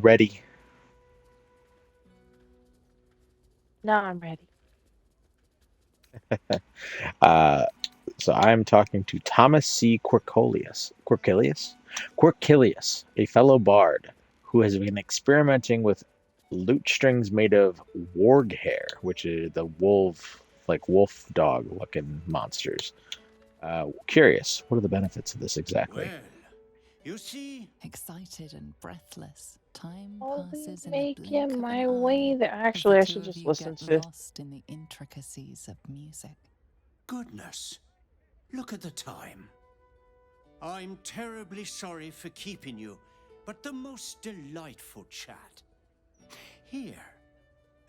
ready? Now I'm ready. Uh, so I'm talking to Thomas C. Quirkilius, a fellow bard who has been experimenting with lute strings made of warg hair, which is the wolf dog looking monsters. Curious, what are the benefits of this exactly? Well, you see, Excited and breathless, time I'll be passes in a blink making of an my way eye there. as the Actually, I two should of just you listen get to this. lost in the intricacies of music. goodness, look at the time. I'm terribly sorry for keeping you, but the most delightful chat. Here,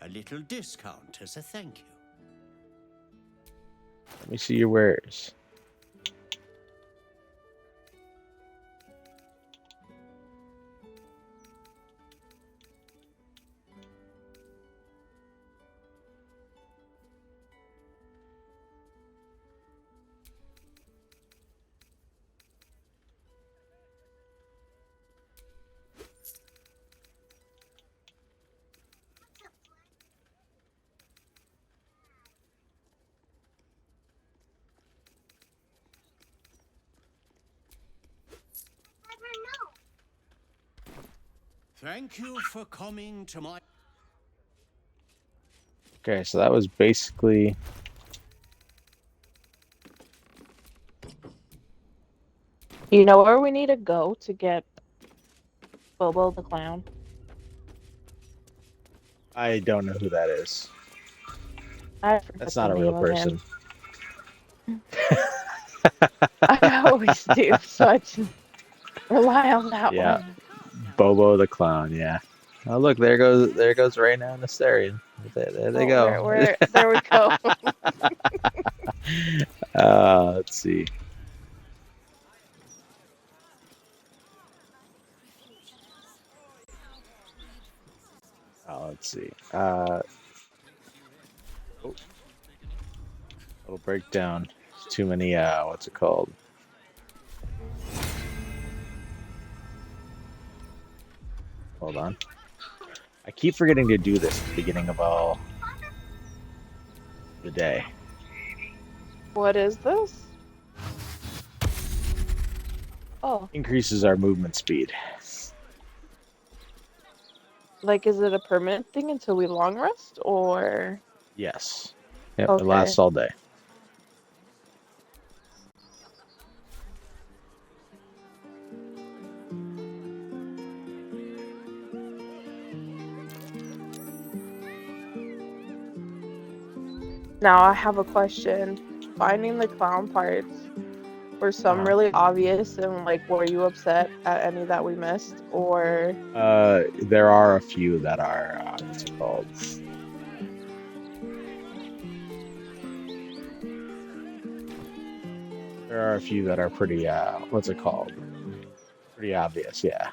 a little discount as a thank you. Let me see your wares. Thank you for coming to my... Okay, so that was basically. You know where we need to go to get Bobo the clown? I don't know who that is. I That's forget the not a real name of person. him. I always do, so I just rely on that Yeah, one. Bobo the clown. Yeah. Oh, look, there goes Raina and Asterion. There they Oh, go. there we go. Let's see. Let's see. Oh, little breakdown. Too many. What's it called? Hold on. I keep forgetting to do this at the beginning of all the day. What is this? Oh, Increases our movement speed. like is it a permanent thing until we long rest, or? Yes. Yep. It Okay. lasts all day. Now I have a question. Finding the clown parts, were some Uh-huh. really obvious, and like were you upset at any that we missed, or? There are a few that are what's it called? There are a few that are pretty what's it called? Pretty obvious, yeah.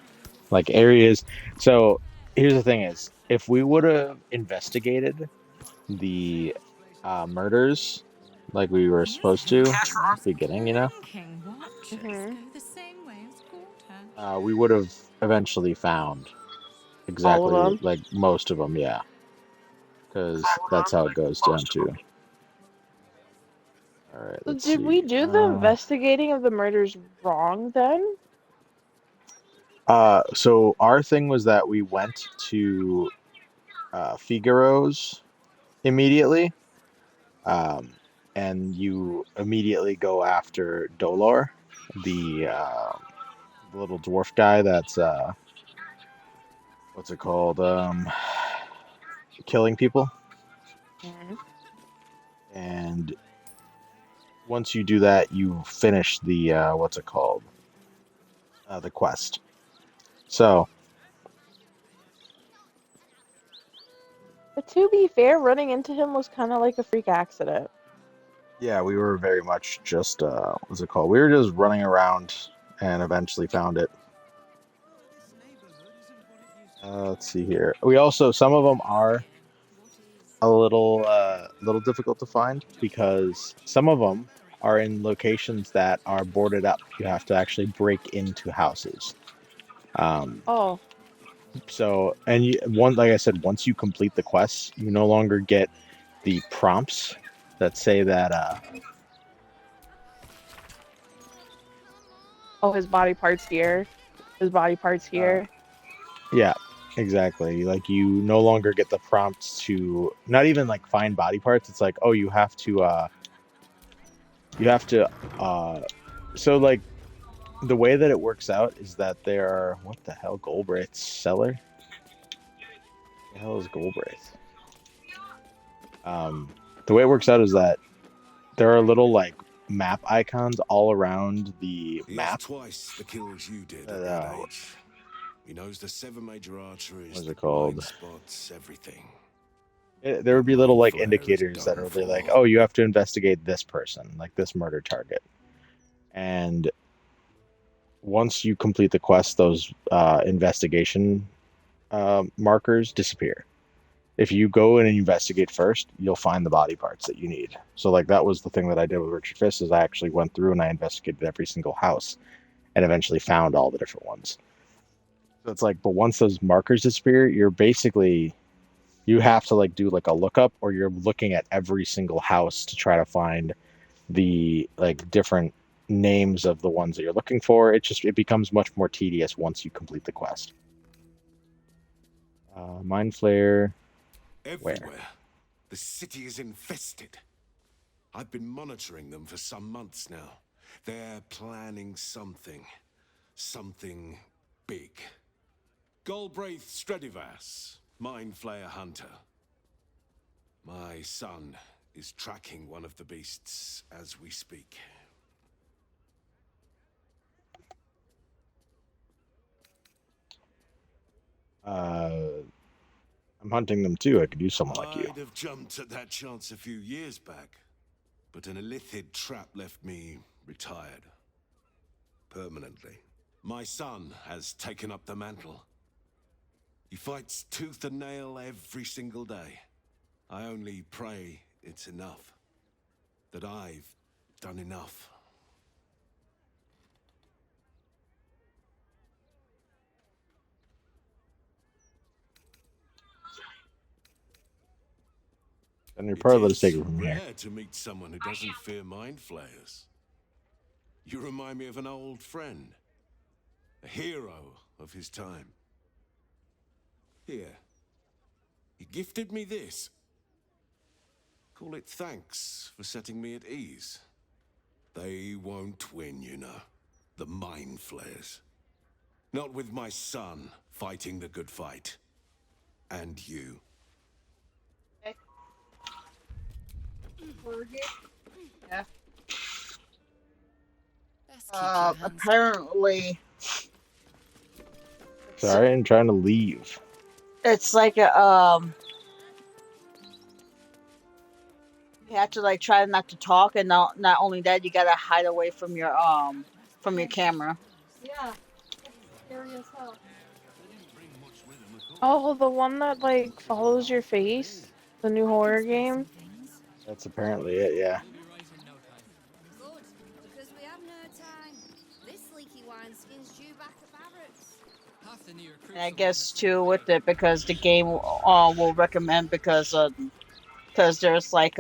Like areas. So here's the thing: is if we would have investigated the murders like we were supposed to at the beginning, Drinking watchers Mhm. go the same way as water. we would have eventually found All of exactly them? like most of them, yeah, because that's how it goes down to. All right, So let's did see. we do the investigating of the murders wrong then? So our thing was that we went to Figaro's immediately, um, and you immediately go after Dolor, the little dwarf guy that's what's it called? Killing people. Mhm. And once you do that, you finish the what's it called? The quest. So But to be fair, running into him was kind of like a freak accident. yeah, we were very much just what's it called? We were just running around and eventually found it. Let's see here. We also some of them are a little difficult to find because some of them are in locations that are boarded up. You have to actually break into houses. Um, Oh, So, and like I said, once you complete the quests, you no longer get the prompts that say that Oh, his body parts here. His body parts uh here. yeah, exactly. Like you no longer get the prompts to not even like find body parts. It's like, oh, you have to so like the way that it works out is that there are what the hell, Goldbraith's cellar? The hell is Goldbraith? The way it works out is that there are little like map icons all around the He has map. twice the kills you did at Uh, that age. He knows the 7 major arteries, What's the it blind called? spots, everything. There would be little Mind like Flayer is indicators that done are they're like, for. oh, you have to investigate this person, like this murder target. And once you complete the quest, those investigation markers disappear. If you go in and investigate first, you'll find the body parts that you need. So like that was the thing that I did with Richard Fist is I actually went through and I investigated every single house and eventually found all the different ones. So it's like, but once those markers disappear, you're basically you have to like do like a lookup or you're looking at every single house to try to find the like different names of the ones that you're looking for. It becomes much more tedious once you complete the quest. Mind Flayer, where? Everywhere. The city is infested. I've been monitoring them for some months now. They're planning something. Something big. Galbraith Stredivas, Mind Flayer Hunter. My son is tracking one of the beasts as we speak. I'm hunting them too. I could use someone like you. I'd have jumped at that chance a few years back, but an illithid trap left me retired. Permanently. My son has taken up the mantle. He fights tooth and nail every single day. I only pray it's enough. That I've done enough. And you're It probably let us take is it from here. rare to meet someone who doesn't fear mind flayers. You remind me of an old friend. A hero of his time. Here. He gifted me this. Call it thanks for setting me at ease. They won't win, you know. The mind flayers. Not with my son fighting the good fight. And you. Yeah. Best keep your hands. Apparently, Sorry, I'm trying to leave. it's like a you have to like try not to talk, and not only that, you gotta hide away from your camera. Yeah. Scary as hell. Oh, the one that like follows your face? The new horror game? That's apparently it, yeah. Good, because we have no time. This leaky wineskin's due back at Barrett's. And I guess too with it because the game will recommend because there's like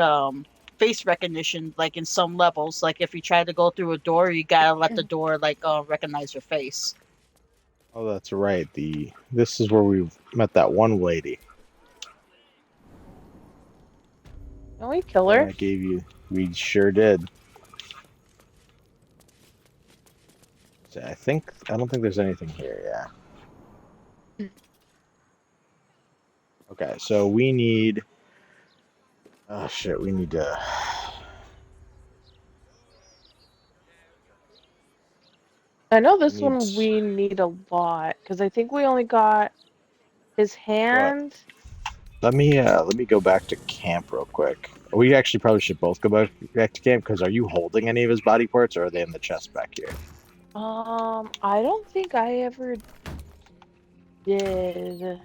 face recognition like in some levels. Like if you try to go through a door, you gotta let the door like recognize your face. Oh, that's right. This is where we met that one lady. Can we kill And her? I gave you. We sure did. So I don't think there's anything here. Yeah. Okay, so we need. Oh shit, we need to. I know this need one s- we need a lot because I think we only got his hand. Let me go back to camp real quick. We actually probably should both go back to camp because are you holding any of his body parts or are they in the chest back here? I don't think I ever did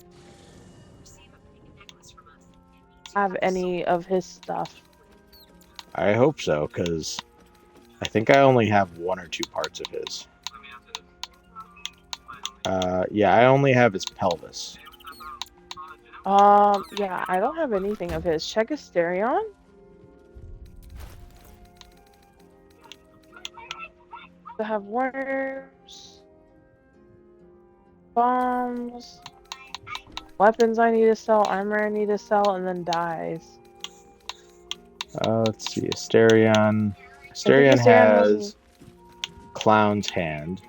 have any of his stuff. I hope so because I think I only have one or two parts of his. Yeah, I only have his pelvis. Yeah, I don't have anything of his. Check his Stereon. I have worms, bombs, weapons I need to sell, armor I need to sell, and then dyes. Let's see, Asterion. I think Asterion Asterion was. has Clown's hand.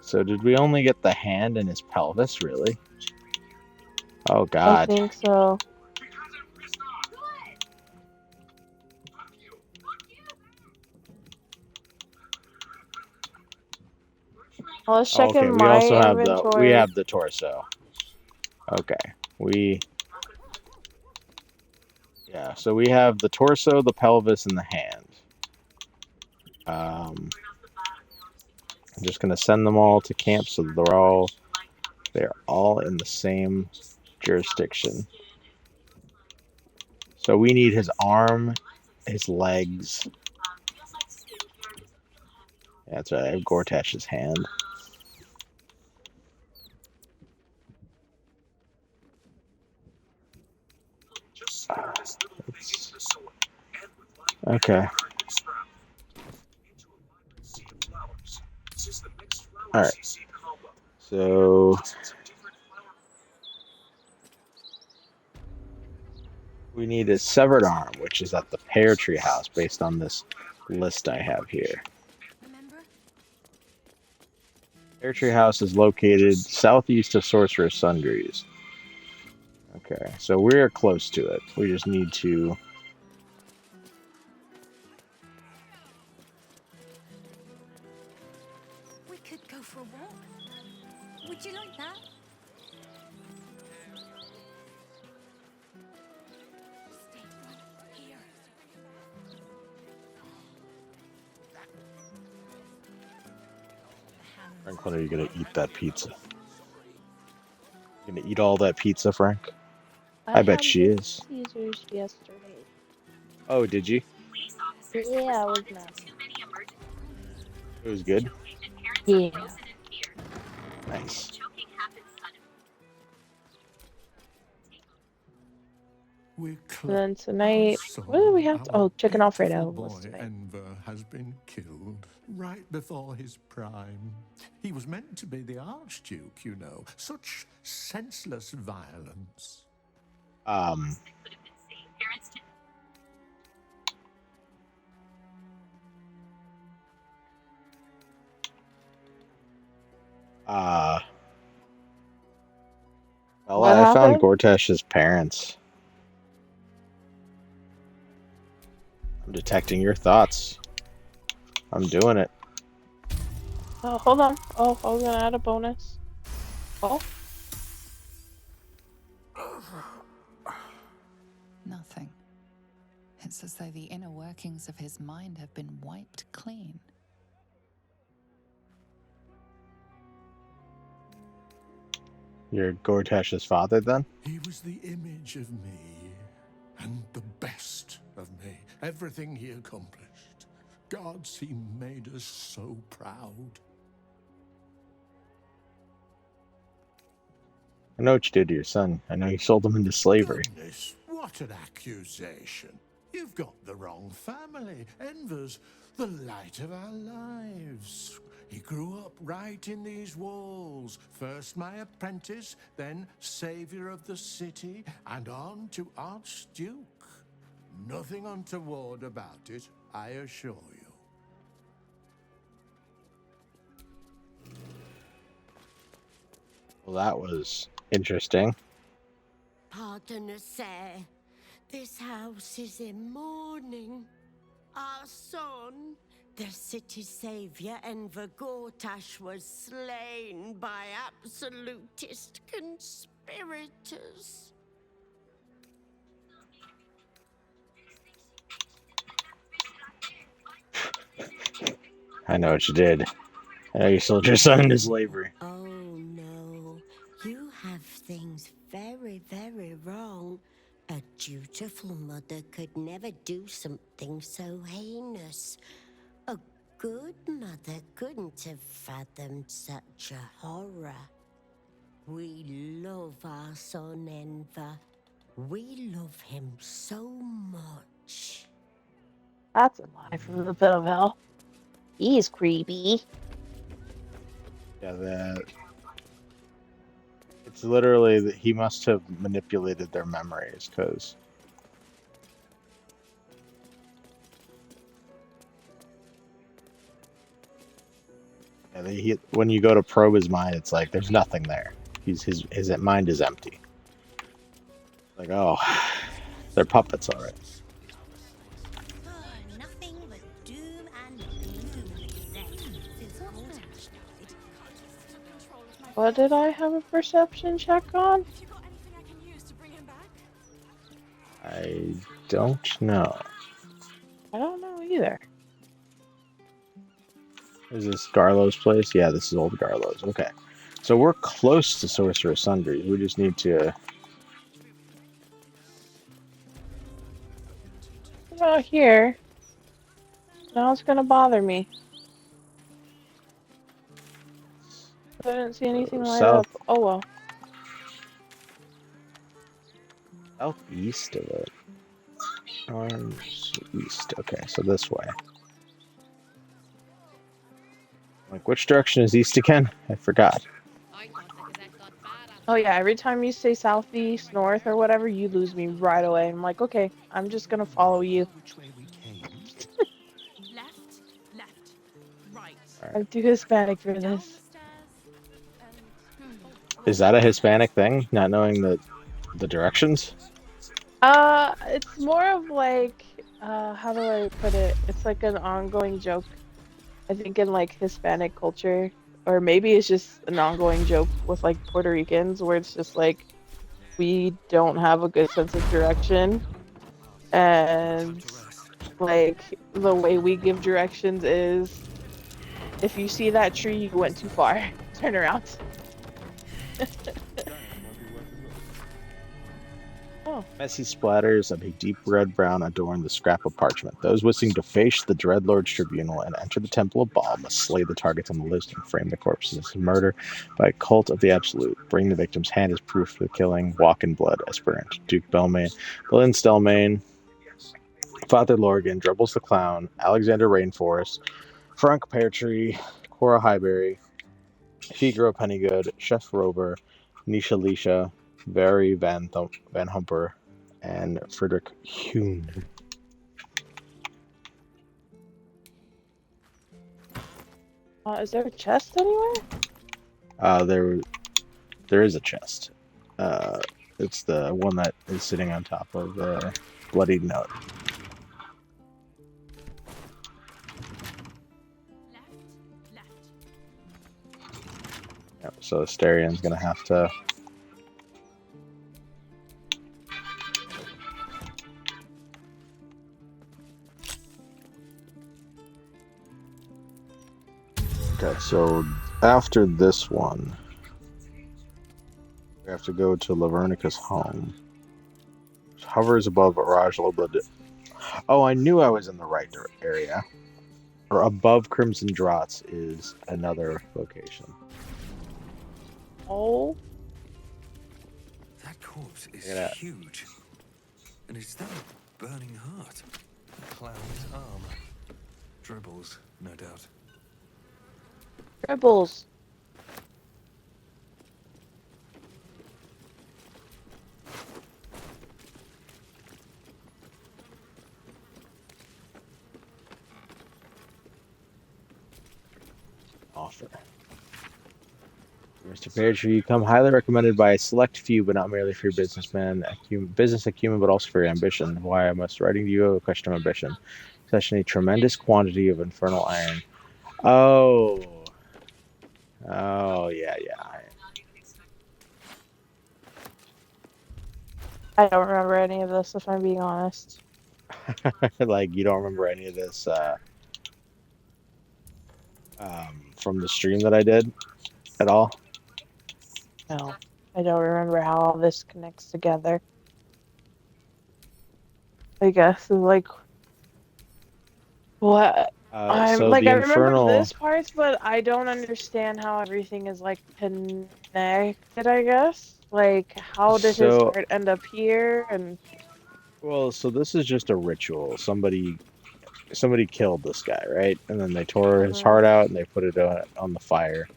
So did we only get the hand and his pelvis, really? Oh I God. think so. Well, let's check Okay, in we my also have inventory. the torso. Okay. Yeah, so we have the torso, the pelvis, and the hand. I'm just gonna send them all to camp so they're all in the same jurisdiction. So we need his arm, his legs. That's right, I have Gortash's hand. Okay. Alright. So we need his severed arm, which is at the Pear Tree House based on this list I have here. Pear Tree House is located southeast of Sorcerer's Sundries. Okay, so we're close to it. We just need to... We could go for a walk. Would you like that? Stay here. Frank, when are you gonna eat that pizza? You gonna eat all that pizza, Frank? I bet she had is. Caesars yesterday. Oh, did you? Yeah, it was nice. It was good? Yeah. Nice. We're And then tonight, what do we have to? Oh, chicken Alfredo was boy tonight. Enver has been killed right before his prime. He was meant to be the Archduke, you know. Such senseless violence. Well, What I found happened? Gortash's parents. I'm detecting your thoughts. I'm doing it. Oh, hold on. Oh, I was gonna add a bonus. Oh. Nothing. It's as though the inner workings of his mind have been wiped clean. You're Gortash's father, then? He was the image of me, and the best of me. Everything he accomplished. Gods, he made us so proud. I know what you did to your son. I know you sold him into slavery. Goodness, what an accusation. You've got the wrong family. Enver's the light of our lives. He grew up right in these walls. First my apprentice, then savior of the city, and on to Archduke. Nothing untoward about it, I assure you. Well, that was interesting. Pardon us, sir. This house is in mourning. Our son, the city's savior, Enver Gortash, was slain by absolutist conspirators. I know what you did. I know you sold your son into slavery. Oh no, you have things very, very wrong. A dutiful mother could never do something so heinous. A good mother couldn't have fathomed such a horror. We love our son, Enver. We love him so much. That's a lie from the pit of hell. He's creepy. Yeah, that it's literally that he must have manipulated their memories because when you go to probe his mind, it's like there's nothing there. His mind is empty. Like, oh, they're puppets, all right. Nothing but doom and gloom in the Gazette since Voltash died. What did I have a perception check on? Have you got anything I can use to bring him back? I don't know. I don't know either. Is this Garlow's place? Yeah, this is old Garlow's. Okay. So we're close to Sorcerer's Sundry. We just need to... It's out here. Now it's gonna bother me. I didn't see anything light south, up. Oh well. southeast of it. East. Okay, so this way. Like, which direction is east again? I forgot. Oh yeah, every time you say southeast, north, or whatever, you lose me right away. I'm like, okay, I'm just gonna follow you. Which way we came? Left, right. I'm too Hispanic for this. Is that a Hispanic thing? Not knowing the directions? It's more of like, how do I put it? It's like an ongoing joke. I think in like Hispanic culture, or maybe it's just an ongoing joke with like Puerto Ricans, where it's just like we don't have a good sense of direction, and like the way we give directions is, if you see that tree, you went too far. Turn around. Oh. Messy splatters of a deep red-brown adorn the scrap of parchment. Those wishing to face the Dreadlord's tribunal and enter the Temple of Baal must slay the targets on the list and frame the corpses as murder by a cult of the Absolute. Bring the victim's hand as proof for the killing. Walk in blood, aspirant. Duke Belmain, Balin Stelmain, Father Lorgan, Drubbles the Clown, Alexander Rainforest, Frank Peartree, Cora Highbury, Figaro Pennygood, Chef Rover, Nisha Leisha, Barry Van Humper, and Frederick Hune. Is there a chest anywhere? There is a chest. It's the one that is sitting on top of the bloodied note. Yep, so Asterian's gonna have to. Okay, so after this one, we have to go to Lavernica's home. Which hovers above Raj Lobla. Oh, I knew I was in the right area. Or above Crimson Draughts is another location. Oh. That corpse is Yeah. huge. And is that a burning heart? A clown's arm. Dribbles, no doubt. Dribbles. Offer. Mr. Peartree, you come highly recommended by a select few, but not merely for your business acumen, but also for your ambition. Why I must writing to you a question of ambition. Possessing a tremendous quantity of infernal iron. Oh, yeah. I don't remember any of this, if I'm being honest. Like, you don't remember any of this from the stream that I did at all? No, I don't remember how all this connects together. I guess, like, what? I'm So like the I remember infernal. this part, but I don't understand how everything is like connected, I guess. Like how did his So heart end up here? And well, so this is just a ritual. Somebody killed this guy, right? And then they tore his Mhm. heart out and they put it on the fire,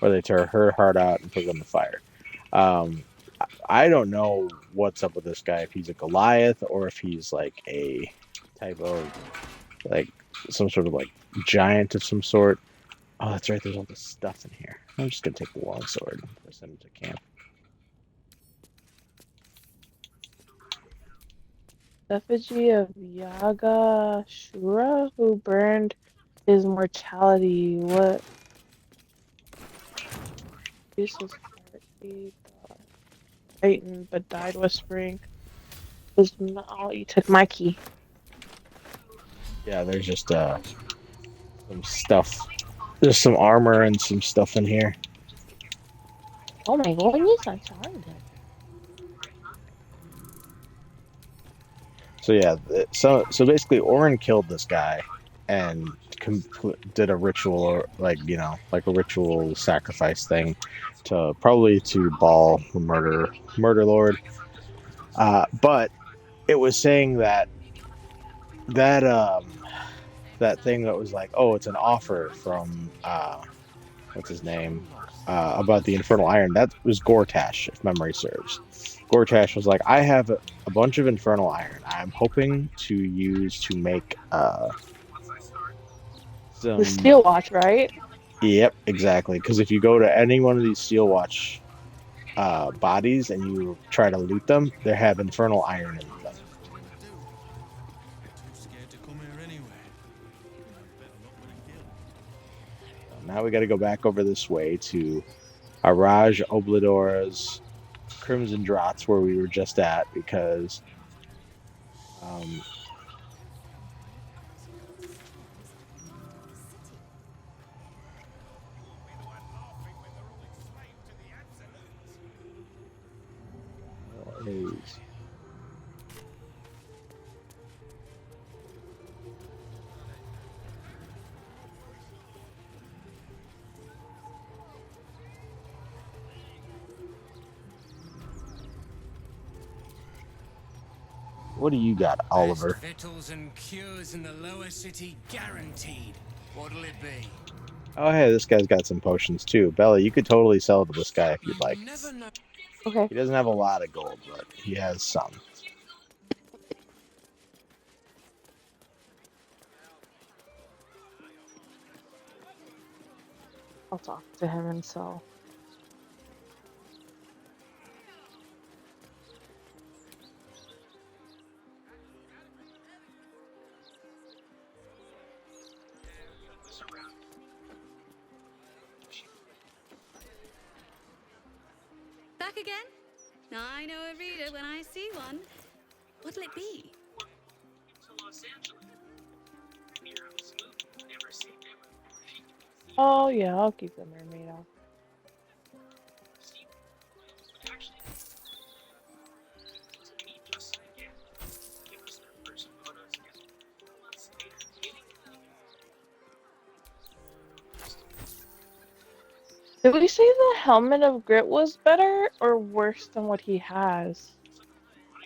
or they tore her heart out and put it on the fire. Um, I don't know what's up with this guy, if he's a Goliath or if he's like a type of like some sort of like giant of some sort. Oh, that's right. There's all this stuff in here. I'm just gonna take the long sword and send him to camp. effigy of Yaga Shura who burned his mortality. What use his heartbeat? Titan, but died whispering. Oh, you took my key. Yeah, there's just some stuff. There's some armor and some stuff in here. Oh my goodness, Uncharted. So yeah, so basically, Orin killed this guy and did a ritual, or like like a ritual sacrifice thing to probably to Baal, the murder lord. But it was saying that that thing that was like, oh, it's an offer from what's his name, about the infernal iron. That was Gortash, if memory serves. Gortash was like, I have a bunch of infernal iron. I'm hoping to use to make The some. Steel Watch, right? Yep, exactly. Because if you go to any one of these Steel Watch bodies and you try to loot them, they have infernal iron in them. Too scared to come here anyway. So now we got to go back over this way to Araj Obladora's Crimson Draughts, where we were just at, because um, is what do you got, Oliver? Best victuals and cures in the lower city guaranteed. What'll it be? Oh, hey, this guy's got some potions too. Bella, you could totally sell it to this guy if you'd like. Never know. Okay. He doesn't have a lot of gold, but he has some. I'll talk to him and sell. Back again? I know a reader when I see one. What'll it be? Oh yeah, I'll keep the mermaid off. Did we say the helmet of grit was better or worse than what he has?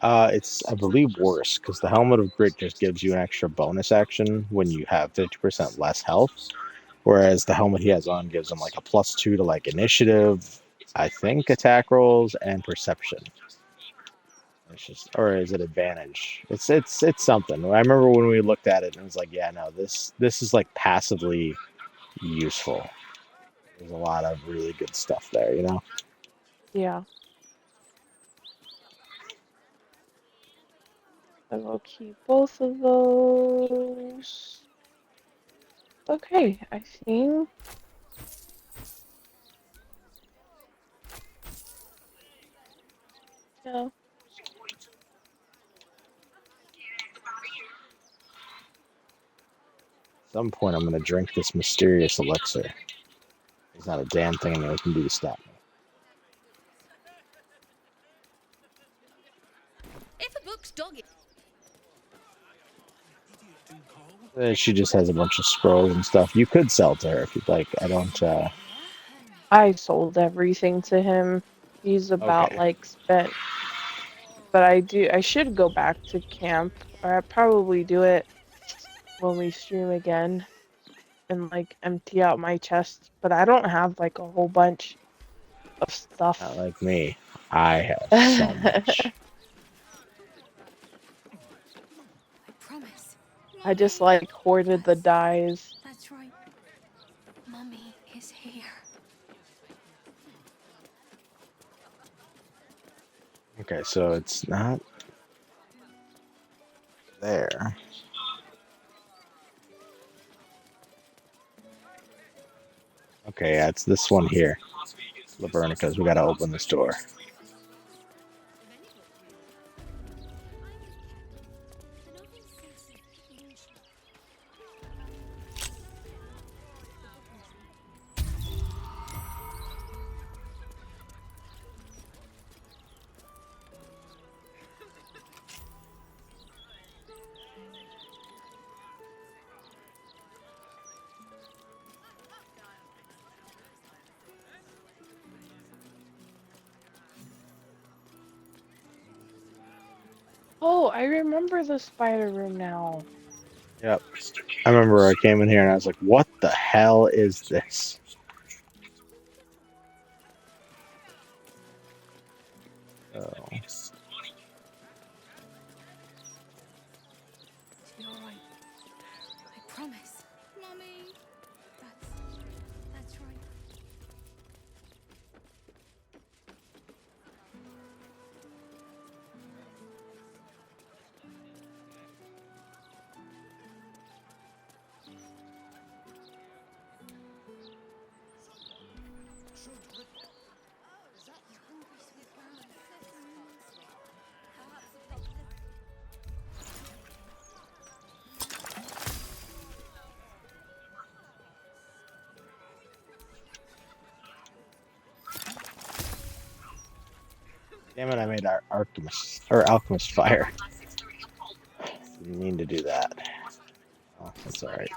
It's, I believe, worse because the Helmet of Grit just gives you an extra bonus action when you have 50% less health, whereas the helmet he has on gives him like a +2 to like initiative, I think, attack rolls and perception. It's just, or is it advantage? It's something. I remember when we looked at it and it was like, yeah, no, this is like passively useful. There's a lot of really good stuff there, you know. Yeah. I will keep both of those. Okay, I think. Yeah. At some point, I'm gonna drink this mysterious elixir. There's not a damn thing anyone can do to stop me. If a book's dog She just has a bunch of scrolls and stuff. You could sell to her if you'd like. I don't. I sold everything to him. He's about Okay. like spent, but I should go back to camp, or I probably do it when we stream again and like empty out my chest, but I don't have like a whole bunch of Not stuff. like me. I have so much. I promise. I just like hoarded the dyes. That's right. Mummy is here. Okay, so it's not there. Okay, yeah, it's this one here. Lavernica's. We gotta open this door. Oh, I remember the spider room now. Yep. I remember I came in here and I was like, what the hell is this? Oh. You're right. I promise. Mummy. That's right. Damn it, I made our alchemist fire. Didn't mean to do that. Oh, that's alright.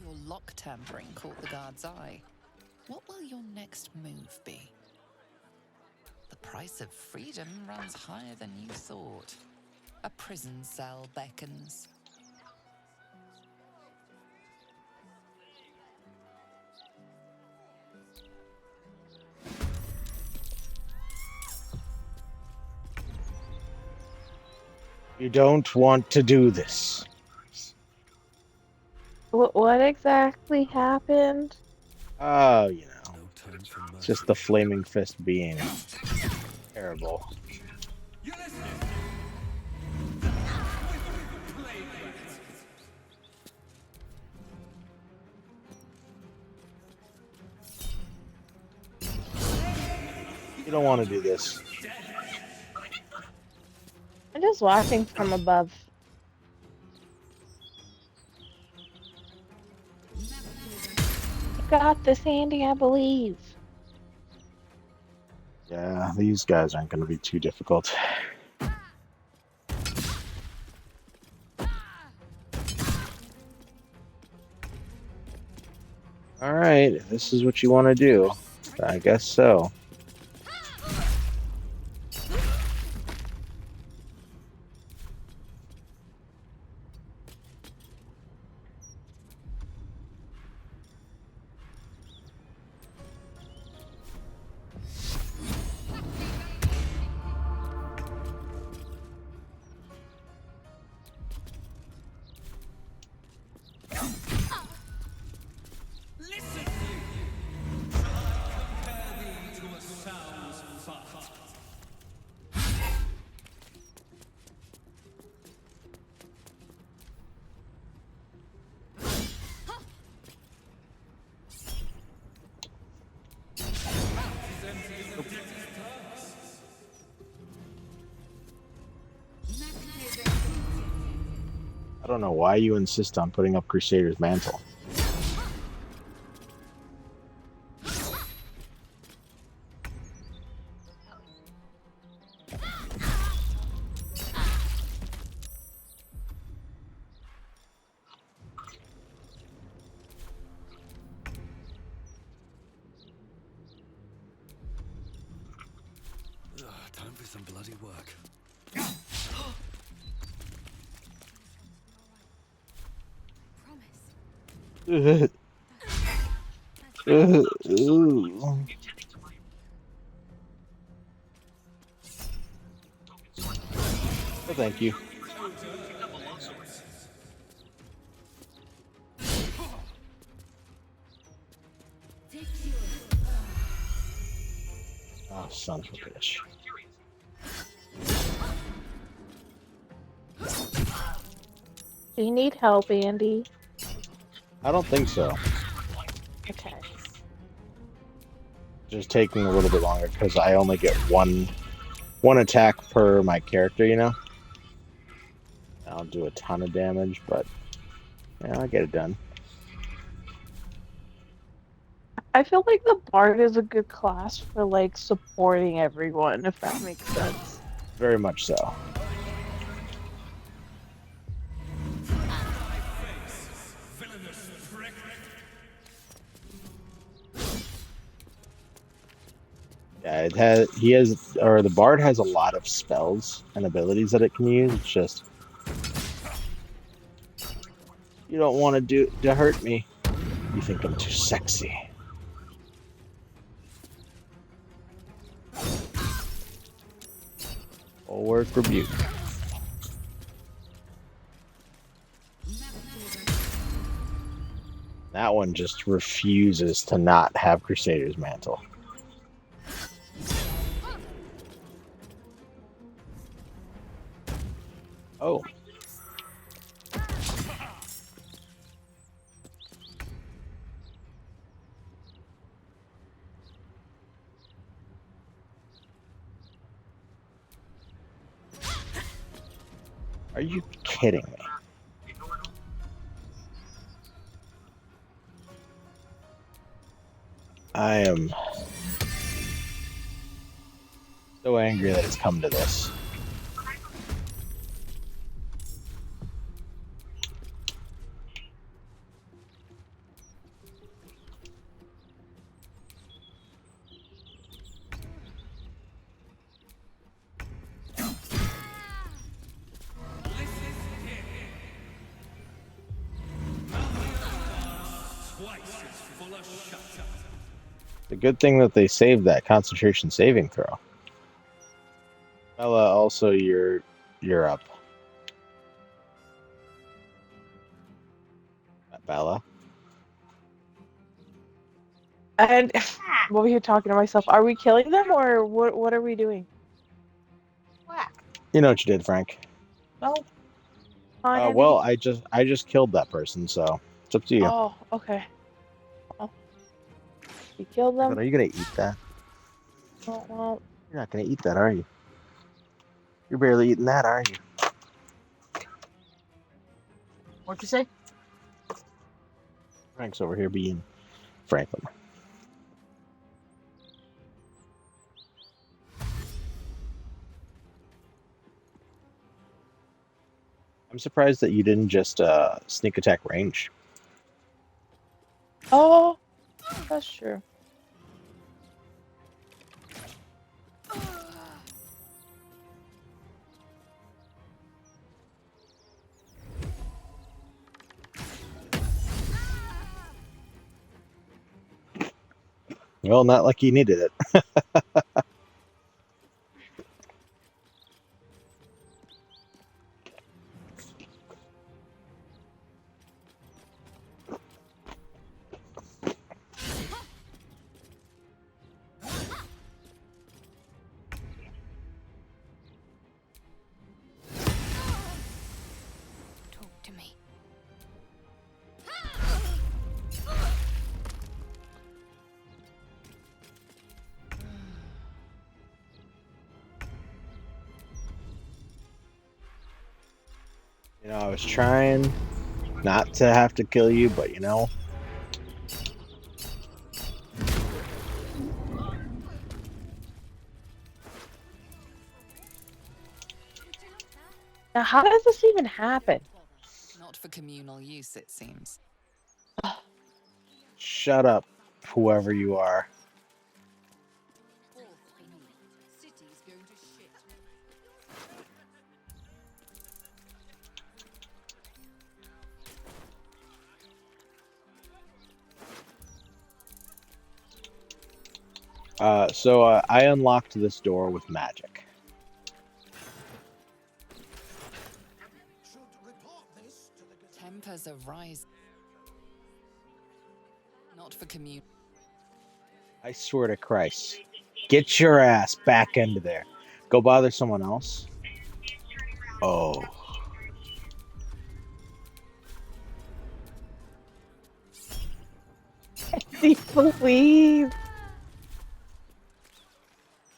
Your lock tampering caught the guard's eye. What will your next move be? The price of freedom runs higher than you thought. A prison cell beckons. You don't want to do this. What exactly happened? Oh, you know. It's just the flaming fist being terrible. You don't want to do this. I'm just watching from above. You got this, Andy, I believe. Yeah, these guys aren't going to be too difficult. Alright, if this is what you want to do, I guess so. don't know why you insist on putting up Crusader's mantle. Time for some bloody work. Oh, thank you. Oh, son of a bitch. Do you need help, Andy? I don't think so. Okay. Just taking a little bit longer because I only get one attack per my character, you know? I'll do a ton of damage, but yeah, I'll get it done. I feel like the Bard is a good class for like supporting everyone, if that makes sense. Very much so. Yeah, the Bard has a lot of spells and abilities that it can use. It's just you don't want to hurt me. You think I'm too sexy. Bulwark Rebuke. That one just refuses to not have Crusader's Mantle. Oh. Are you kidding me? I am so angry that it's come to this. The good thing that they saved that concentration saving throw. Bella, also you're up. Bella. And I'm over here talking to myself. Are we killing them or what are we doing? You know what you did, Frank. No. Andy. Well, I just killed that person, so it's up to you. Oh, okay. Well, you killed them. But are you gonna eat that? Oh, well. You're not gonna eat that, are you? You're barely eating that, are you? What'd you say? Frank's over here being Franklin. I'm surprised that you didn't just sneak attack range. Oh, that's true. Well, not like you needed it. Talk to me. You know, I was trying not to have to kill you, but you know. Now, how does this even happen? Not for communal use, it seems. Shut up, whoever you are. City's going to shit. I unlocked this door with magic. Tempers arise. Not for communal. I swear to Christ. Get your ass back into there. Go bother someone else. Oh. Please.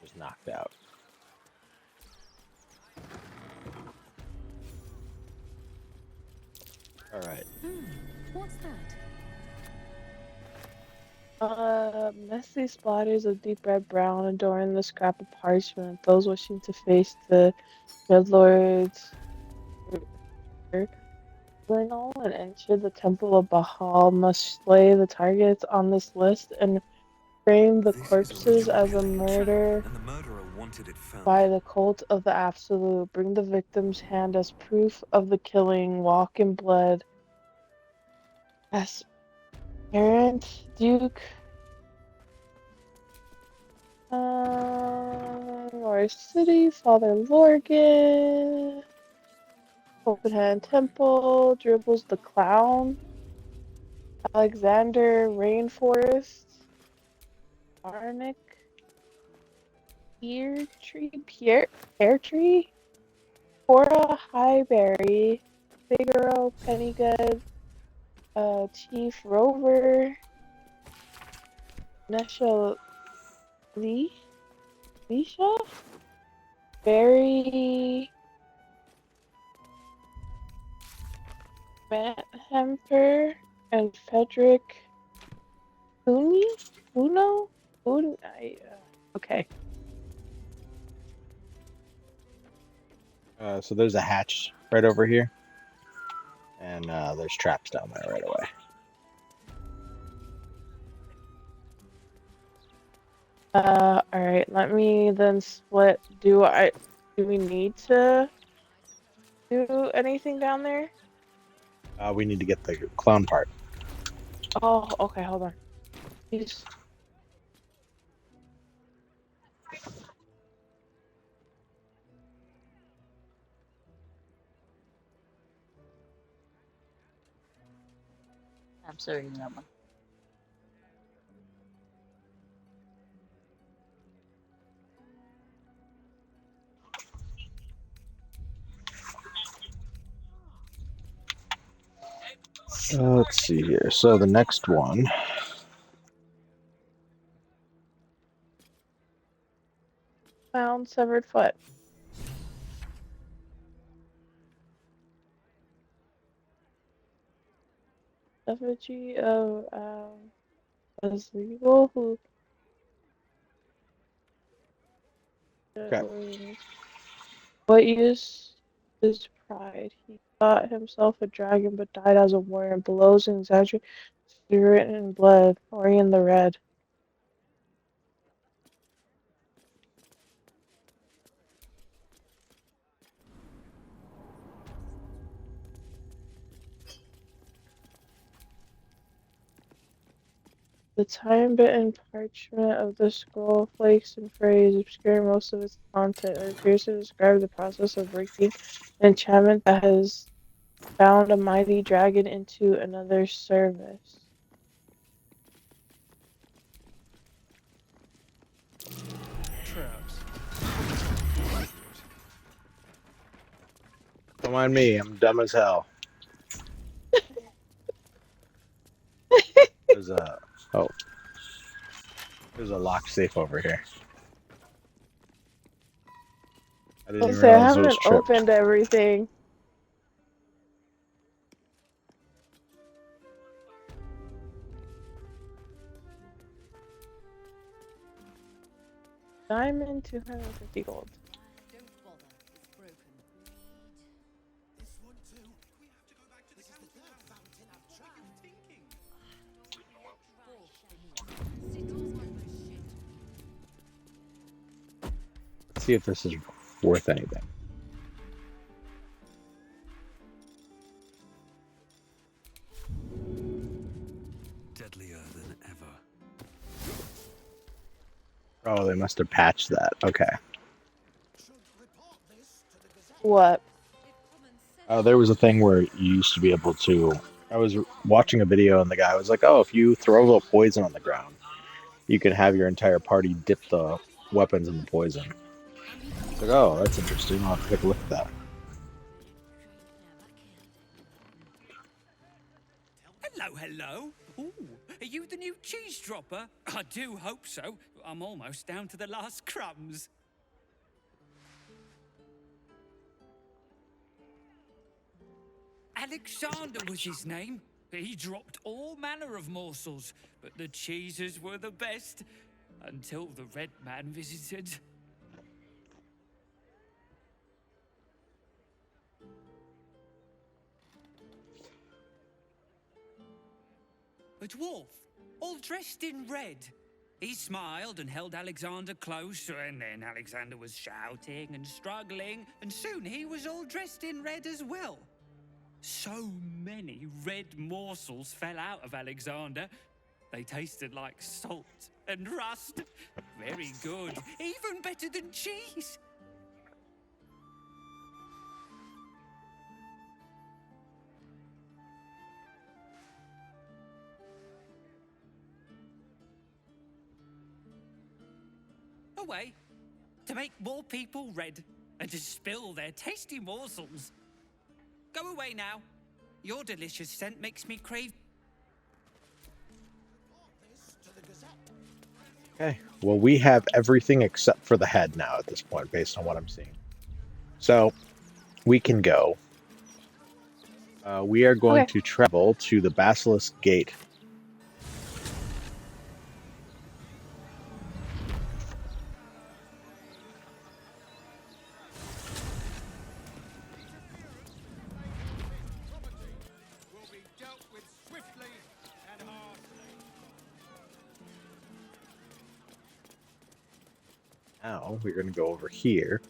Was knocked out. All right. What's that? Messy splatters of deep red brown adorn the scrap of parchment. Those wishing to face the Red Lord's tribunal and enter the Temple of Baal must slay the targets on this list and frame the This is corpses originally as a murder and the murderer wanted it found. by the cult of the Absolute. Bring the victim's hand as proof of the killing. Walk in blood. Aspirant Duke. North City, Father Lorgan, Open Hand Temple, Dribbles the Clown, Alexander Rainforest, Arnick, Pear Tree, Cora Highberry, Figaro, Pennygood, Chief Rover, Nesha Leisha, Barry Matt Hemper, and Frederick Uno? Okay. So there's a hatch right over here. And there's traps down there right away. Alright, let me then split. Do we need to do anything down there? We need to get the clown part. Oh, okay, hold on. Please. I'm sorry, number. Let's see here. So the next one. Found severed foot. Effigy of Aslegal who Okay. what use is pride? He thought himself a dragon but died as a warrior. Below's an exaggerate written in blood, Orion the Red. The time-bitten parchment of the scroll flakes and frays, obscuring most of its content. It appears to describe the process of breaking an enchantment that has bound a mighty dragon into another's service. Traps. Don't mind me. I'm dumb as hell. There's a there's a lock safe over here. I didn't even I realize it was haven't tripped. opened everything. Diamond, 250 gold. Don't bother. It's broken. This one too. We have to go back to this is the third fountain I've tried. Thinking. Let's see if this is worth anything. Deadlier than ever. Oh, they must have patched that. Okay. What? Oh, there was a thing where you used to be able to. I was watching a video and the guy was like, "Oh, if you throw a poison on the ground, you can have your entire party dip the weapons in the poison." It's like, oh, that's interesting. I'll have to take a look at that. Hello, hello. Ooh, are you the new cheese dropper? I do hope so. I'm almost down to the last crumbs. Alexander was his name. He dropped all manner of morsels, but the cheeses were the best. Until the Red Man visited. A dwarf, all dressed in red. He smiled and held Alexander close, and then Alexander was shouting and struggling, and soon he was all dressed in red as well. So many red morsels fell out of Alexander. They tasted like salt and rust. Very good, even better than cheese. Away to make more people red and to spill their tasty morsels. Go away now. Your delicious scent makes me crave. Okay. Well, we have everything except for the head now at this point, based on what I'm seeing. So we can go. We are going to travel to the Basilisk Gate. Now we're going to go over here.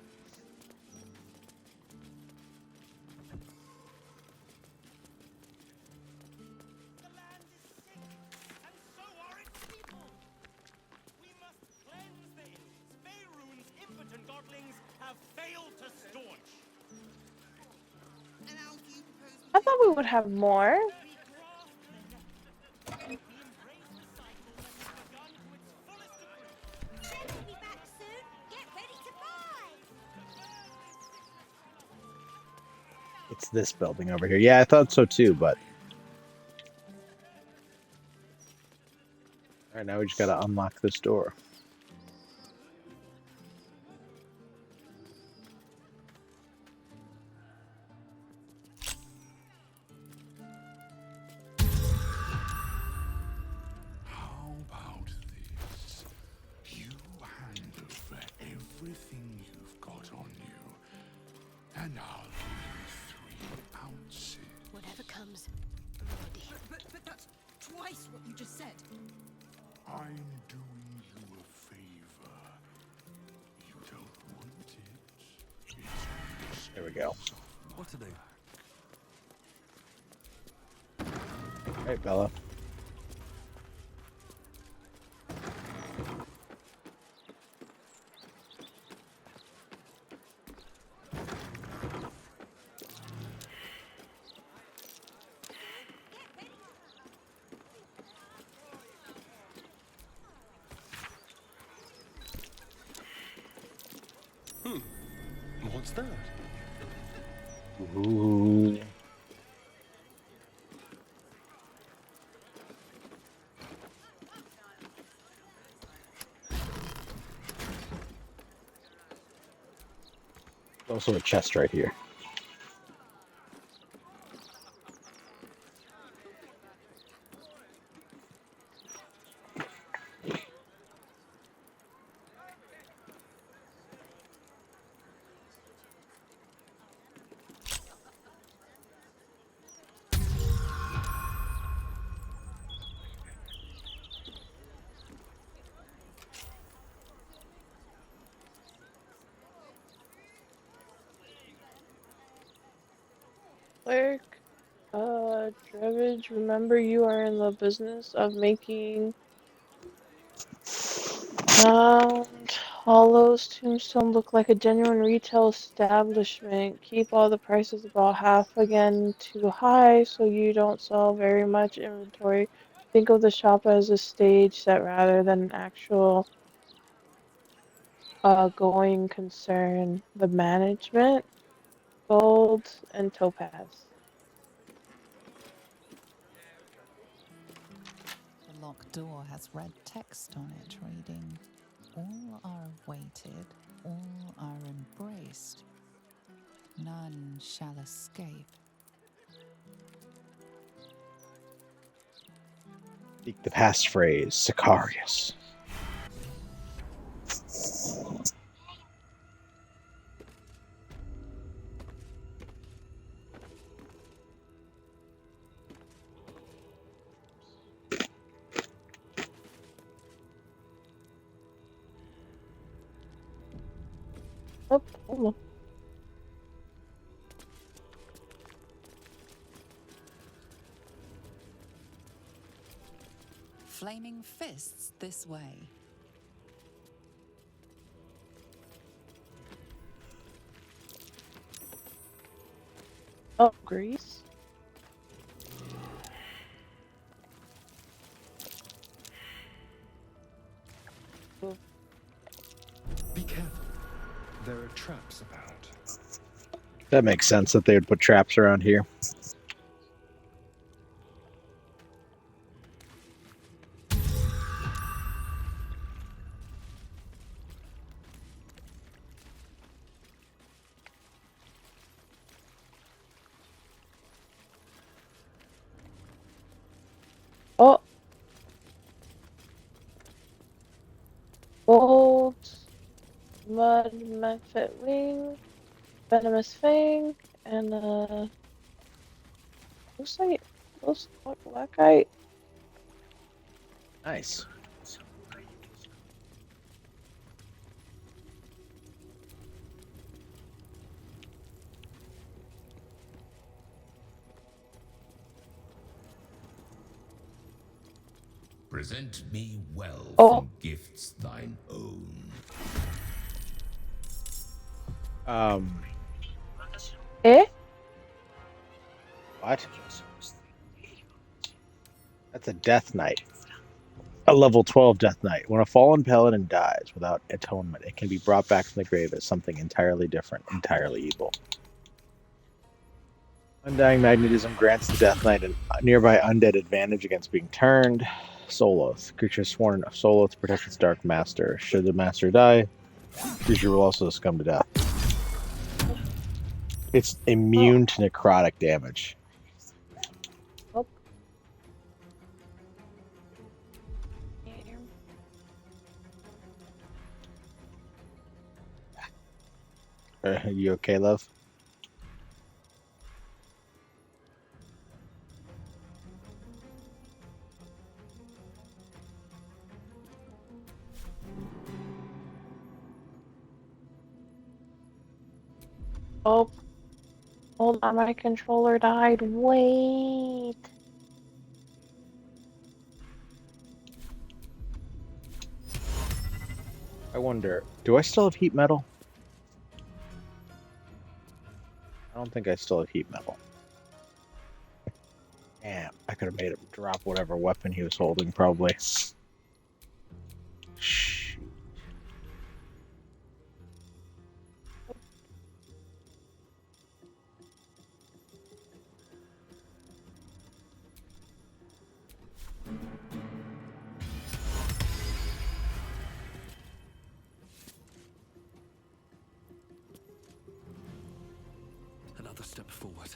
I thought we would have more. It's this building over here. Yeah, I thought so too, but... Alright, now we just gotta unlock this door. How about this? You hand over everything you've got on you, and I'll give you 3 ounces. Whatever comes, I'm ready. But that's twice what you just said. I'm doing you a favor. You don't want it. It's There we go. What to do? Hey, Bella. What's that? Ooh. Also a chest right here. message. Remember, you are in the business of making Hollow's Tombstone look like a genuine retail establishment. Keep all the prices about half again too high so you don't sell very much inventory. Think of the shop as a stage set rather than an actual going concern. The management, gold, and topaz. The locked door has red text on it reading, "All are awaited, all are embraced. None shall escape." Speak the passphrase, Sicarius. Oh, hold on. Flaming fists this way. Oh, Grease. Be careful. There are traps about. That makes sense that they would put traps around here. Oh. Gold. Mud, Mephit Wing. Venomous Fang. And, looks like black eye. Nice. Present me wealth Oh. and gifts thine own. Eh? What? That's a Death Knight. A level 12 Death Knight. When a fallen paladin dies without atonement, it can be brought back from the grave as something entirely different, entirely evil. Undying Magnetism grants the Death Knight a nearby undead advantage against being turned. Soul Oath. Creature sworn of Soul Oath to protect its Dark Master. Should the Master die, creature will also succumb to death. It's immune to necrotic damage. Oh. You okay, love? Oh. Hold on, my controller died. Wait. I wonder, do I still have heat metal? I don't think I still have heat metal. Damn, I could have made him drop whatever weapon he was holding, probably. Shoot. Another step forward.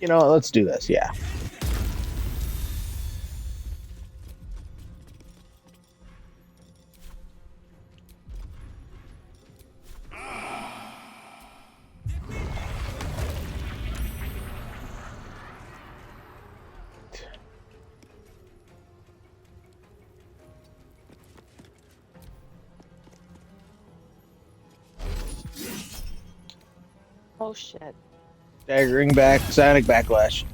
You know what? Let's do this. Yeah. Oh shit. Staggering back, psionic backlash.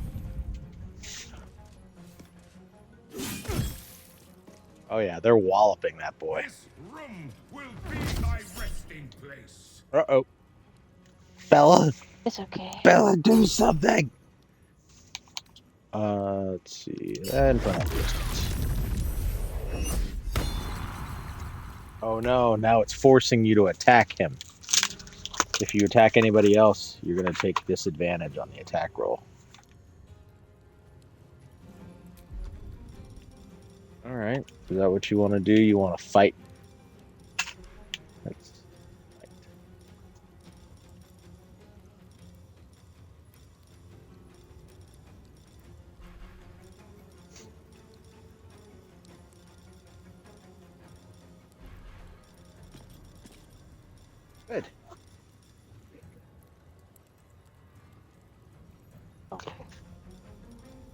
Oh yeah, they're walloping that boy. This room will be my resting place. Uh-oh. Bella. It's okay. Bella, do something. Let's see. And front distance. Oh no, now it's forcing you to attack him. If you attack anybody else, you're going to take disadvantage on the attack roll. Alright, is that what you want to do? You want to fight? Let's fight. Good. Okay.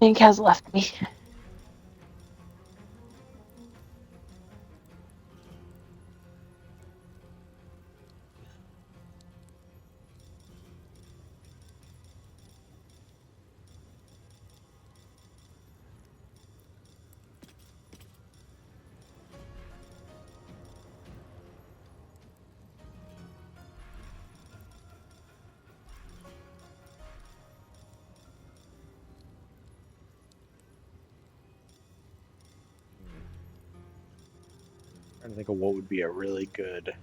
Link has left me. Trying to think of what would be a really good.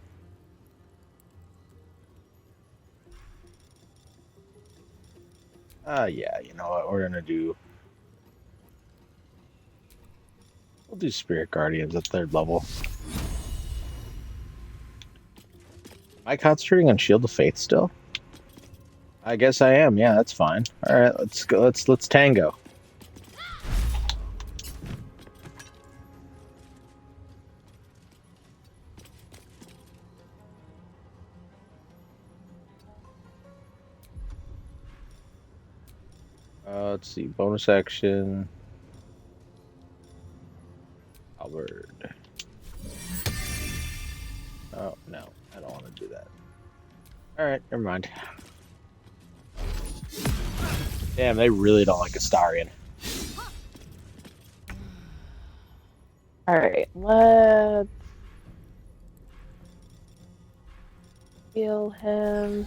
Yeah, you know what? We're gonna do. We'll do Spirit Guardians at 3rd level. Am I concentrating on Shield of Faith still? I guess I am. Yeah, that's fine. All right, let's go. Let's tango. Let's see. Bonus action. Albert. Oh no, I don't want to do that. All right, never mind. Damn, they really don't like Astarion. Alright, let's heal him.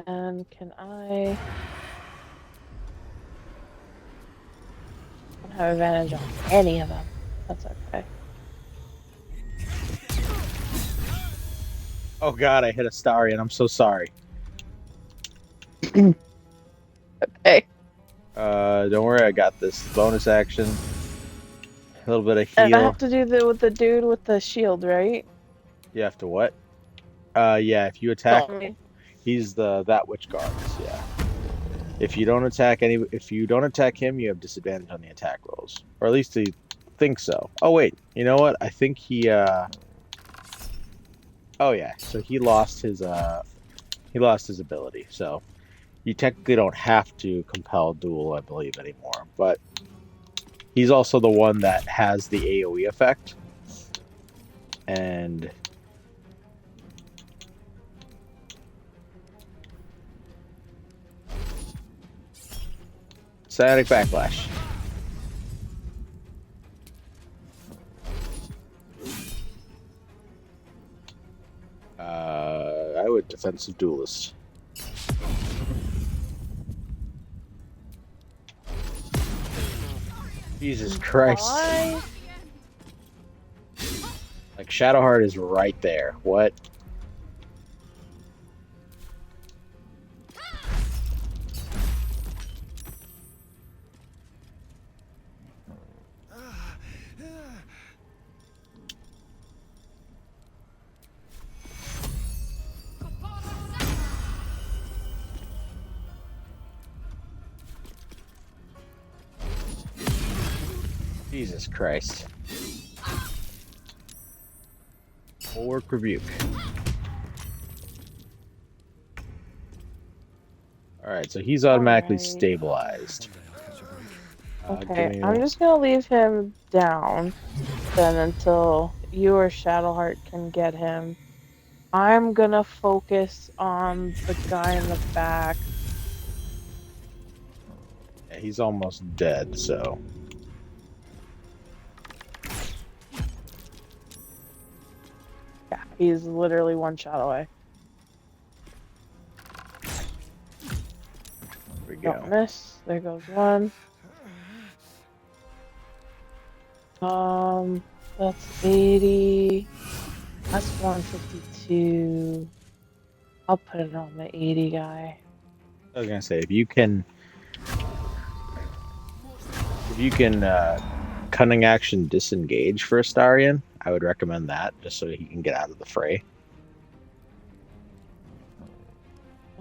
Then can I don't have advantage on any of them. That's okay. Oh god, I hit Astarion. I'm so sorry. Okay. Don't worry, I got this. Bonus action. A little bit of And I heal. have to do with the dude with the shield, right? You have to what? Yeah, if you attack, Sorry. he's that which guards, yeah. If you don't attack him, you have disadvantage on the attack rolls. Or at least he thinks so. Oh wait, you know what? I think he oh yeah, so he lost his ability, so you technically don't have to compel duel, I believe, anymore. But he's also the one that has the AoE effect. And Psionic Backlash. I would Defensive Duelist. Jesus Christ. Why? Like, Shadowheart is right there. What? Jesus Christ. Bulwark rebuke. Alright, so he's automatically Alright. stabilized. Okay, I'm just gonna leave him down then until you or Shadowheart can get him. I'm gonna focus on the guy in the back. Yeah, he's almost dead, so. Yeah, he's literally one shot away. There we Don't go. miss. There goes one. That's 80. That's 152. I'll put it on the 80 guy. I was gonna say, if you can cunning action disengage for Astarion, I would recommend that, just so he can get out of the fray.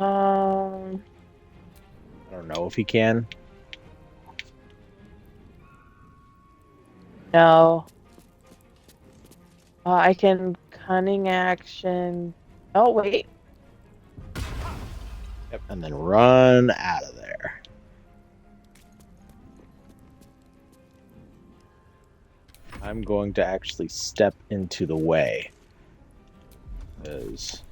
I don't know if he can. No. I can cunning action. Oh, wait. Yep, and then run out of there. I'm going to actually step into the way. Because...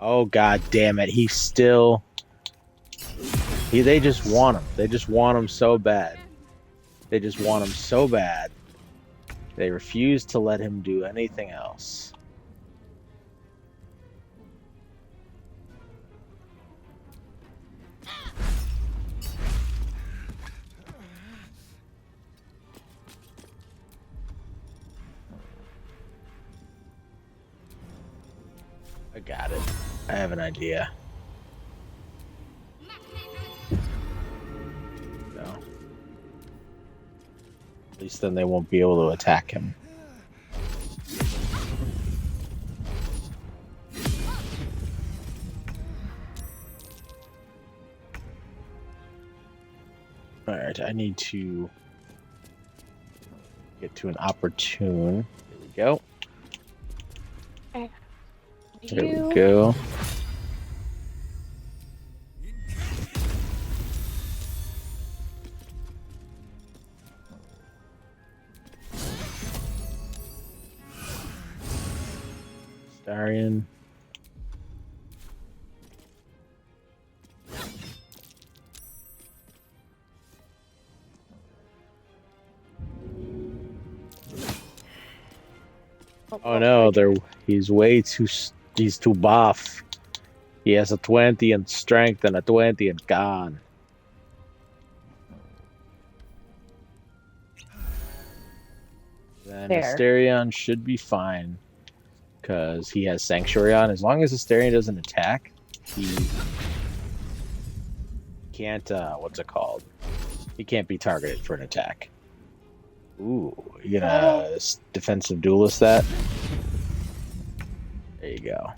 Oh, god damn it. He's still... They just want him. They just want him so bad. They just want him so bad. They refuse to let him do anything else. I got it. I have an idea. No. At least then they won't be able to attack him. Alright, I need to get to an opportune. There we go. Okay. There we go. Astarion. Oh no, he's too buff. He has a 20 in strength and a 20 in con. Then Fair. Astarion should be fine. Because he has Sanctuary on. As long as Astarion doesn't attack, he can't, what's it called? He can't be targeted for an attack. Ooh, you gonna defensive duelist that? There you go.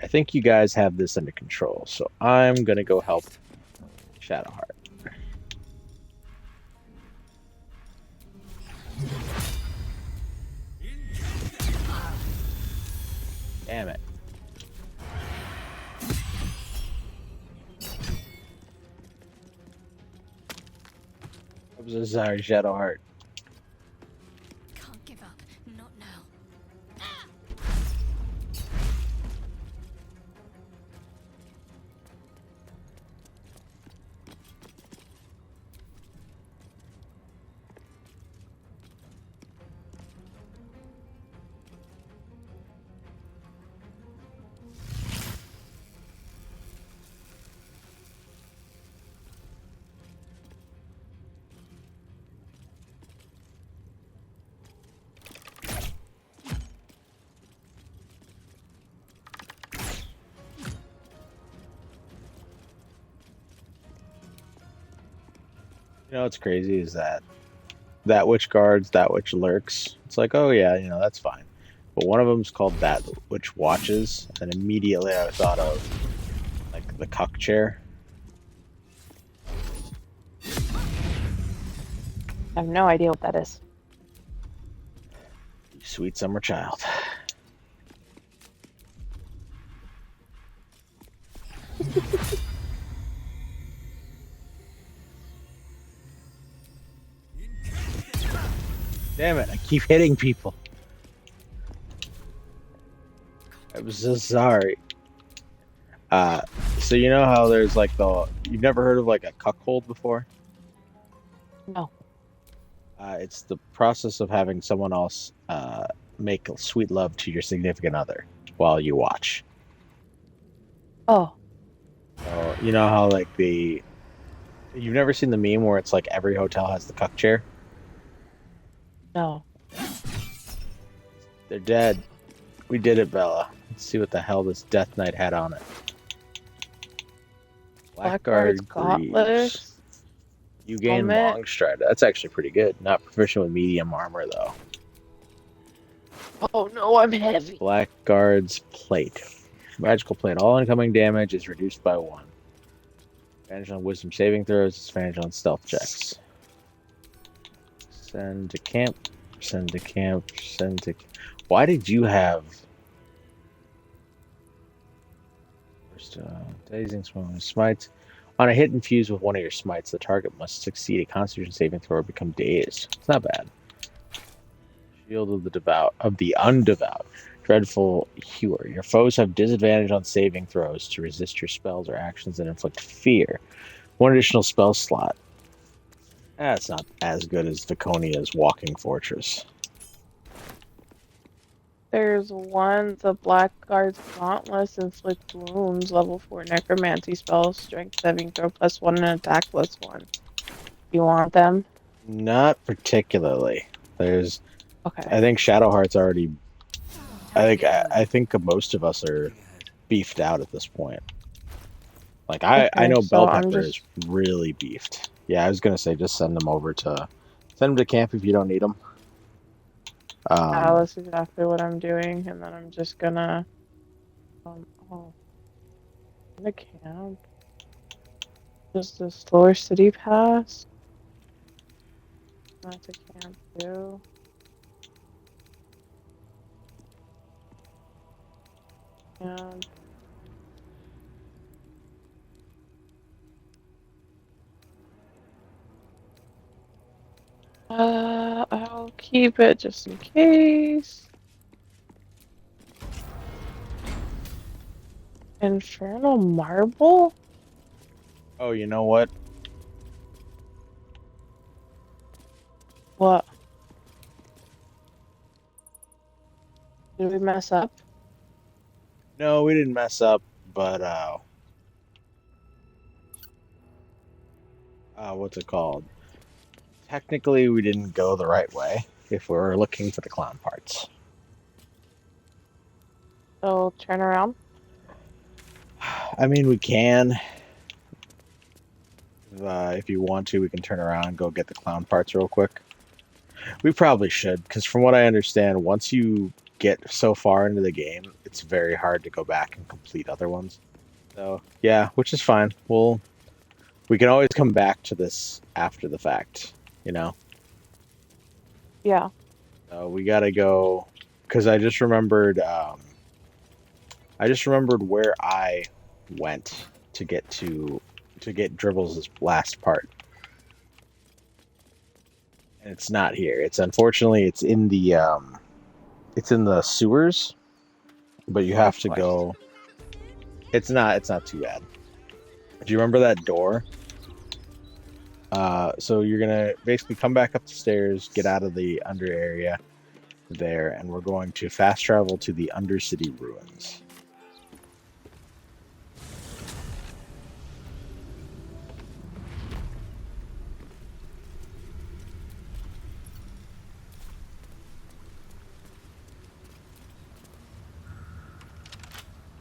I think you guys have this under control, so I'm gonna go help Shadowheart. Damn it. I'm so sorry, Shadowheart. Can't give up. Not now. You know what's crazy is that which guards, that which lurks. It's like, oh yeah, that's fine. But one of them's called that which watches, and immediately I thought of like the cuck chair. I have no idea what that is. You sweet summer child. Damn it, I keep hitting people. I'm so sorry. So you know how there's like you've never heard of like a cuckold before? No. It's the process of having someone else make sweet love to your significant other while you watch. Oh. So you know how like you've never seen the meme where it's like every hotel has the cuck chair? No. They're dead. We did it, Bella. Let's see what the hell this Death Knight had on it. Blackguard's Gauntlets. You gain Helmet. long stride. That's actually pretty good. Not proficient with medium armor though. Oh no, I'm heavy. Blackguard's Plate. Magical plate. All incoming damage is reduced by 1. Advantage on wisdom saving throws. Disadvantage on stealth checks. Send to camp. Send to camp. Send to. Why did you have? First, dazing smites. On a hit infused with one of your smites, the target must succeed a Constitution saving throw or become dazed. It's not bad. Shield of the undevout. Dreadful Hewer. Your foes have disadvantage on saving throws to resist your spells or actions that inflict fear. 1 additional spell slot. That's not as good as Viconia's Walking Fortress. There's the Blackguard's Gauntlets inflict wounds, level 4 necromancy spells, strength saving throw +1 and attack +1. You want them? Not particularly. There's. Okay. I think Shadowheart's already. I think most of us are beefed out at this point. Like I know so Bellpepper is really beefed. Yeah, I was gonna say just send them to camp if you don't need them. That's exactly what I'm doing, and then I'm just gonna the camp. Just the Slower City Pass. Not to camp too. And I'll keep it just in case. Infernal Marble? Oh, you know what? What? Did we mess up? No, we didn't mess up, but what's it called? Technically, we didn't go the right way if we were looking for the clown parts. So turn around. I mean, we can. If you want to, we can turn around and go get the clown parts real quick. We probably should, because from what I understand, once you get so far into the game, it's very hard to go back and complete other ones. So, yeah, which is fine. We can always come back to this after the fact, you know? Yeah. We gotta go, because I just remembered where I went to get Dribbles' last part. And it's not here. It's unfortunately it's in the sewers, but you have to go. It's not too bad. Do you remember that door? So you're gonna basically come back up the stairs, get out of the under area there, and we're going to fast travel to the Undercity ruins.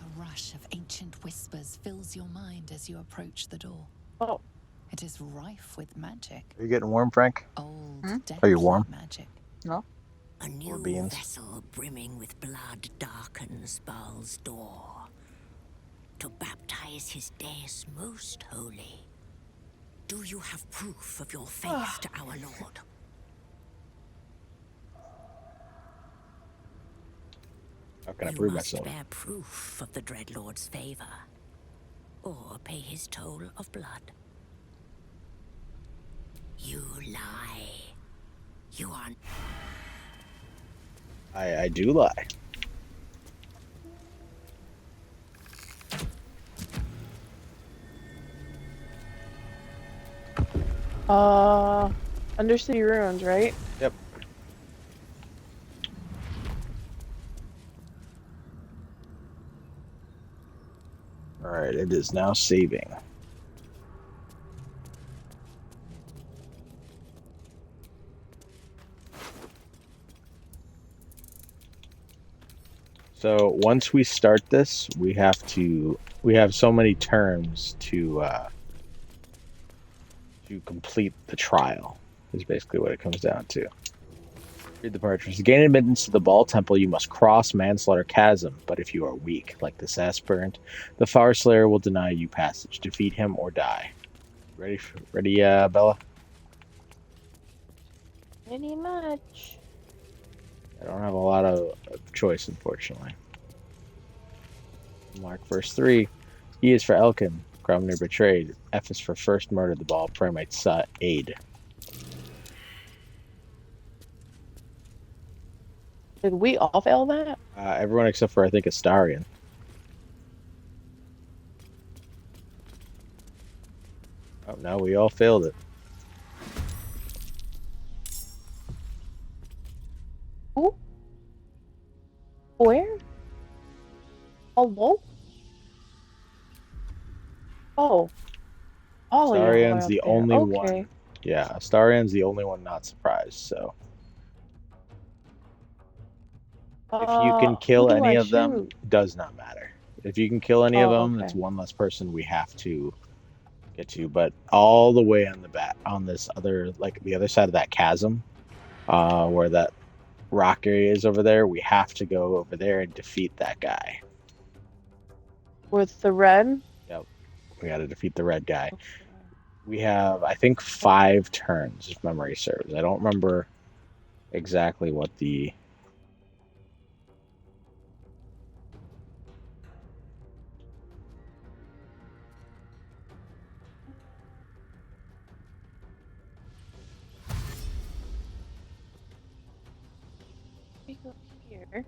A rush of ancient whispers fills your mind as you approach the door. Oh. It is rife with magic. Are you getting warm, Frank? Old, Are you deadly warm? magic. No. A new beans. vessel brimming with blood darkens Baal's door to baptize his deus most holy. Do you have proof of your faith to our Lord? How can I You prove must myself? bear proof of the Dreadlord's favor, or pay his toll of blood. You lie. You are... I do lie. Undercity ruins, right? Yep. All right, it is now saving. So once we start this, we have so many turns to complete the trial. Is basically what it comes down to. Read the parchment. To gain admittance to the Baal Temple, you must cross Manslaughter Chasm, but if you are weak, like this aspirant, the Fire Slayer will deny you passage. Defeat him or die. Ready, Bella? Pretty much. I don't have a lot of choice, unfortunately. Mark verse 3. E is for Elkin, Grumner betrayed. F is for first murder the Baal Primate's aid. Did we all fail that? Everyone except for, I think, Astarion. Oh, no, we all failed it. Who? Where? Hello? Oh. Oh, Astarion's the only okay. one. Yeah, Astarion's the only one not surprised, so. If you can kill any of them, does not matter. If you can kill any of them, it's one less person we have to get to. But all the way on the back, on this other, like the other side of that chasm, where that rock area is over there, we have to go over there and defeat that guy. With the red? Yep. We got to defeat the red guy. We have, I think, 5 turns, if memory serves. I don't remember exactly what the... We go here.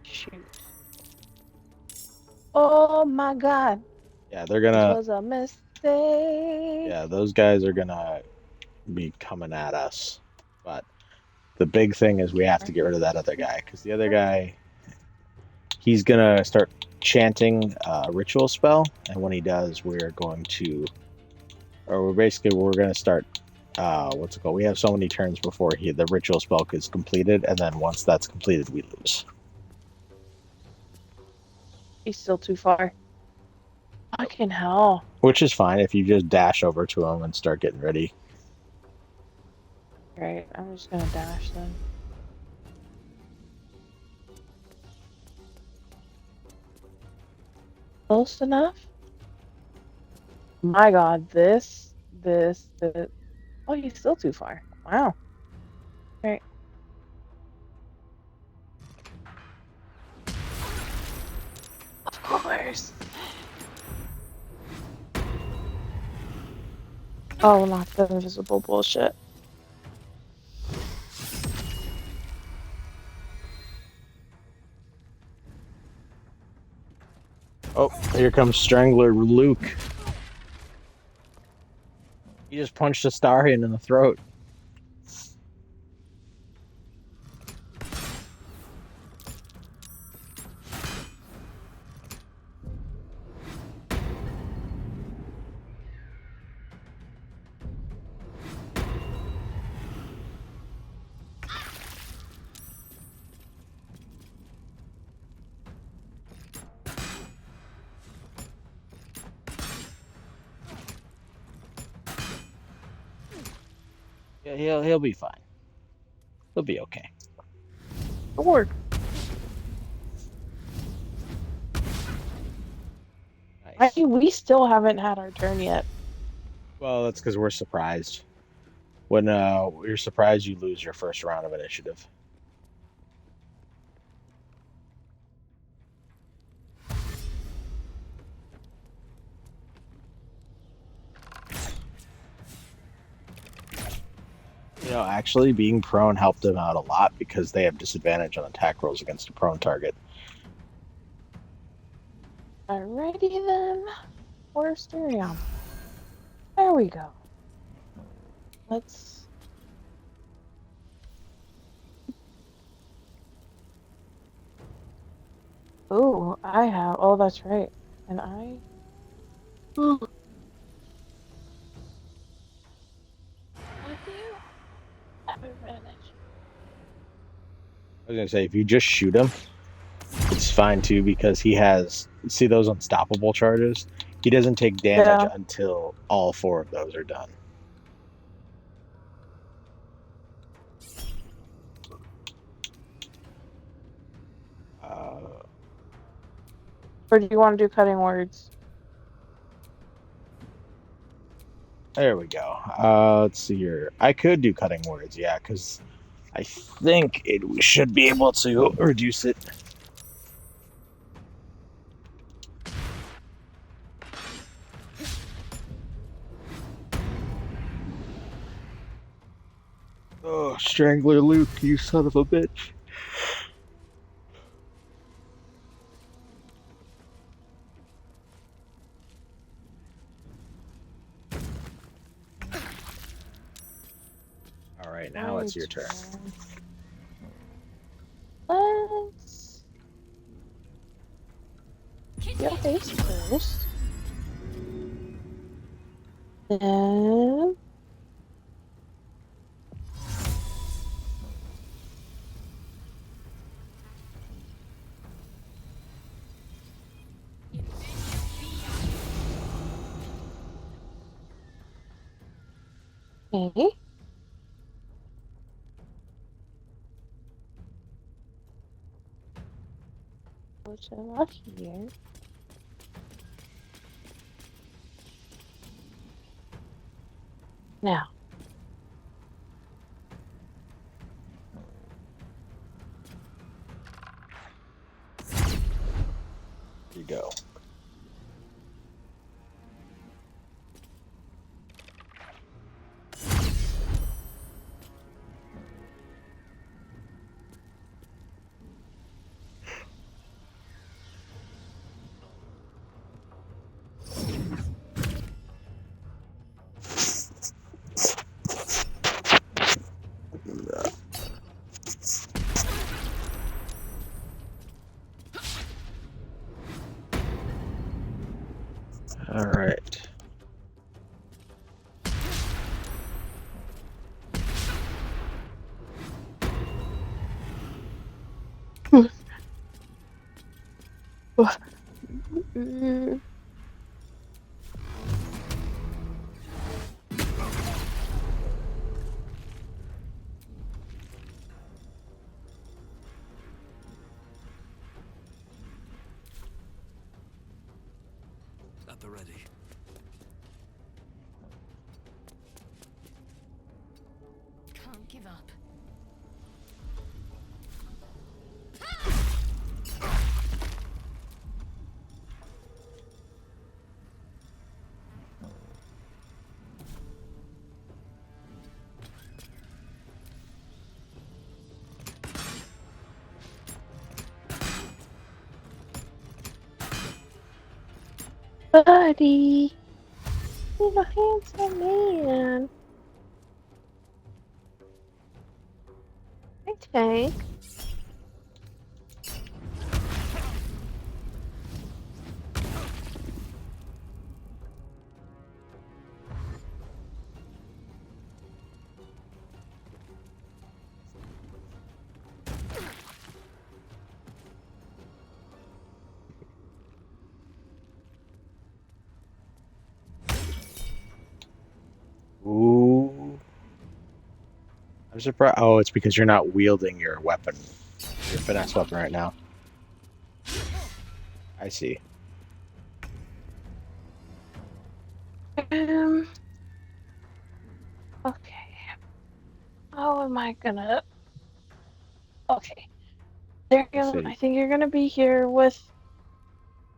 Shoot. Oh my god. Yeah, they're gonna... This was a mistake. Yeah, those guys are gonna be coming at us. But the big thing is we have to get rid of that other guy, because the other guy, he's gonna start chanting a ritual spell, and when he does, we're going to... Or we're gonna start... what's it called? We have so many turns before the ritual spell is completed, and then once that's completed, we lose. He's still too far. Fucking hell. Which is fine if you just dash over to him and start getting ready. Right, I'm just gonna dash then. Close enough? My god, this. Oh, he's still too far. Wow. Alright. Of course. Oh, not the invisible bullshit. Oh, here comes Strangler Luke. He just punched Astarion in the throat. Yeah, he'll be fine. He'll be okay. Lord. Nice. We still haven't had our turn yet. Well, that's because we're surprised. When you're surprised, you lose your first round of initiative. Actually, being prone helped them out a lot because they have disadvantage on attack rolls against a prone target. Alrighty then. Forestarium. There we go. Let's. Oh, I have. Oh, that's right. And I. Ooh. I do have advantage. I was gonna say if you just shoot him, it's fine too because he has see those unstoppable charges. He doesn't take damage Yeah. until all 4 of those are done. Or do you want to do cutting words? There we go. Let's see here. I could do cutting words, yeah, because I think we should be able to reduce it. Oh, Strangler Luke, you son of a bitch. All right, now it's your turn. Let's get face first. Then. Okay. What's up here? Now. Here you go. All right. At the ready. Can't give up. Buddy. He's a handsome man. Hi, Tank. Ooh. I'm surprised. Oh, it's because you're not wielding your weapon, your finesse weapon right now. I see. Okay. How am I gonna? Okay. See. I think you're gonna be here with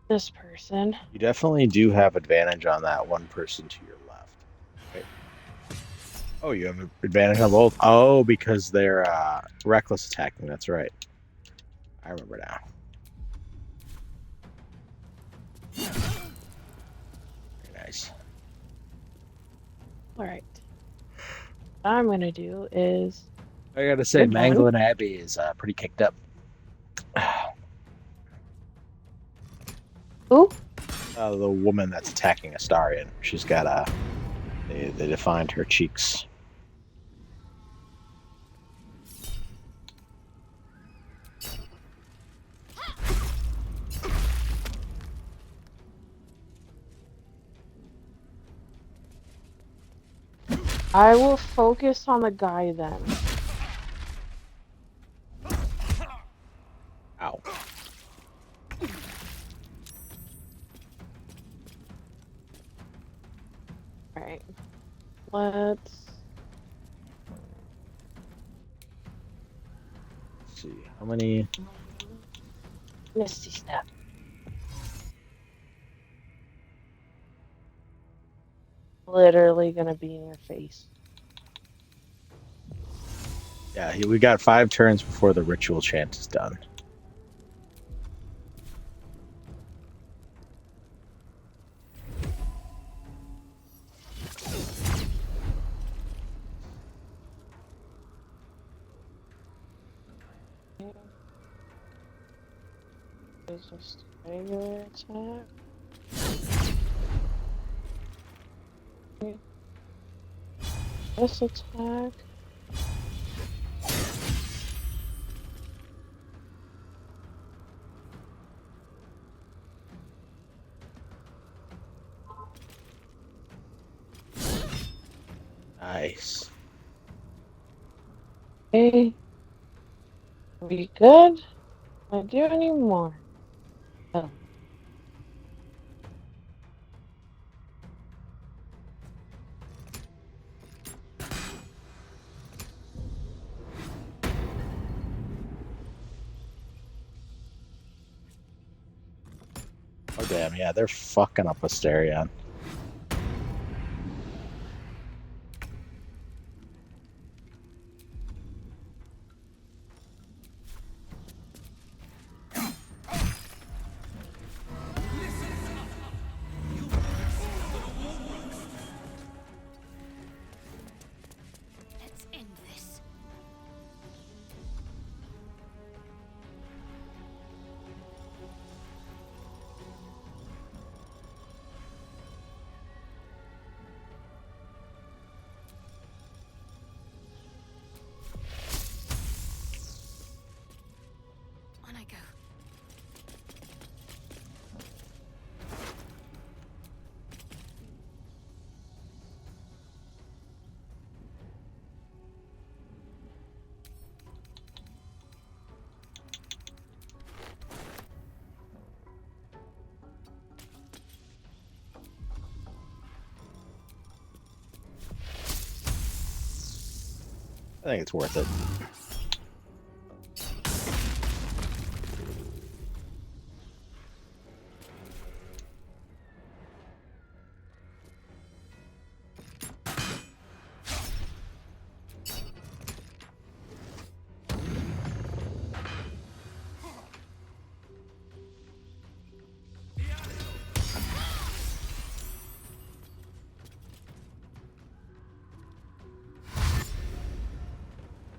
this person. You definitely do have advantage on that one person to your left. Right? Oh, you have advantage on both. Oh, because they're reckless attacking. That's right. I remember now. Very nice. All right. What I'm gonna do is. I gotta say, Good one. Manglin Abbey is pretty kicked up. Who? The woman that's attacking Astarion. She's got they defined her cheeks. I will focus on the guy then. Ow. Alright. Let's see. How many? Misty Step. Literally gonna be in your face. Yeah, we got 5 turns before the ritual chant is done. It's just regular attack. This attack. Nice. Okay. Are we good? Can I do any more? Oh. Oh damn, yeah, they're fucking up Astarion. Let's end this. On I go. I think it's worth it.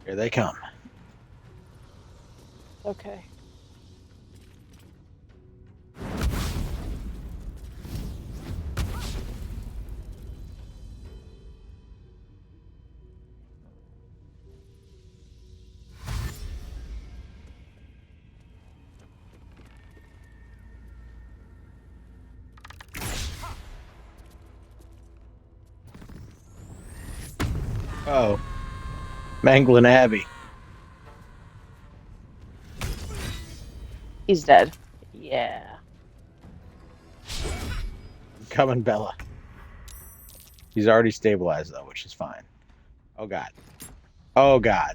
Here they come. Okay. Oh. Manglin Abbey. He's dead. Yeah. I'm coming, Bella. He's already stabilized though, which is fine. Oh god. Oh god.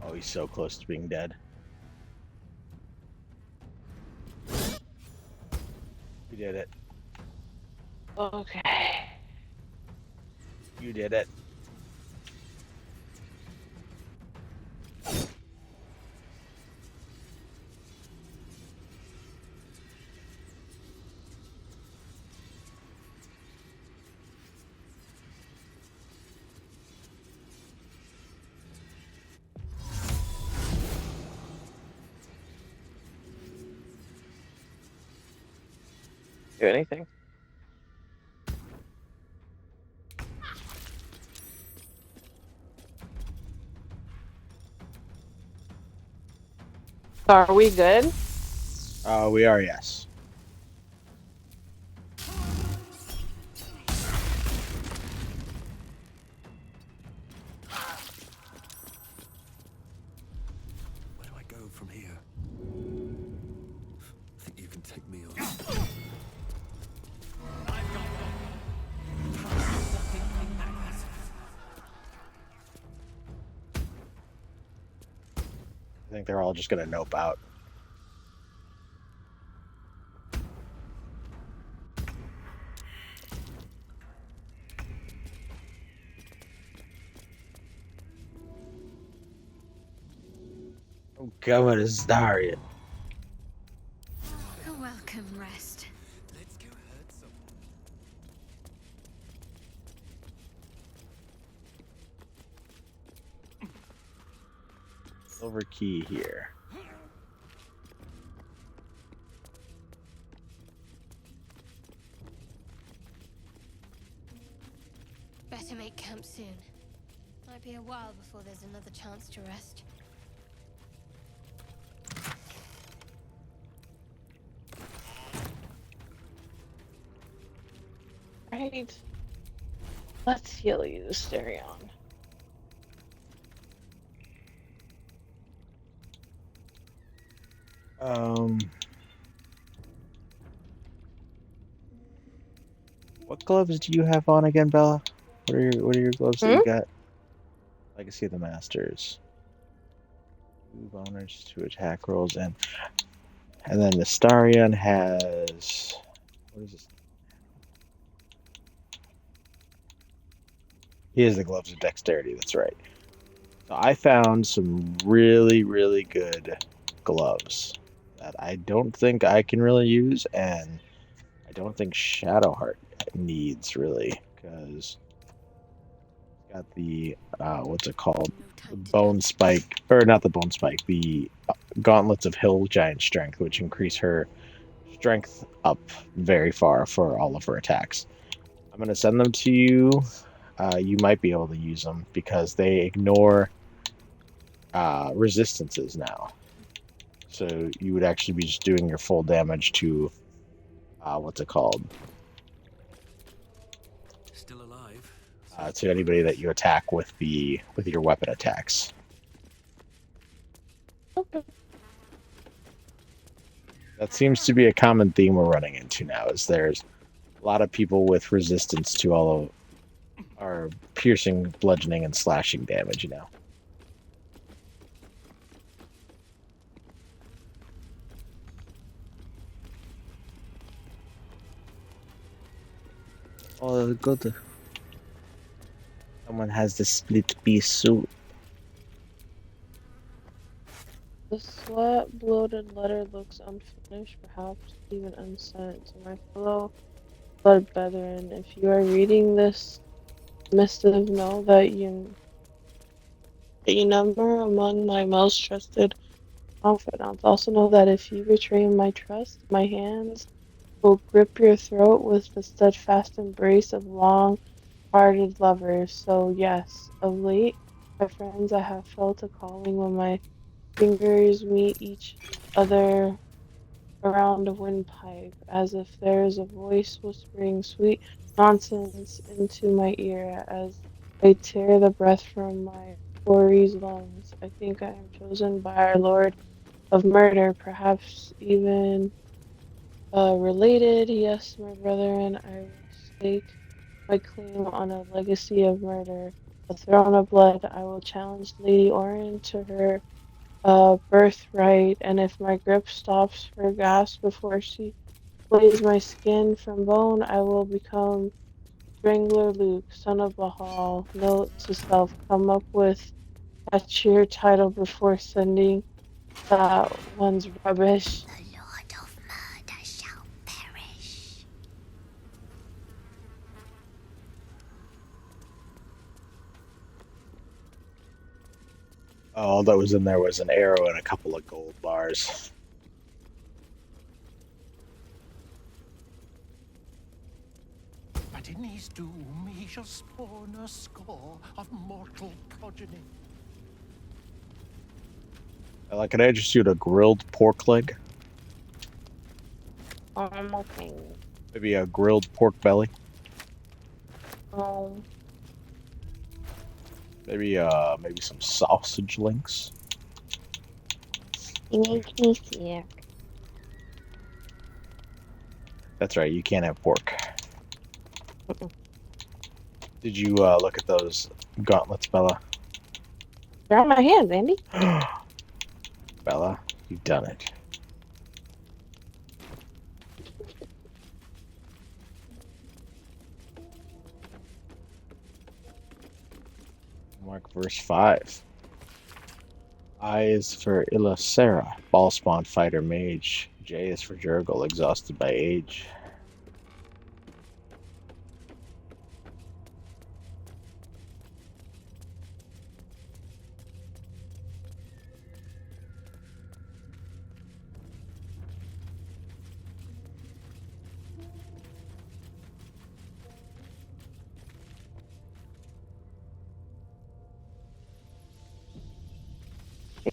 Oh, he's so close to being dead. You did it. Okay. You did it. Do anything. So are we good? We are, yes. Where do I go from here? Think you can take me on? I think they're all just gonna nope out. Oh god, is Daria? A welcome rest. Let's go hurt someone. Silver key here. Better make camp soon. Might be a while before there's another chance to rest. Right. Let's heal you, Sterion. What gloves do you have on again, Bella? What are your gloves that you got? Legacy of the Masters. 2 bonus to attack rolls and then the Starion has what is this? He has the gloves of dexterity, that's right. So I found some really, really good gloves that I don't think I can really use, and I don't think Shadowheart needs really, because it's got the what's it called? The bone spike, or not the bone spike, the gauntlets of hill giant strength, which increase her strength up very far for all of her attacks. I'm gonna send them to you. You might be able to use them because they ignore resistances now. So you would actually be just doing your full damage to what's it called? Still alive. To anybody that you attack with your weapon attacks. Okay. That seems to be a common theme we're running into now. Is there's a lot of people with resistance to all of our piercing, bludgeoning, and slashing damage. Oh, good. Someone has the split piece suit. The sweat bloated letter looks unfinished, perhaps even unsent. To my fellow blood brethren, if you are reading this missive, know that you number among my most trusted confidants. Also know that if you betray my trust, my hands will grip your throat with the steadfast embrace of long-hearted lovers. So yes, of late, my friends, I have felt a calling when my fingers meet each other around a windpipe, as if there is a voice whispering sweet nonsense into my ear as I tear the breath from my quarry's lungs. I think I am chosen by our Lord of murder, perhaps even related. Yes, my brother, and I will stake my claim on a legacy of murder, a throne of blood. I will challenge Lady Orin to her birthright, and if my grip stops her gasp before she flays my skin from bone, I will become Strangler Luke, son of Bahal. Note to self: come up with a cheer title before sending that one's rubbish. The Lord of Murder shall perish. All that was in there was an arrow and a couple of gold bars. But in his doom he shall spawn a score of mortal progeny. Could I just shoot a grilled pork leg? Okay. Maybe a grilled pork belly? Um, Maybe some sausage links? it makes me sick. That's right, you can't have pork. Did you look at those gauntlets, Bella? They're on my hands, Andy. Bella, you've done it. Mark verse 5. I is for Illicera, ball spawn fighter mage. J is for Jurgle, exhausted by age.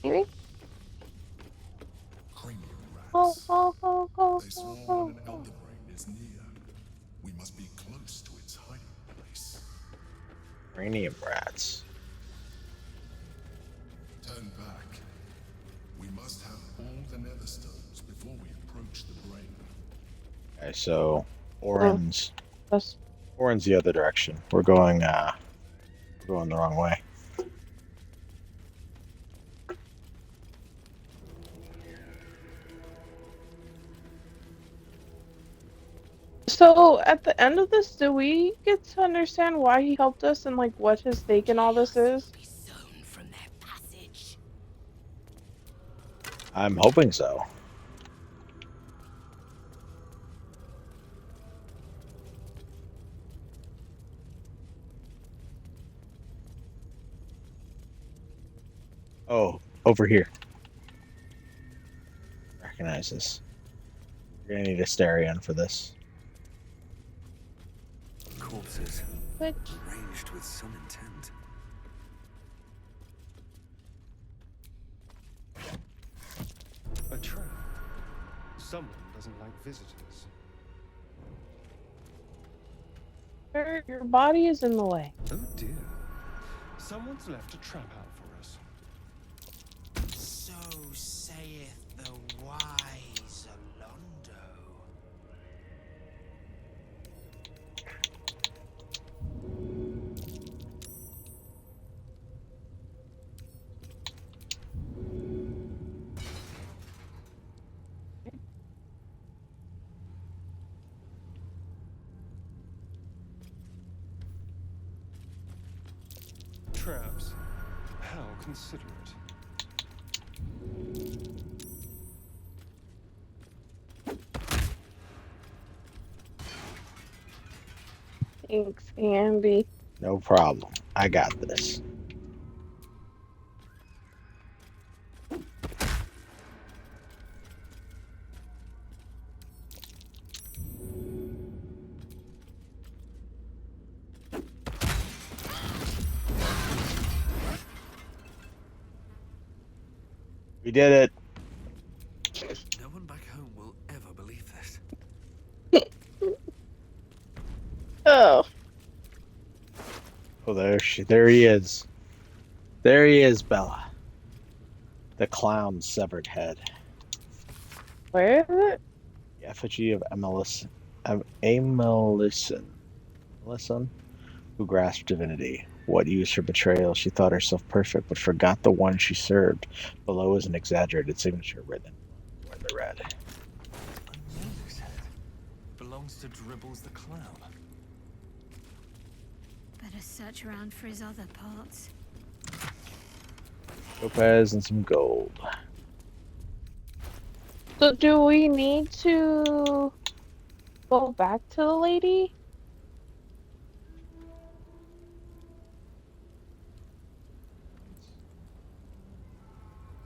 Baby. Cranium Oh, rats. oh, oh, oh, They oh, swarm oh, when an oh. elder brain is near. We must be close to its hiding place. Cranium rats. Turn back. We must have all the nether stones before we approach the brain. Okay, so Orin's That's Orin's the other direction. We're going the wrong way. So at the end of this, do we get to understand why he helped us and like what his stake in all this is? Be sown from their passage. I'm hoping so. Oh, over here. Recognize this. You're gonna need a Starion for this. Corpses, Which arranged with some intent. A trap. Someone doesn't like visitors. your body is in the way. Oh dear. Someone's left a trap out for us. So saith the wise Alondo. Traps. How considerate. Thanks, Andy. No problem. I got this. We did it. No one back home will ever believe this. Oh. Oh, there he is. There he is, Bella. The clown's severed head. Where is it? The effigy of Amelison, who grasped divinity. What use her betrayal? She thought herself perfect, but forgot the one she served. Below is an exaggerated signature written in the red. I know this head. Belongs to Dribbles the clown. Better search around for his other parts. Topaz and some gold. So do we need to go back to the lady?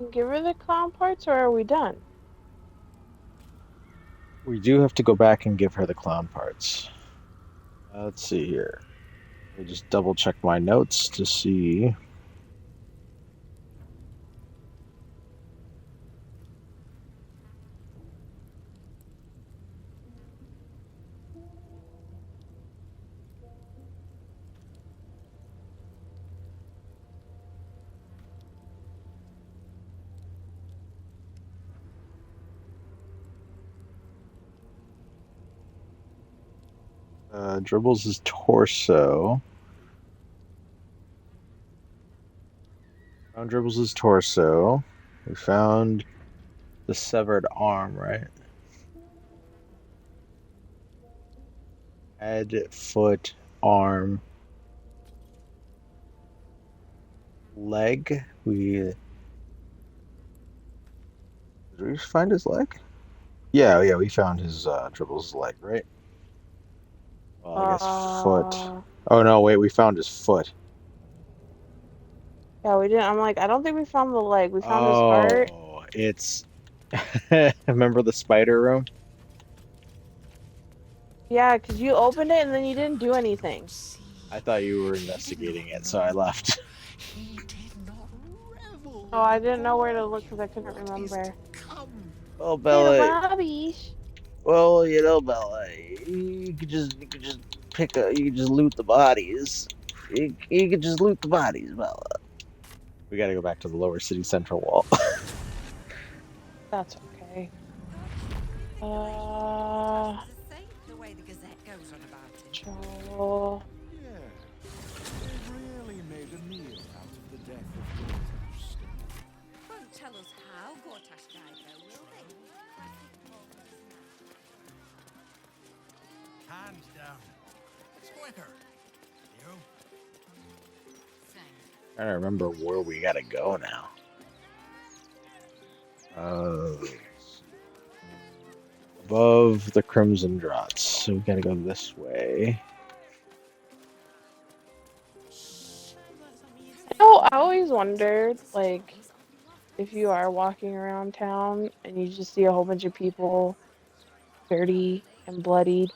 And give her the clown parts, or are we done? We do have to go back and give her the clown parts. Let's see here. Let me just double check my notes to see. Dribbles' torso. Found Dribbles' torso. We found the severed arm, right? Head, foot, arm, leg. Did we find his leg? Yeah, we found his Dribbles' leg, right? Well, I guess foot. Oh no, wait, we found his foot. Yeah, we didn't. I'm like, I don't think we found the leg. We found his heart. Oh, it's. Remember the spider room? Yeah, because you opened it and then you didn't do anything. I thought you were investigating it, so I left. Oh, I didn't know where to look because I couldn't remember. Oh, Little Bella. Bobbies. Well, Bella, you could just you could just loot the bodies. You could just loot the bodies, Bella. We gotta go back to the lower city central wall. That's okay. The way the Gazette goes on about it. Control. Yeah. They've really made a meal out of the death of Gortash. Won't tell us how Gortash died, though, will they? Hands down. Quicker. You? Trying to remember where we gotta go now. Above the Crimson Draughts. So we gotta go this way. I always wondered, like, if you are walking around town and you just see a whole bunch of people dirty and bloodied.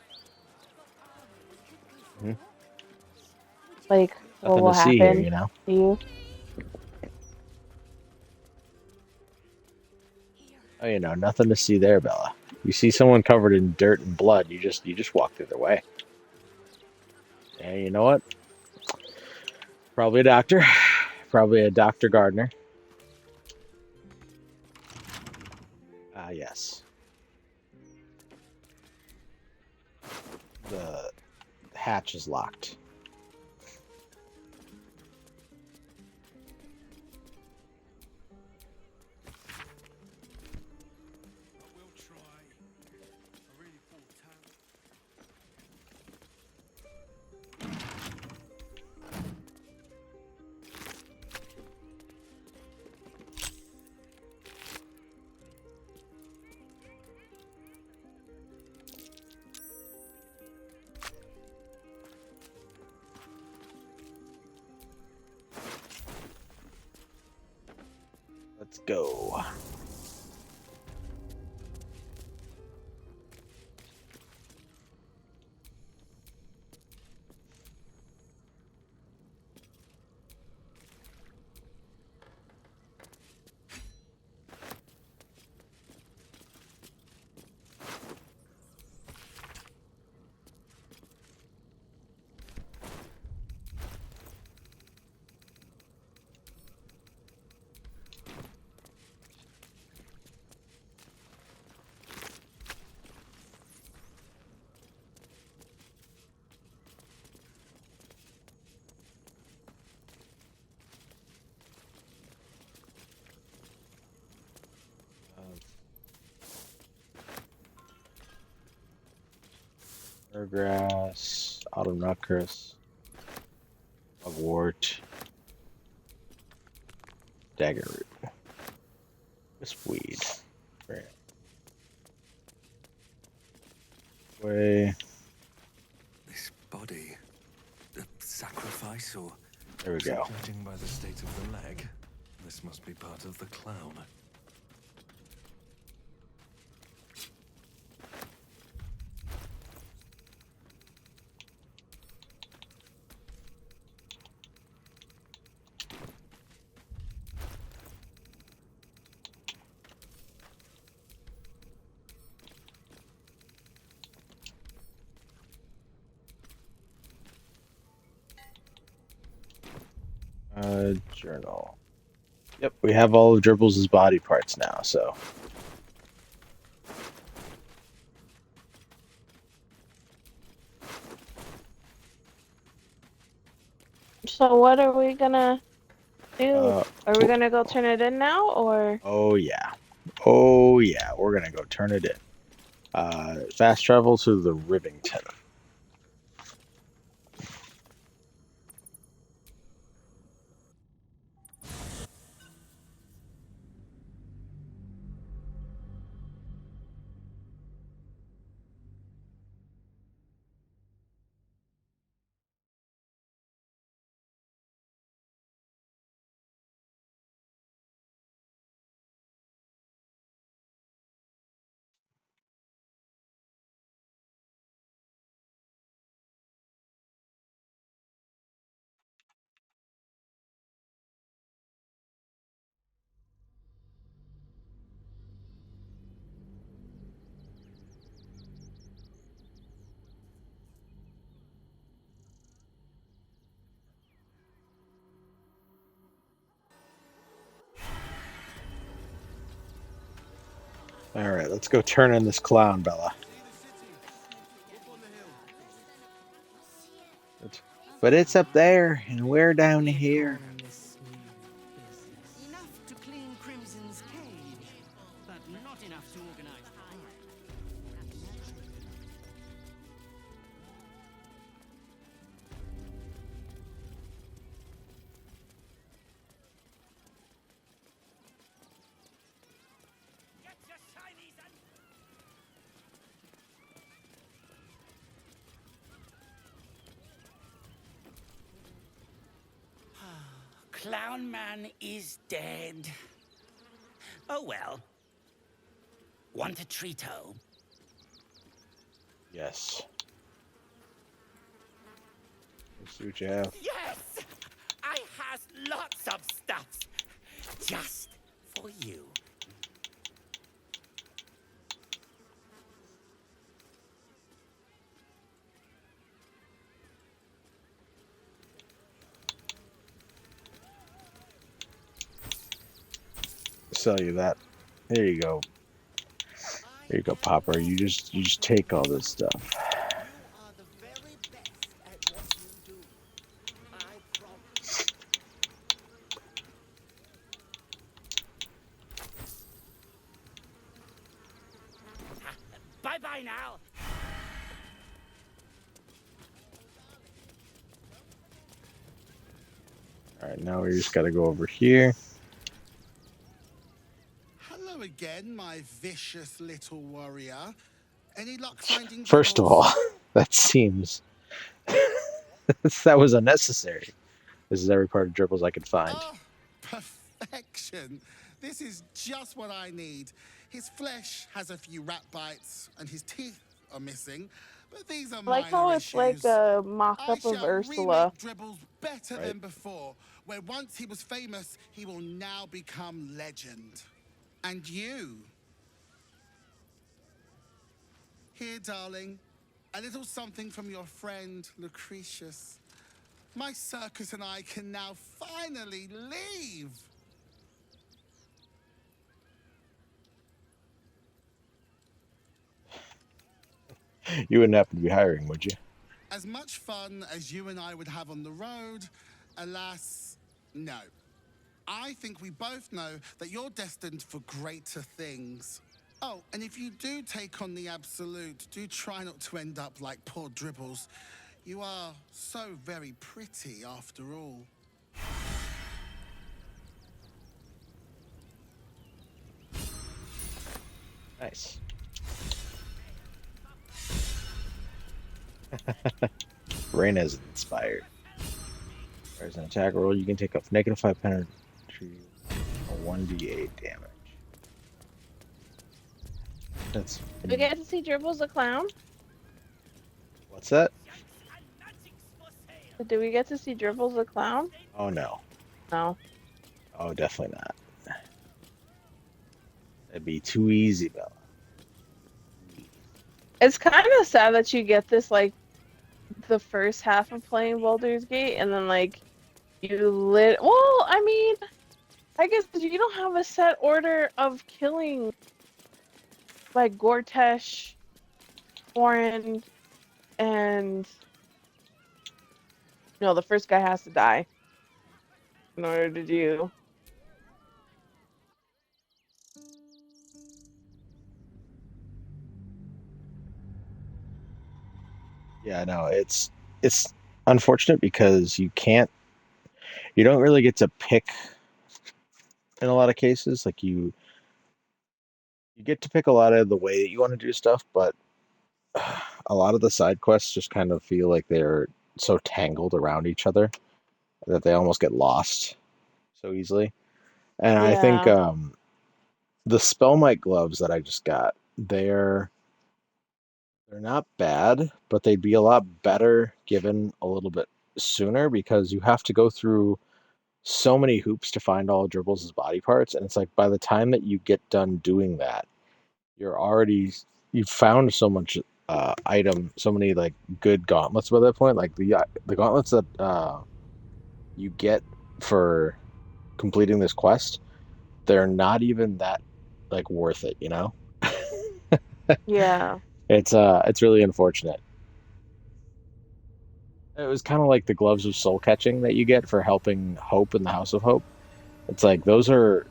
Mm-hmm. Like, Nothing what will to see happen here, to you? Oh, nothing to see there, Bella. You see someone covered in dirt and blood, you just walk the other way. And you know what? Probably a doctor. Probably a Dr. Gardner. Ah, yes. The hatch is locked. Let's go. Grass, autumn nutcress, mugwort, daggerroot, wispweed. Right. Way. This body, a sacrifice, or There we go. judging by the state of the leg, this must be part of the clown. Journal. Yep, we have all of Dribbles' body parts now, so. So what are we gonna do? Are we gonna go turn it in now, or? Oh yeah. Oh yeah, we're gonna go turn it in. Fast travel to the Rivington. All right, let's go turn in this clown, Bella. But it's up there, and we're down here. Enough to clean Crimson's cage, but not enough to organize the Clown Man is dead. Oh well. Want a treato? Yes. Let's see what you have. Yes! I has lots of stuffs. Just for you. Sell you that. There you go. There you go, Popper. You just take all this stuff. Bye-bye now. All right, now we just got to go over here. Hello again, my vicious little warrior. Any luck finding First of all, that seems that was unnecessary. This is every part of Dribbles I could find. Oh, perfection. This is just what I need. His flesh has a few rat bites and his teeth are missing, but these are I like how minor it's like issues. a I mock-up of shall Ursula. remake Dribbles better than before, where once he was famous, he will now become legend. And you? Here, darling, a little something from your friend, Lucretius. My circus and I can now finally leave. You wouldn't happen to be hiring, would you? As much fun as you and I would have on the road, alas, no. I think we both know that you're destined for greater things. Oh, and if you do take on the Absolute, do try not to end up like poor Dribbles. You are so very pretty after all. Nice. Rain is inspired. There's an attack roll. You can take off -5 penalty or 1d8 damage. That's. Do we get to see Dribbles the clown? What's that? Do we get to see Dribbles the clown? Oh no. No. Oh, definitely not. That'd be too easy, Bella. It's kind of sad that you get this like the first half of playing Baldur's Gate, and then like well, I mean, I guess you don't have a set order of killing like Gortesh, Warren, and no, the first guy has to die in order to do. Yeah, no, it's unfortunate because you don't really get to pick in a lot of cases. Like you get to pick a lot of the way that you want to do stuff, but a lot of the side quests just kind of feel like they're so tangled around each other that they almost get lost so easily. And I think Yeah. the Spellmite gloves that I just got, they're not bad, but they'd be a lot better given a little bit sooner because you have to go through so many hoops to find all of Dribbles' body parts, and it's like by the time that you get done doing that, you've found so much so many like good gauntlets by that point. Like the gauntlets that you get for completing this quest, they're not even that like worth it, you know? Yeah. It's really unfortunate. It was kind of like the gloves of soul catching that you get for helping Hope in the House of Hope. It's like those are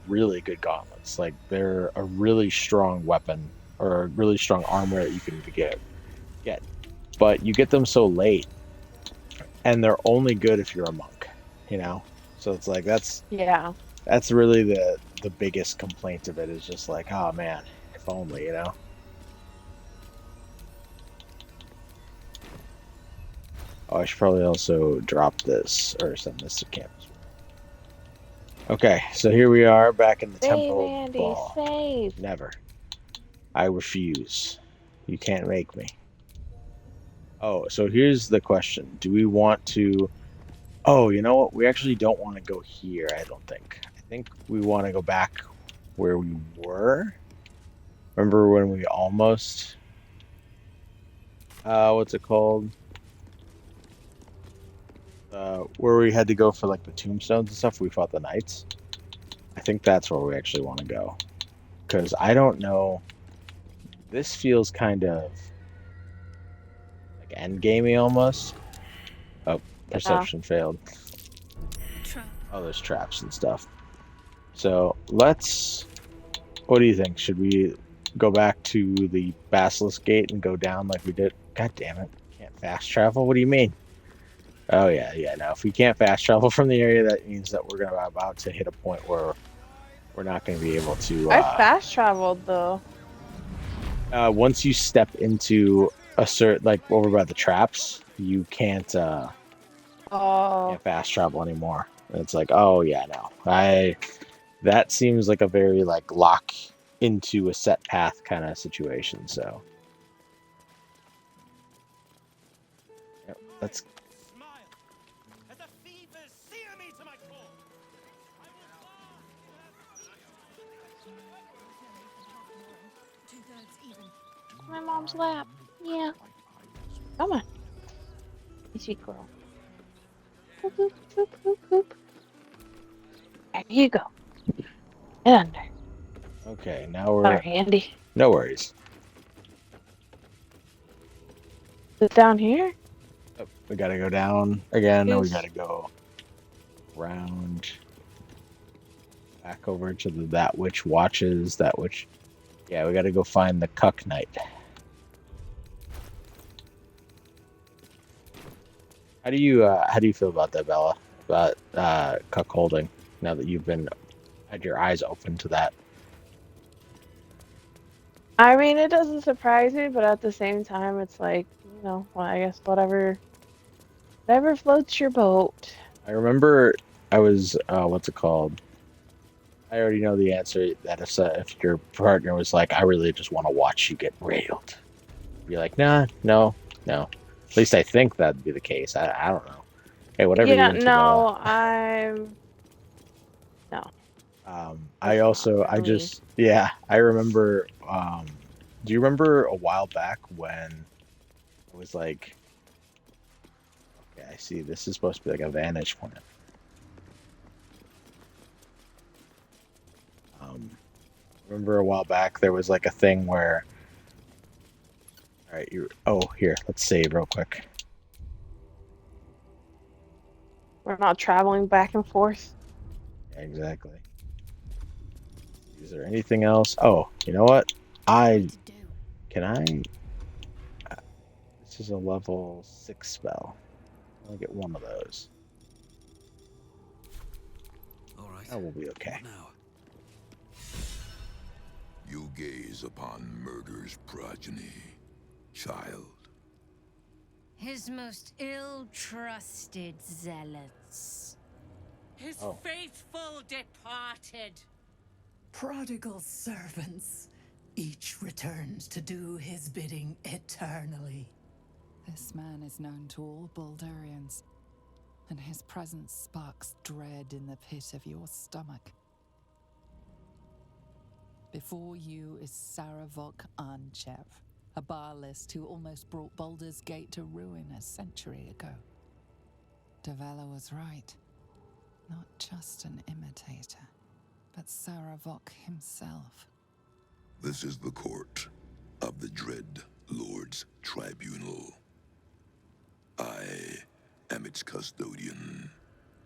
really good gauntlets. Like they're a really strong weapon or a really strong armor that you can get. But you get them so late, and they're only good if you're a monk, you know? So it's like that's really the biggest complaint of it is just like, oh man, if only, you know? Oh, I should probably also drop this or send this to campus. Okay, so here we are back in the Temple Andy, Ball. save. Never. I refuse. You can't make me. Oh, so here's the question. Do we want to... Oh, you know what? We actually don't want to go here, I don't think. I think we want to go back where we were. Remember when we almost... what's it called? Where we had to go for like the tombstones and stuff. We fought the knights. I think that's where we actually want to go. Because I don't know... This feels kind of... endgamey almost. Oh, perception failed. Oh, there's traps and stuff. So let's. What do you think? Should we go back to the Basilisk Gate and go down like we did? God damn it! Can't fast travel. What do you mean? Oh yeah. No, if we can't fast travel from the area, that means that we're about to hit a point where we're not going to be able to. I fast traveled though. Once you step into a certain, like over by the traps, you can't can't fast travel anymore. And it's like, oh yeah, no. That seems like a very like lock into a set path kind of situation, so yep, let's My mom's lap. Yeah. Come on. You sweet girl. Boop, boop, boop, boop, boop. There you go. Get under. okay, now we're Sorry, Andy. no worries. Is it down here? Oh, we gotta go down again, and we Yes. gotta go round back over to the That Which Watches, That Which Yeah, we gotta go find the Cuck Knight. How do you feel about that, Bella? About cuck holding now that you've been had your eyes open to that? I mean, it doesn't surprise me, but at the same time, it's like, well, I guess whatever floats your boat. I remember I was what's it called? I already know the answer that if your partner was like, I really just want to watch you get railed. Be like, nah, no, no. At least I think that'd be the case. I don't know. Hey, whatever you're Yeah, into, Bella. no, no, I that's not also for me. yeah, I remember do you remember a while back when it was like, okay, I see this is supposed to be like a vantage point. Remember a while back there was like a thing where all right, here, let's save real quick. We're not traveling back and forth. Yeah, exactly. Is there anything else? Oh, you know what? Can I this is a level 6 spell. I only get one of those. All right. That will be okay. What now? You gaze upon murder's progeny, child. His most ill-trusted zealots. His faithful departed. Prodigal servants. Each returns to do his bidding eternally. This man is known to all Baldurians, and his presence sparks dread in the pit of your stomach. Before you is Saravok Anchev, a Baalist who almost brought Baldur's Gate to ruin a century ago. Davella was right. Not just an imitator, but Saravok himself. This is the court of the Dread Lord's Tribunal. I am its custodian.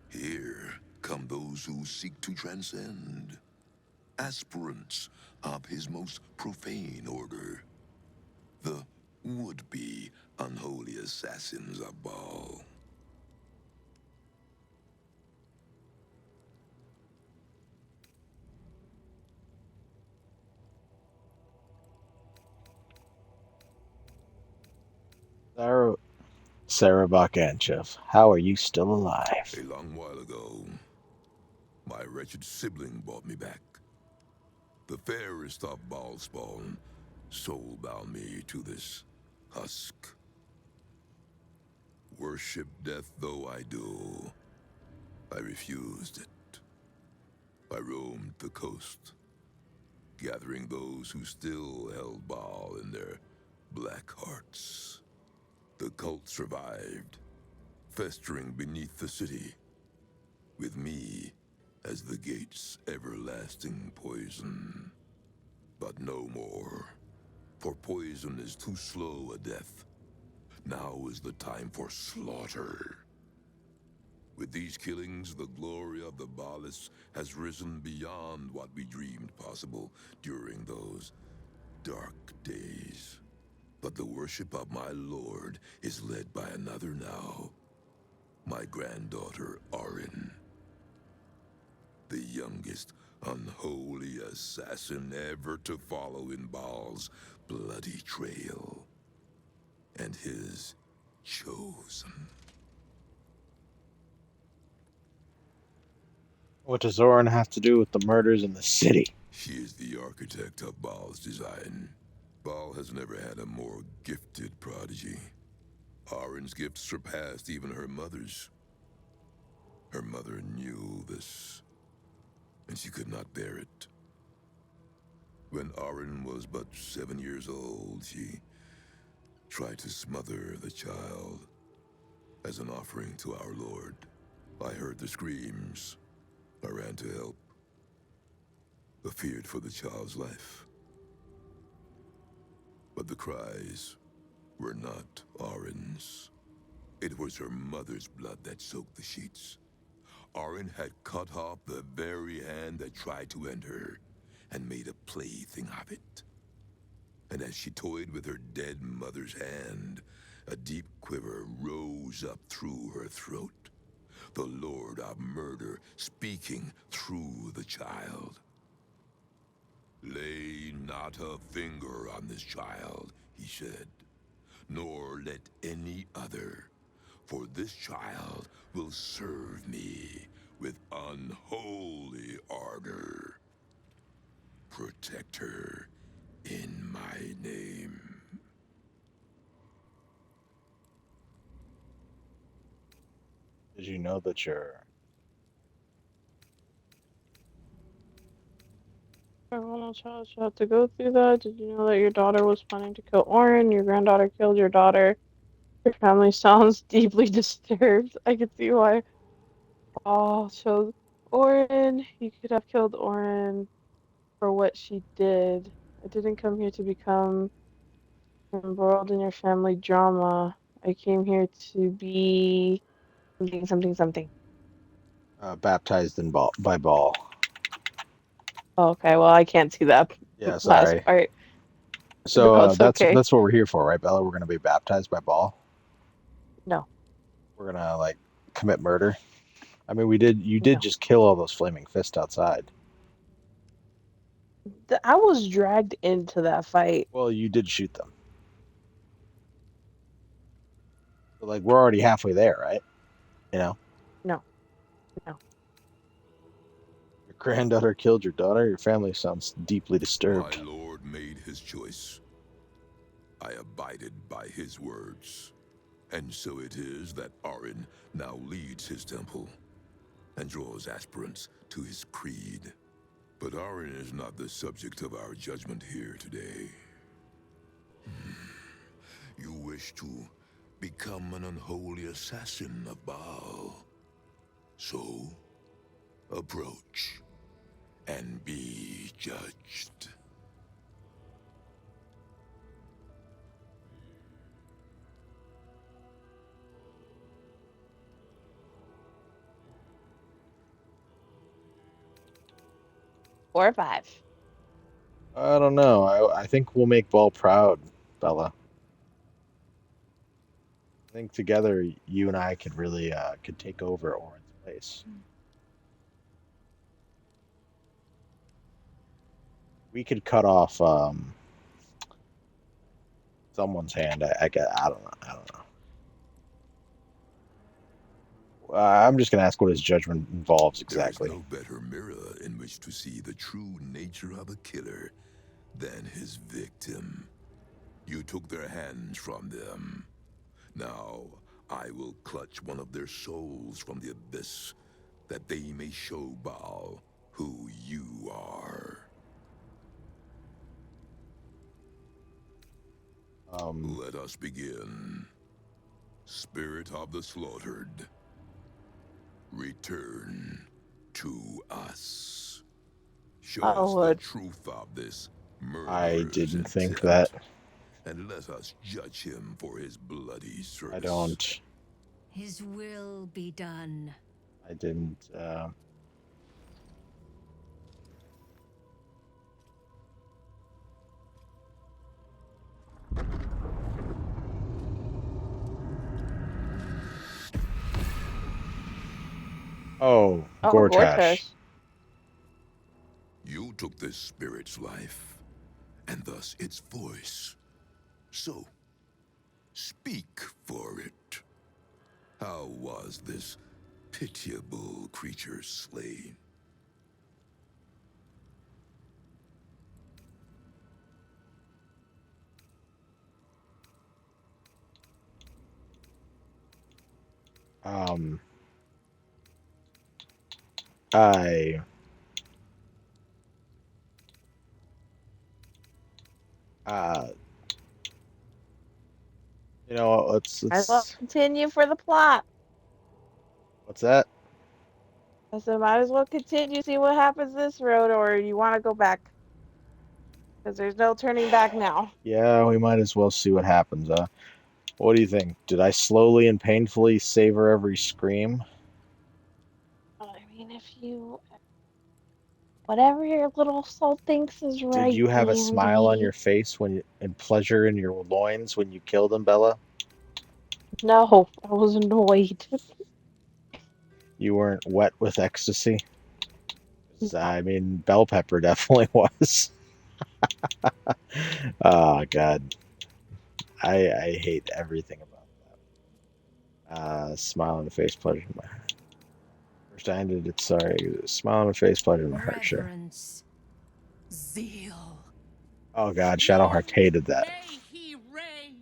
Here come those who seek to transcend, aspirants of his most profane order, the would-be unholy assassins of Baal. Sarah Bakanchev, how are you still alive? A long while ago, my wretched sibling brought me back. The fairest of Baal spawn soul-bound me to this husk. Worship death though I do, I refused it. I roamed the coast, gathering those who still held Baal in their black hearts. The cult survived, festering beneath the city, with me as the gate's everlasting poison. But no more, for poison is too slow a death. Now is the time for slaughter. With these killings, the glory of the Baalists has risen beyond what we dreamed possible during those dark days. But the worship of my lord is led by another now. My granddaughter, Arin. The youngest unholy assassin ever to follow in Baal's bloody trail. And his chosen. What does Zoran have to do with the murders in the city? She is the architect of Baal's design. Baal has never had a more gifted prodigy. Arin's gifts surpassed even her mother's. Her mother knew this, and she could not bear it. When Arin was but 7 years old, she tried to smother the child as an offering to our Lord. I heard the screams. I ran to help, but feared for the child's life. But the cries were not Arin's. It was her mother's blood that soaked the sheets. Arin had cut off the very hand that tried to end her, and made a plaything of it. As she toyed with her dead mother's hand, a deep quiver rose up through her throat. The Lord of Murder speaking through the child. Lay not a finger on this child, he said, nor let any other, for this child will serve me with unholy ardor. Protect her in my name. Did you know that you're... Everyone else should have to go through that. Did you know that your daughter was planning to kill Orin? Your granddaughter killed your daughter. Your family sounds deeply disturbed. I can see why. Oh, so Orin, you could have killed Orin for what she did. I didn't come here to become embroiled in your family drama. I came here to be something, something, something. baptized in by Ball. Okay, well, I can't see that Yeah, last sorry. part, So but it's okay. that's what we're here for, right, Bella? We're gonna be baptized by Ball. No, We're gonna like commit murder. I mean, you did no. just kill all those flaming fists outside. I was dragged into that fight. Well, you did shoot them. So, like, we're already halfway there, right? You know, No, no. your granddaughter killed your daughter. Your family sounds deeply My disturbed. Lord made his choice. I abided by his words. And so it is that Arin now leads his temple and draws aspirants to his creed. But Arin is not the subject of our judgment here today. You wish to become an unholy assassin of Baal. So, approach and be judged. Four or five. I don't know. I think we'll make Ball proud, Bella. I think together you and I could really could take over Orin's place. We could cut off someone's hand. I don't know. I don't know. I'm just gonna ask what his judgment involves exactly. There is no better mirror in which to see the true nature of a killer than his victim. You took their hands from them. Now, I will clutch one of their souls from the abyss, that they may show Baal who you are. Let us begin. Spirit of the slaughtered, return to us. Show us the truth of this murderer's I didn't think intent, that. and let us judge him for his bloody service. I don't. His will be done. I didn't. Oh, Gortash. You took this spirit's life, and thus its voice. So, speak for it. How was this pitiable creature slain? I you know, let's continue for the plot. What's that? I said, might as well continue, see what happens this road, or you want to go back? Because there's no turning back now. Yeah, we might as well see what happens. What do you think? Did I slowly and painfully savor every scream? I mean, if you Whatever your little soul thinks is Did right, you have a smile on Andy. your face and pleasure in your loins when you killed him, Bella? No, I was annoyed. You weren't wet with ecstasy? 'Cause, I mean, Bell Pepper definitely was. Oh God, I hate everything about that. Smile on the face, pleasure in my heart. First I ended it. Sorry, smile on the face, pleasure in my heart. Sure. Reverence. Zeal. Oh God, Shadowheart hated that. May he reign.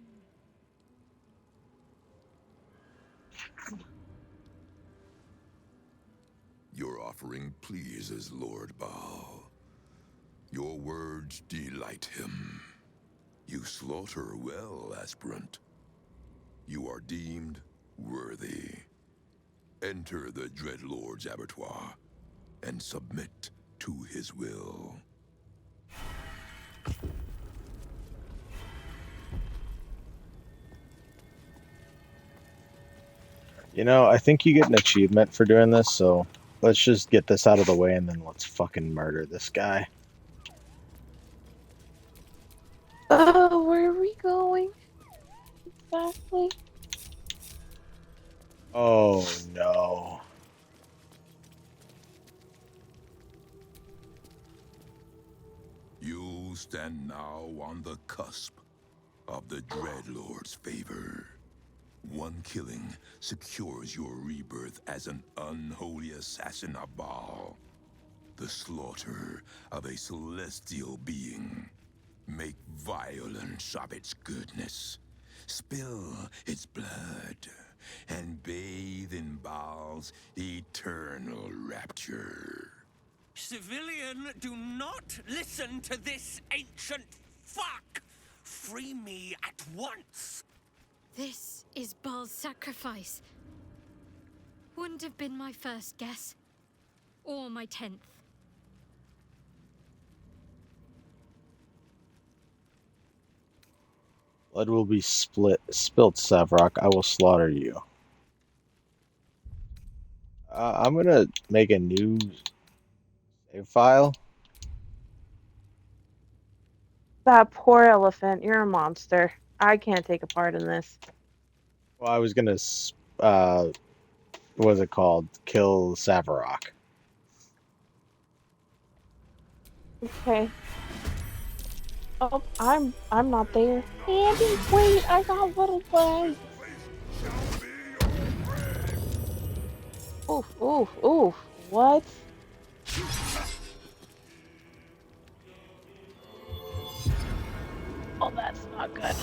Your offering pleases Lord Baal. Your words delight him. You slaughter well, aspirant. You are deemed worthy. Enter the Dreadlord's abattoir and submit to his will. You know, I think you get an achievement for doing this, so let's just get this out of the way and then let's fucking murder this guy. Oh, where are we going? Exactly. Oh no. You stand now on the cusp of the Dreadlord's favor. One killing secures your rebirth as an unholy assassin of Baal. The slaughter of a celestial being. Make violence of its goodness. Spill its blood. And bathe in Baal's eternal rapture. Civilian, do not listen to this ancient fuck! Free me at once! This is Baal's sacrifice. Wouldn't have been my first guess. Or my 10th. Blood will be spilt, Savrock. I will slaughter you. I'm gonna make a new save file. That poor elephant. You're a monster. I can't take a part in this. Well, I was gonna, what was it called? Kill Savrock. Okay. Oh, I'm not there. Andy, wait, I got little legs. Oof, oof, oof. What? Oh, that's not good.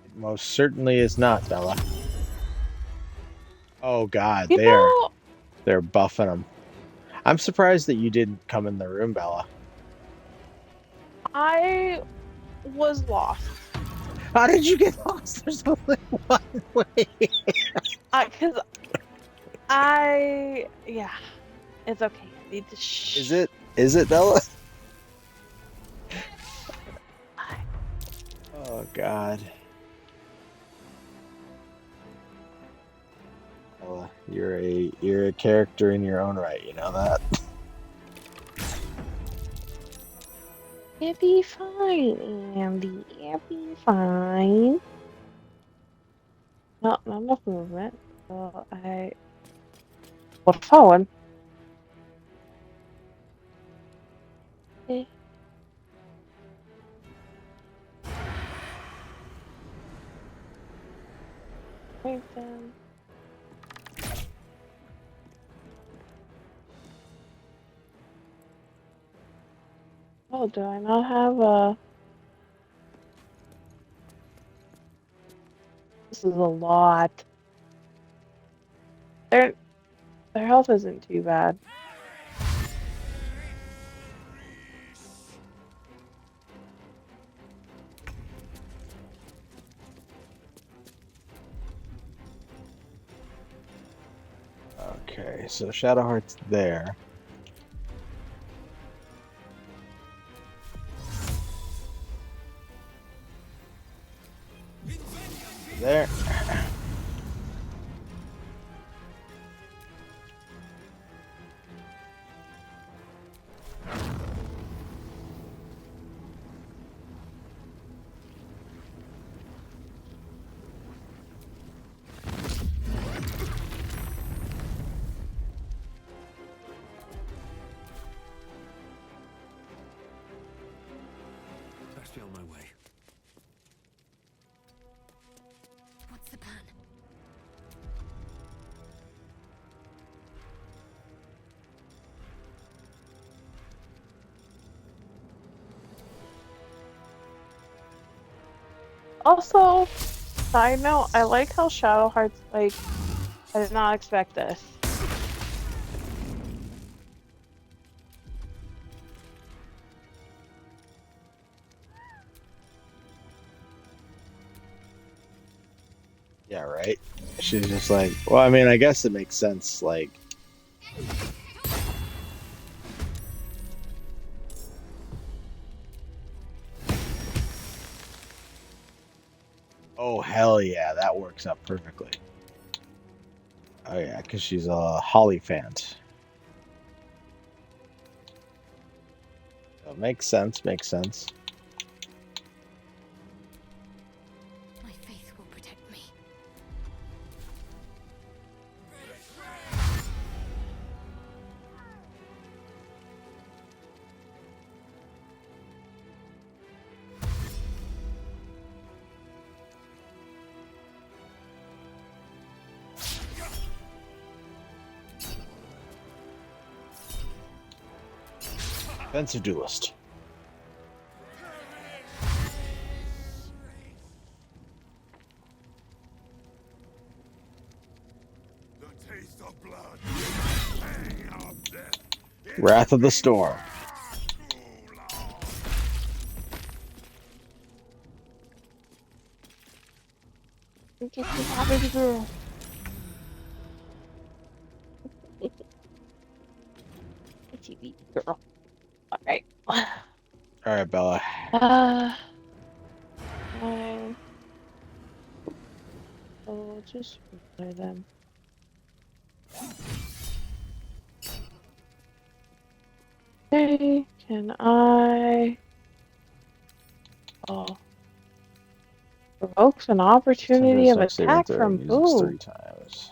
It most certainly is not, Bella. Oh God, People... they're buffing him. I'm surprised that you didn't come in the room, Bella. I was lost. How did you get lost? There's only one way. Because yeah, it's okay. I need to Is it, Bella? Oh God. Bella, you're a character in your own right, you know that? It'll be fine, Andy. It'll be fine. No, not enough movement. So what forward? Okay. Right then. Oh, do I not have a... This is a lot. Their health isn't too bad. Okay, so Shadowheart's there. There. Must be on my way. What's the plan? Also, side note, I like how Shadowheart's like, I did not expect this. Yeah, right. She's just like, well, I mean, I guess it makes sense. Like, oh hell yeah, that works out perfectly. Oh yeah, because she's a Holly fan. So makes sense. Makes sense. My faith will protect me. Offensive duelist. The taste of blood. Hang of death. Wrath of the Storm. Get this out of the girl. TV girl. Alright. Alright, Bella. Fine. I'll just reply them. Okay, can I... Oh. Provokes an opportunity of attack from who? 3 times.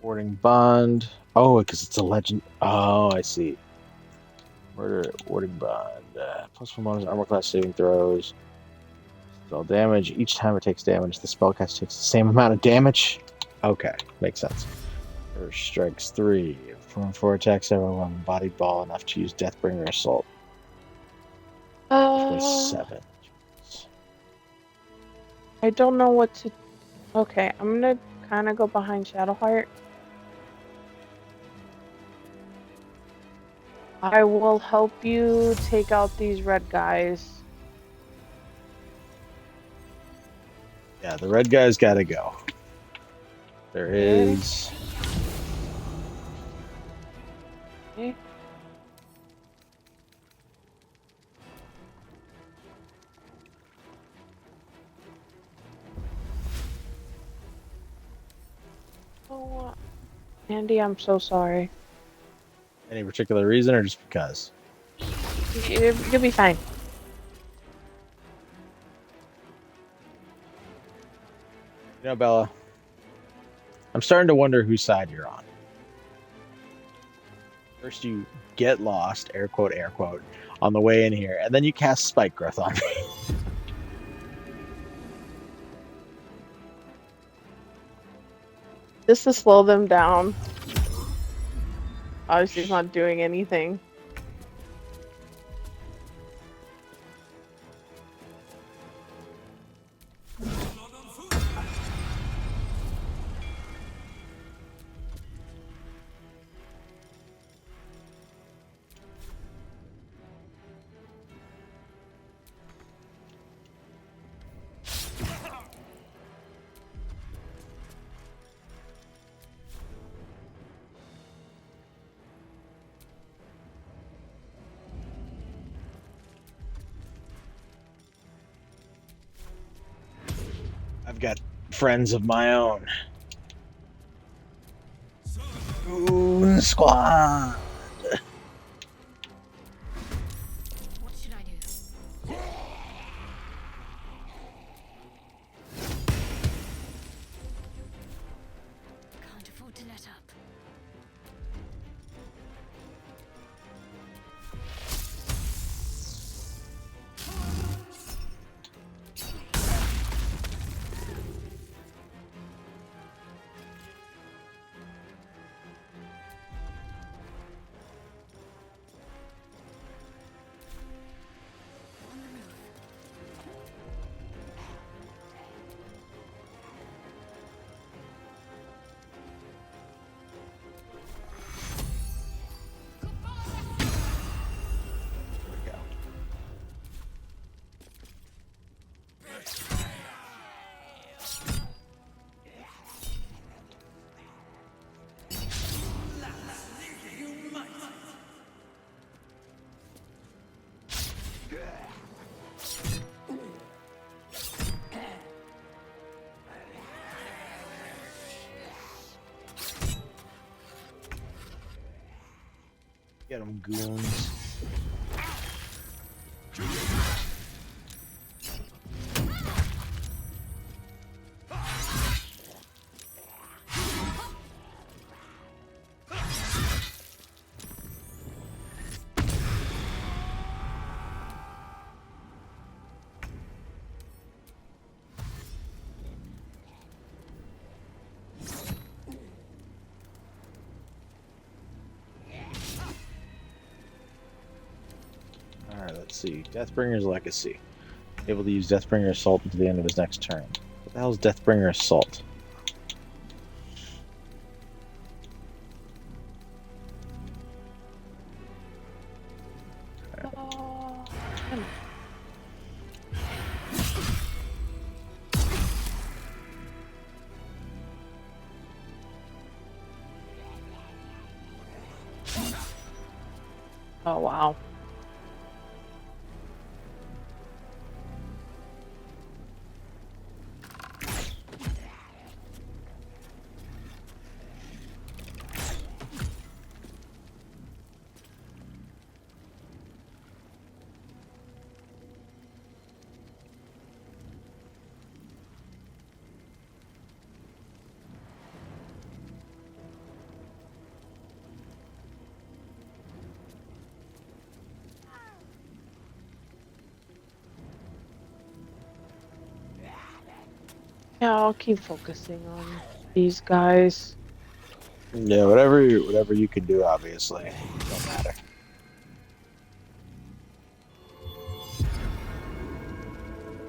Warding Bond. Oh, because it's a legend. Oh, I see. Murder, Warding Bond. +1 bonus armor class saving throws. Spell damage. Each time it takes damage, the spellcast takes the same amount of damage. Okay, makes sense. First strikes 3. From 4 attacks, everyone bodied ball enough to use Deathbringer Assault. 27. I don't know what to... Okay, I'm gonna kind of go behind Shadowheart. I will help you take out these red guys. Yeah, the red guy's gotta go. There is... Okay. Oh, Andy, I'm so sorry. Any particular reason or just because? You'll be fine. You know, Bella, I'm starting to wonder whose side you're on. First you get lost, air quote, on the way in here, and then you cast Spike Growth on me. Just to slow them down. Obviously, it's not doing anything. I've got friends of my own. Goon Squad! What should I do? Can't afford to let up. Get them goons. Alright, let's see. Deathbringer's Legacy. Able to use Deathbringer Assault until the end of his next turn. What the hell is Deathbringer Assault? Oh, wow. Yeah, I'll keep focusing on these guys. Yeah, whatever you can do, obviously. Don't matter.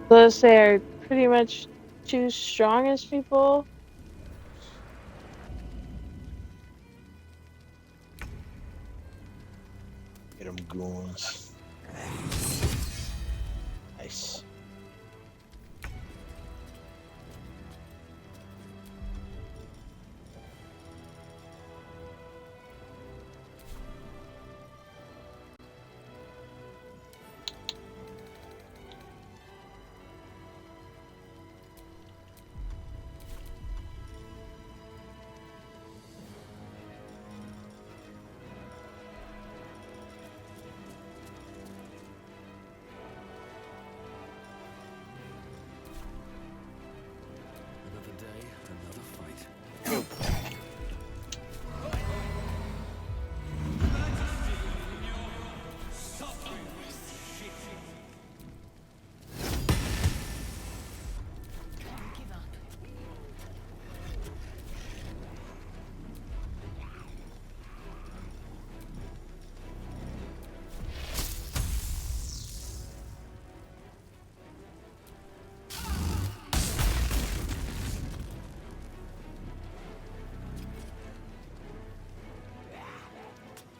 Those are pretty much two strongest people. Get them goons. Nice. Another day, another fight.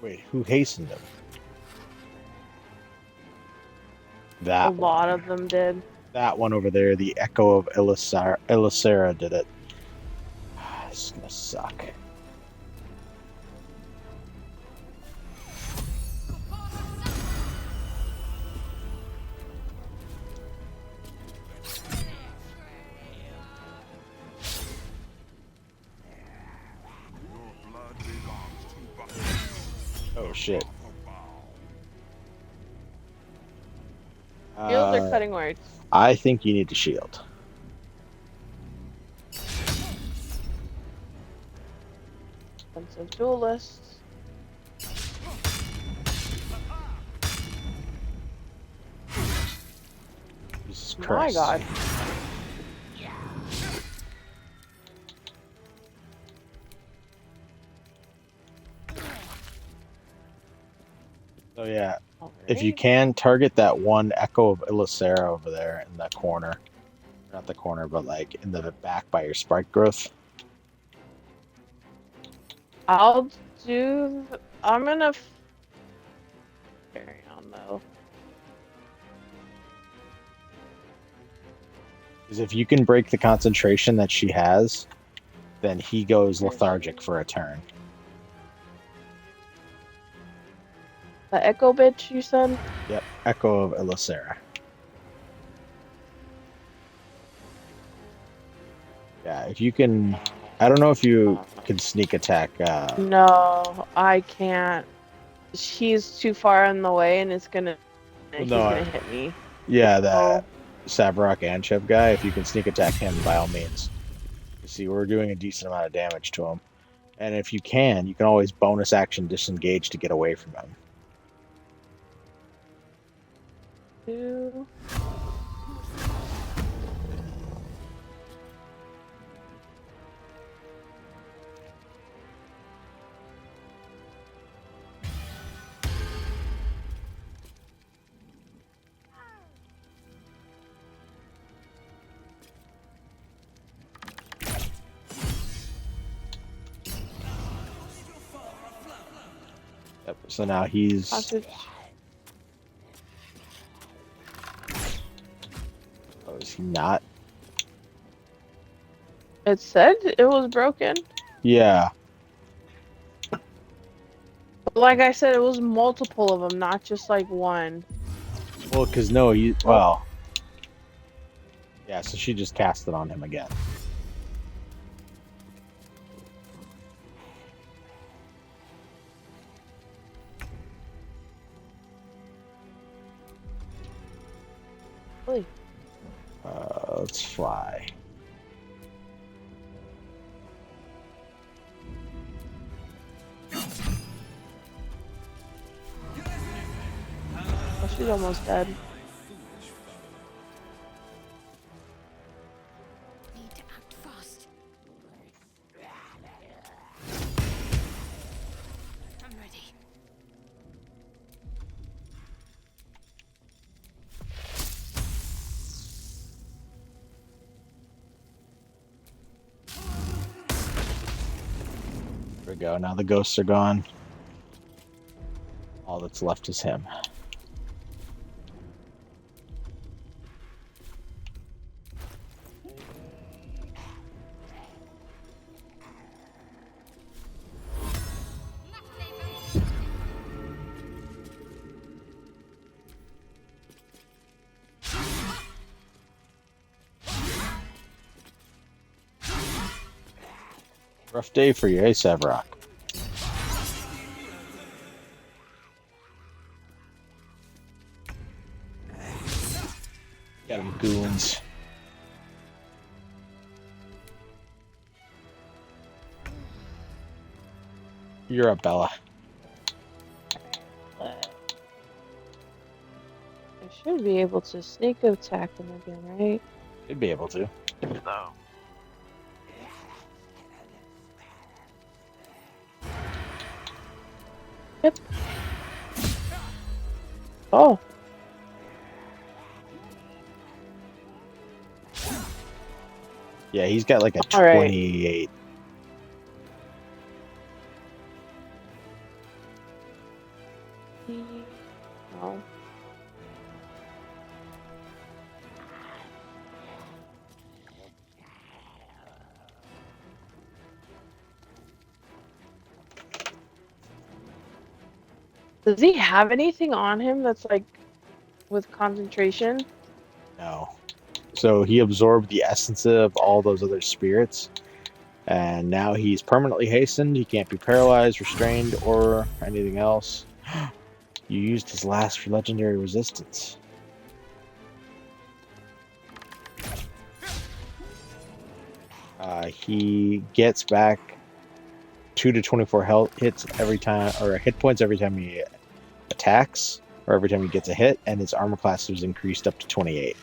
Wait, who hastened him? A That lot one. of them did. That one over there, the Echo of Elisera did it. This is gonna suck. Oh shit. Shield or cutting words? I think you need to shield. Defensive duelists. Jesus My Christ. God. So yeah, if you can, target that one Echo of Elisera over there in the corner. Not the corner, but like in the back by your Sprite growth. I'm gonna carry on though. Because if you can break the concentration that she has, then he goes lethargic for a turn. The Echo bitch, you said? Yep, Echo of Elisera. Yeah, if you can, I don't know if you can sneak attack. No, I can't. he's too far in the way and it's gonna Well, he's no, gonna hit me. yeah, that Oh, Savrock and Chev guy. If you can sneak attack him, by all means. You see, we're doing a decent amount of damage to him, and if you can always bonus action disengage to get away from him. two. Yep. So now he's. Hostage. Oh, is he not? It said it was broken. Yeah. Like I said, it was multiple of them, not just like one. Well, because no, he. Well. Yeah. So she just cast it on him again. Really? Let's fly. Oh, she's almost dead. Need to act fast. I'm ready. There we go. Now the ghosts are gone. All that's left is him. Rough day for you, hey, Savrock. Got him, goons. You're up, Bella. I should be able to sneak attack him again, right? You'd be able to. No. Yep. Oh. Yeah, he's got like a All right. 28. Oh. Does he have anything on him that's like with concentration? No. So he absorbed the essence of all those other spirits, and now he's permanently hastened. He can't be paralyzed, restrained, or anything else. You used his last for legendary resistance. He gets back 2 to 24 health hits every time, or hit points every time he attacks, or every time he gets a hit, and his armor class is increased up to 28.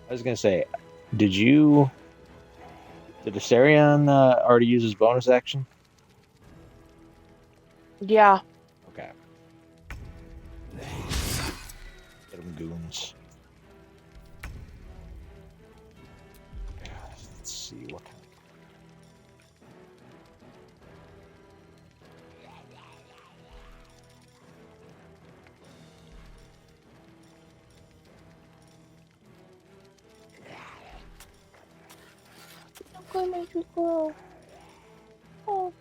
I was gonna say, did Asterion already use his bonus action? Yeah. Okay. Get him, goons. Let's see what kind I'm gonna make you grow. Oh.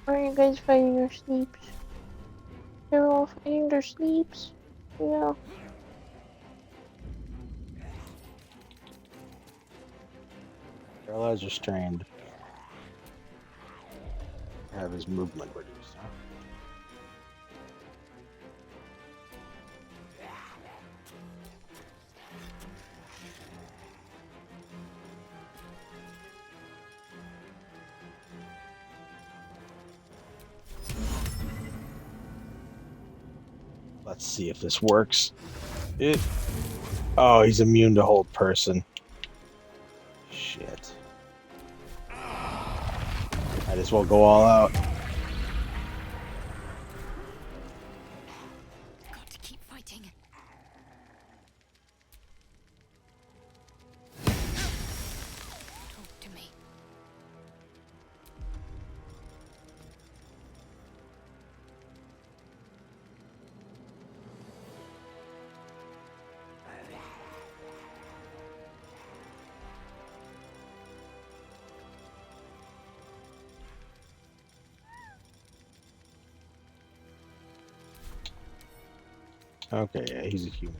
Are you guys fighting your sleeps? They're all fighting their sleeps. Yeah. Paralyzed or strained. Have his movement reduced, huh? Let's see if this works. Oh, he's immune to hold person. Shit. Might as well go all out. Got to keep fighting. Talk to me. Okay, yeah, he's a human.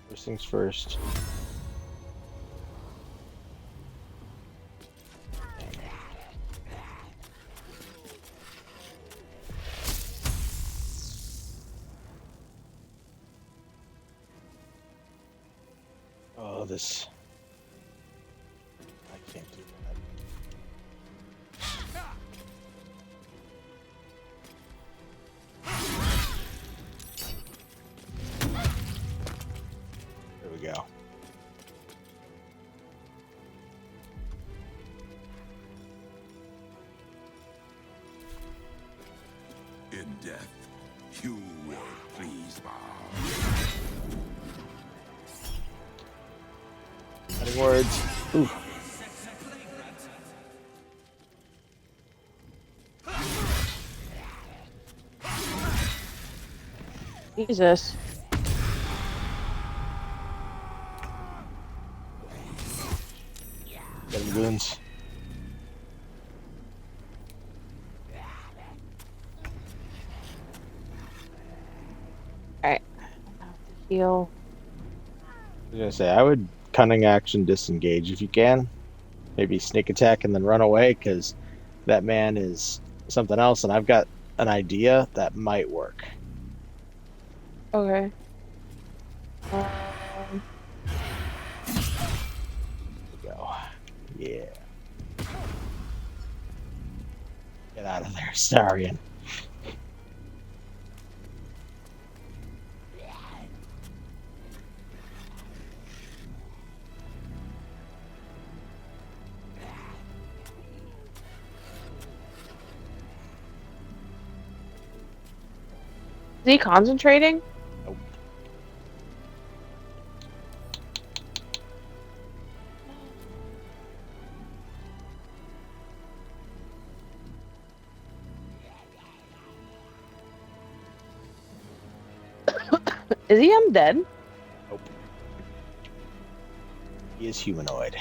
First things first. Oh, this. I can't do that. There we go. In death, you will please bow. Cutting words. Ooh. Jesus. Get him, goons. Alright. I have to heal. I was gonna say, I would cunning action disengage if you can. Maybe sneak attack and then run away, because that man is something else, and I've got an idea that might work. Okay. There we go. Yeah. Get out of there, Starion. Is he concentrating? Nope. Is he undead? Nope. He is humanoid.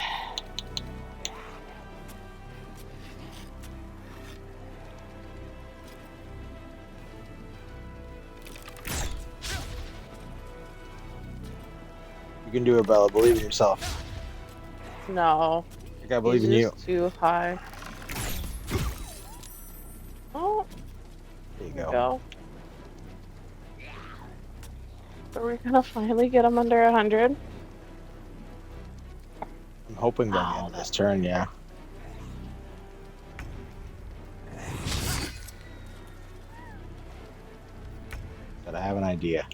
You can do it, Bella. Believe in yourself. No. I gotta believe in you. He's too high. Oh. There you There we go. go. So we're gonna finally get him under 100. I'm hoping by the end of this turn, yeah. But I have an idea.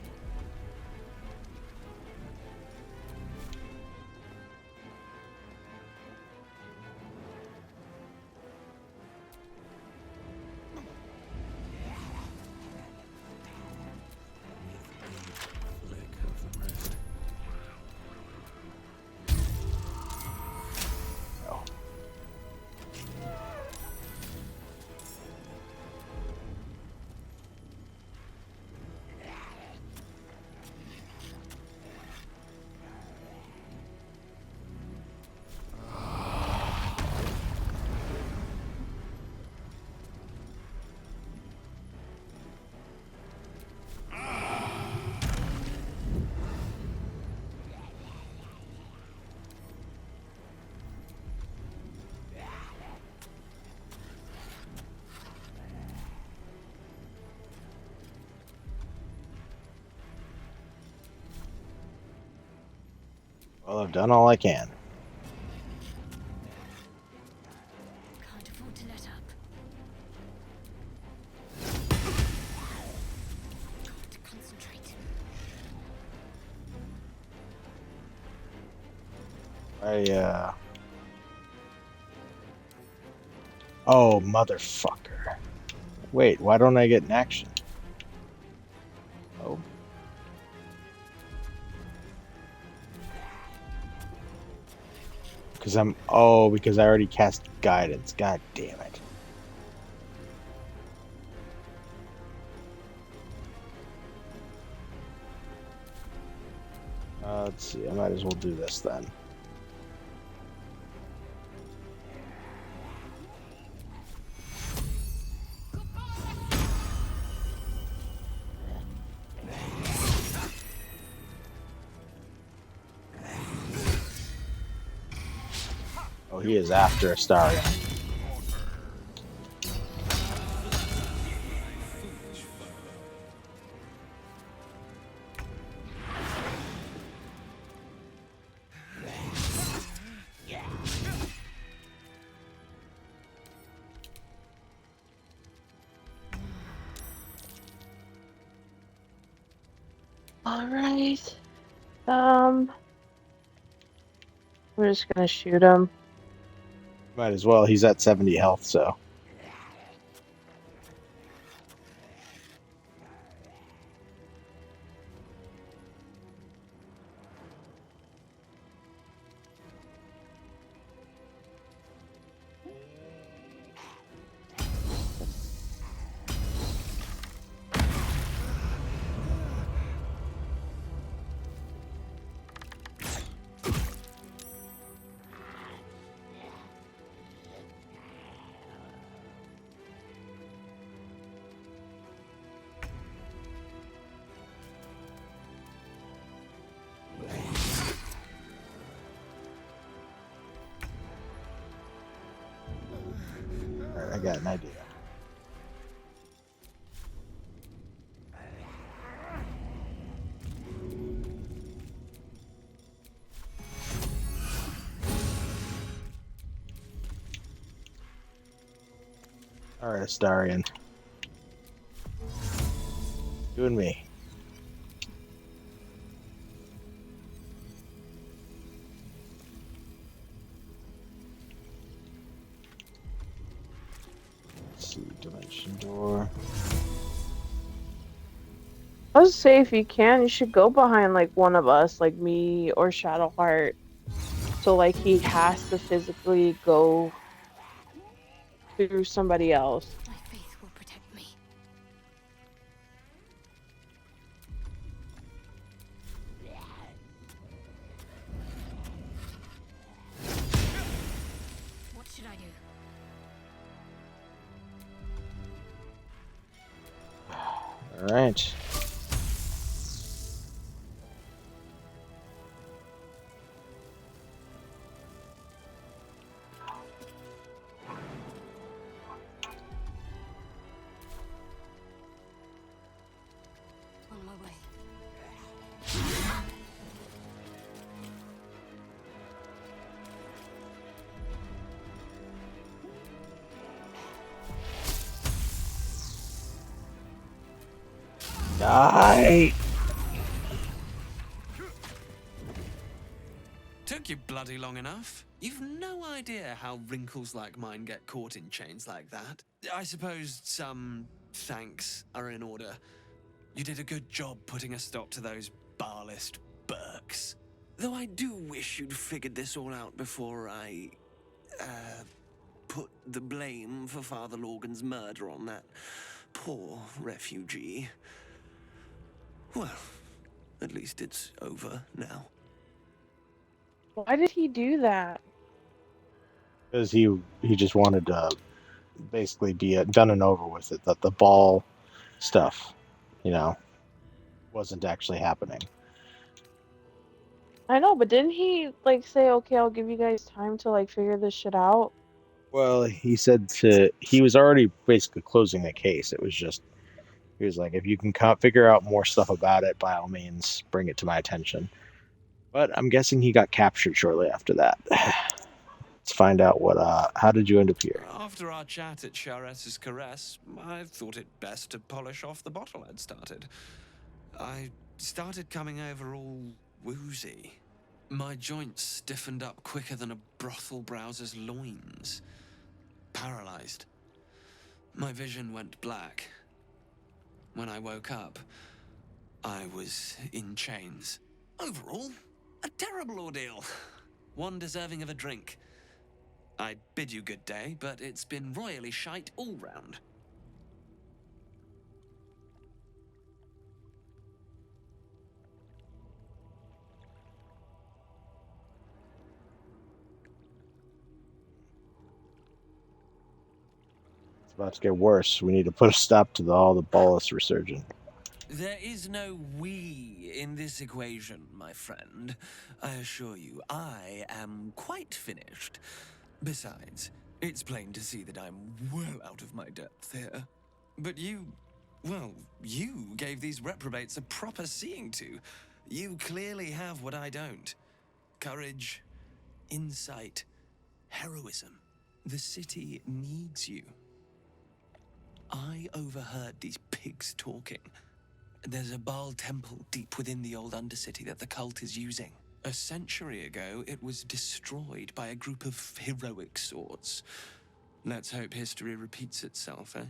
Well, I've done all I can. Can't afford to let up. Got to concentrate. Oh, motherfucker. Wait, why don't I get an action? Oh. Because I already cast guidance. God damn it. Let's see, I might as well do this then. Oh, he is after Astarion. All right. We're just gonna shoot him. Might as well. He's at 70 health, so. Alright, I got an idea. Alright, Astarion. You and me. Let's see, dimension door. I would say if you can, you should go behind like one of us, like me or Shadowheart. So like he has to physically go through somebody else. My faith will protect me. What should I do? All right. On my way. Die! Took you bloody long enough. You've no idea how wrinkles like mine get caught in chains like that. I suppose some thanks are in order. You did a good job putting a stop to those barlist Burks. Though I do wish you'd figured this all out before I, put the blame for Father Lorgan's murder on that poor refugee. Well, at least it's over now. Why did he do that? Because he just wanted to basically be done and over with it. That the ball stuff, wasn't actually happening. I know, but didn't he like say, okay, I'll give you guys time to like figure this shit out? Well, he said he was already basically closing the case. It was just, he was like, if you can figure out more stuff about it, by all means, bring it to my attention. But I'm guessing he got captured shortly after that. Let's find out what. How did you end up here? After our chat at Charessa's Caress, I thought it best to polish off the bottle I'd started. I started coming over all woozy. My joints stiffened up quicker than a brothel browser's loins. Paralyzed. My vision went black. When I woke up, I was in chains. Overall, a terrible ordeal. One deserving of a drink. I bid you good day, but it's been royally shite all round. It's about to get worse. We need to put a stop to all the Ballast resurgent. There is no we in this equation, my friend. I assure you, I am quite finished. Besides, it's plain to see that I'm well out of my depth here. But you gave these reprobates a proper seeing to. You clearly have what I don't. Courage, insight, heroism. The city needs you. I overheard these pigs talking. There's a Baal temple deep within the old Undercity that the cult is using. A century ago, it was destroyed by a group of heroic sorts. Let's hope history repeats itself, eh?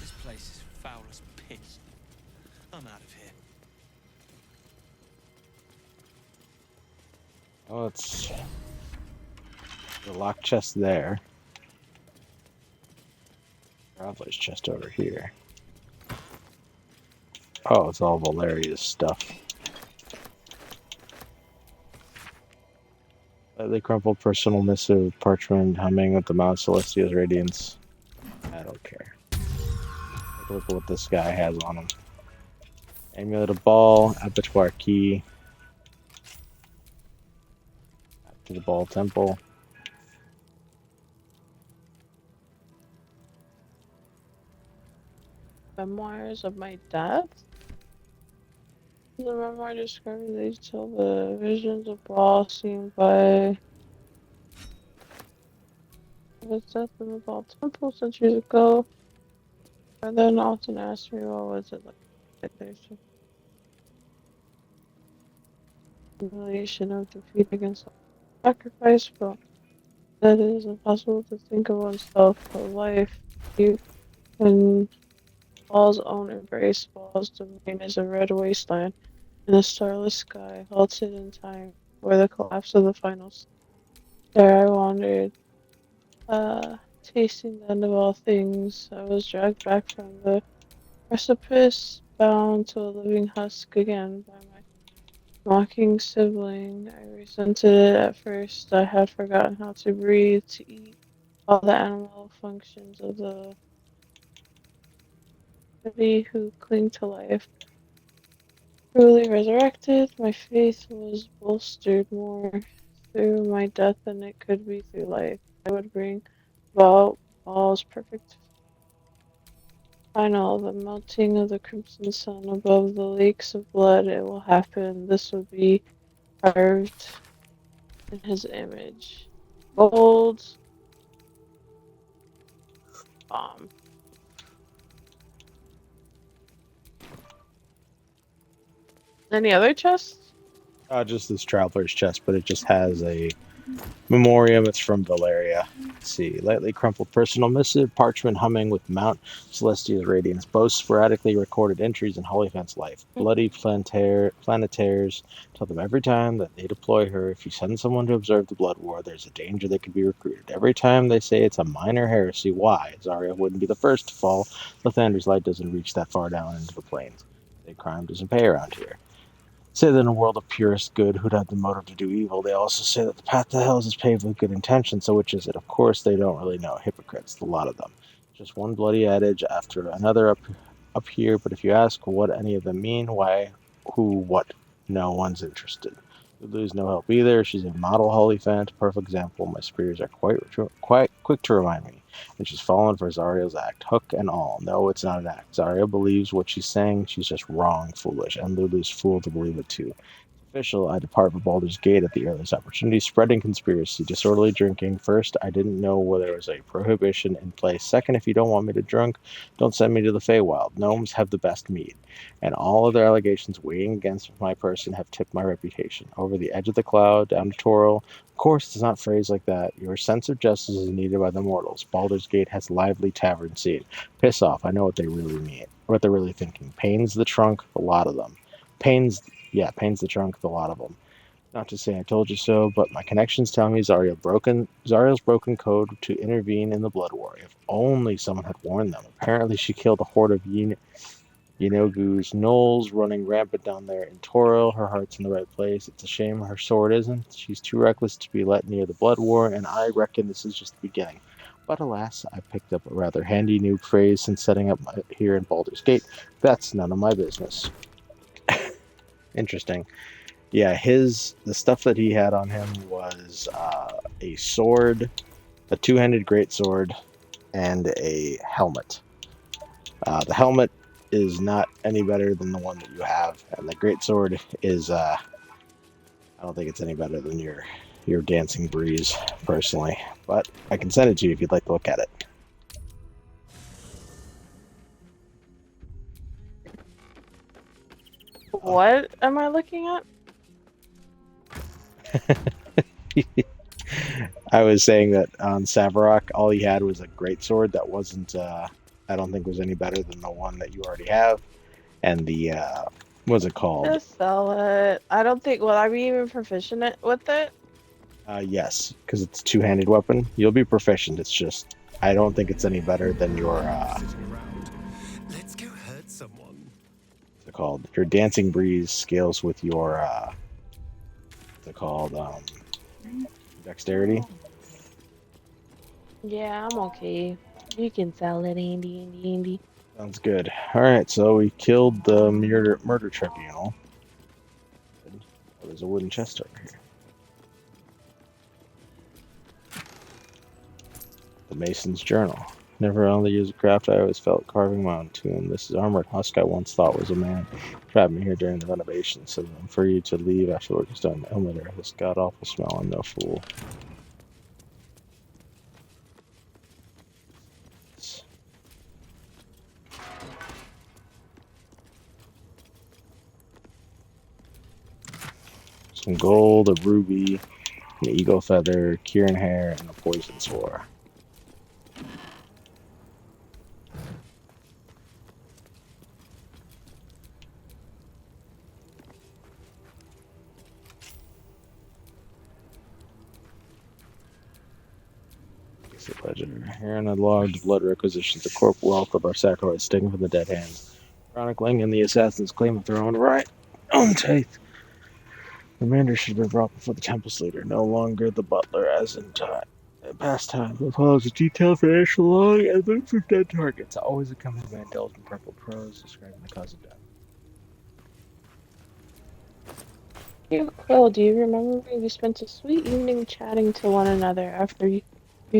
This place is foul as piss. I'm out of here. Oh, it's the lock chest there. Traveler's chest over here. Oh, it's all Valeria's stuff. Slightly crumpled personal missive, parchment humming with the Mount Celestia's radiance. I don't care. Take a look at what this guy has on him. Amulet of Ball, Abattoir Key. Back to the Ball Temple. Memoirs of my dad? The memoir describes these till the visions of Baal seen by the death of the Baal temple centuries ago. I then often asked me, what was it like? There's a humiliation of defeat against sacrifice, but that it is impossible to think of oneself a life you can Baal's own embrace. Baal's domain is a red wasteland in a starless sky, halted in time, where the collapse of the finals. There I wandered, tasting the end of all things. I was dragged back from the precipice, bound to a living husk again by my mocking sibling. I resented it at first. I had forgotten how to breathe, to eat, all the animal functions of the body who cling to life. Truly resurrected, my faith was bolstered more through my death than it could be through life. I would bring about Baal's perfect final, the melting of the crimson sun above the lakes of blood. It will happen. This would be carved in his image. Gold bomb. Any other chests? Just this traveler's chest, but it just has a memoriam. It's from Valeria. Let's see. Lightly crumpled personal missive, parchment humming with Mount Celestia's radiance. Boasts sporadically recorded entries in Holyfant's life. Bloody planetaires tell them every time that they deploy her, if you send someone to observe the Blood War, there's a danger they could be recruited. Every time they say it's a minor heresy, why? Zarya wouldn't be the first to fall. Lathander's light doesn't reach that far down into the plains. They crime doesn't pay around here. Say that in a world of purest good, who'd have the motive to do evil? They also say that the path to hell is paved with good intentions, so which is it? Of course, they don't really know. Hypocrites, a lot of them. Just one bloody adage after another up here, but if you ask what any of them mean, why, who, what, no one's interested. Lulu's no help either. She's a model Holyphant, perfect example. My superiors are quite quick to remind me. and she's fallen for Zariel's act, hook and all. No, it's not an act. Zariel believes what she's saying. She's just wrong, foolish, and Lulu's fool to believe it too. Official, I depart for Baldur's Gate at the earliest opportunity, spreading conspiracy, disorderly drinking. First, I didn't know whether there was a prohibition in place. Second, if you don't want me to drink, don't send me to the Feywild. Gnomes have the best mead. And all other allegations weighing against my person have tipped my reputation. Over the edge of the cloud, down to Toril. Of course, it's not phrased like that. Your sense of justice is needed by the mortals. Baldur's Gate has lively tavern scene. Piss off, I know what they really mean. What they're really thinking. Pains the trunk, a lot of them. Pains the trunk, the lot of them. Not to say I told you so, but my connections tell me Zariel's broken code to intervene in the Blood War. If only someone had warned them. Apparently she killed a horde of Yenogu's gnolls running rampant down there in Toril. Her heart's in the right place. It's a shame her sword isn't. She's too reckless to be let near the Blood War, and I reckon this is just the beginning. But alas, I picked up a rather handy new phrase since setting up here in Baldur's Gate. That's none of my business. Interesting. Yeah, the stuff that he had on him was a sword, a two-handed greatsword, and a helmet. The helmet is not any better than the one that you have, and the greatsword is I don't think it's any better than your dancing breeze, personally. But I can send it to you if you'd like to look at it. What am I looking at? I was saying that on Savarok, all he had was a greatsword that wasn't, I don't think was any better than the one that you already have. And the, what's it called? Just sell it. I don't think, will I be even proficient with it? Yes, because it's a two-handed weapon. You'll be proficient. It's just, I don't think it's any better than your, Let's go hurt someone. what's it called? Your dancing breeze scales with your, what's it called? Dexterity. Yeah, I'm okay. You can sell it, Andy. Sounds good. Alright, so we killed the murder tribunal. Oh, there's a wooden chest over here. The Mason's Journal. Never only used a craft, I always felt carving my own tomb. This is armored husk I once thought was a man. Trapped me here during the renovation, so I'm for you to leave after work is done. Elmitter, this god-awful smell, I'm no fool. Some gold, a ruby, an eagle feather, Kieran hair, and a poison spore. Ledger. Here in the log, the blood requisitions, the corp wealth of our sacrifice, taken from the dead hands. Chronicling and the assassins claim of their own right. Own faith. The commander should have been brought before the temple's leader, no longer the butler, as in past time. It follows a detailed financial log and look for dead targets, always accompanied by indulgent purple prose describing the cause of death. Quill, do you remember we spent a sweet evening chatting to one another after you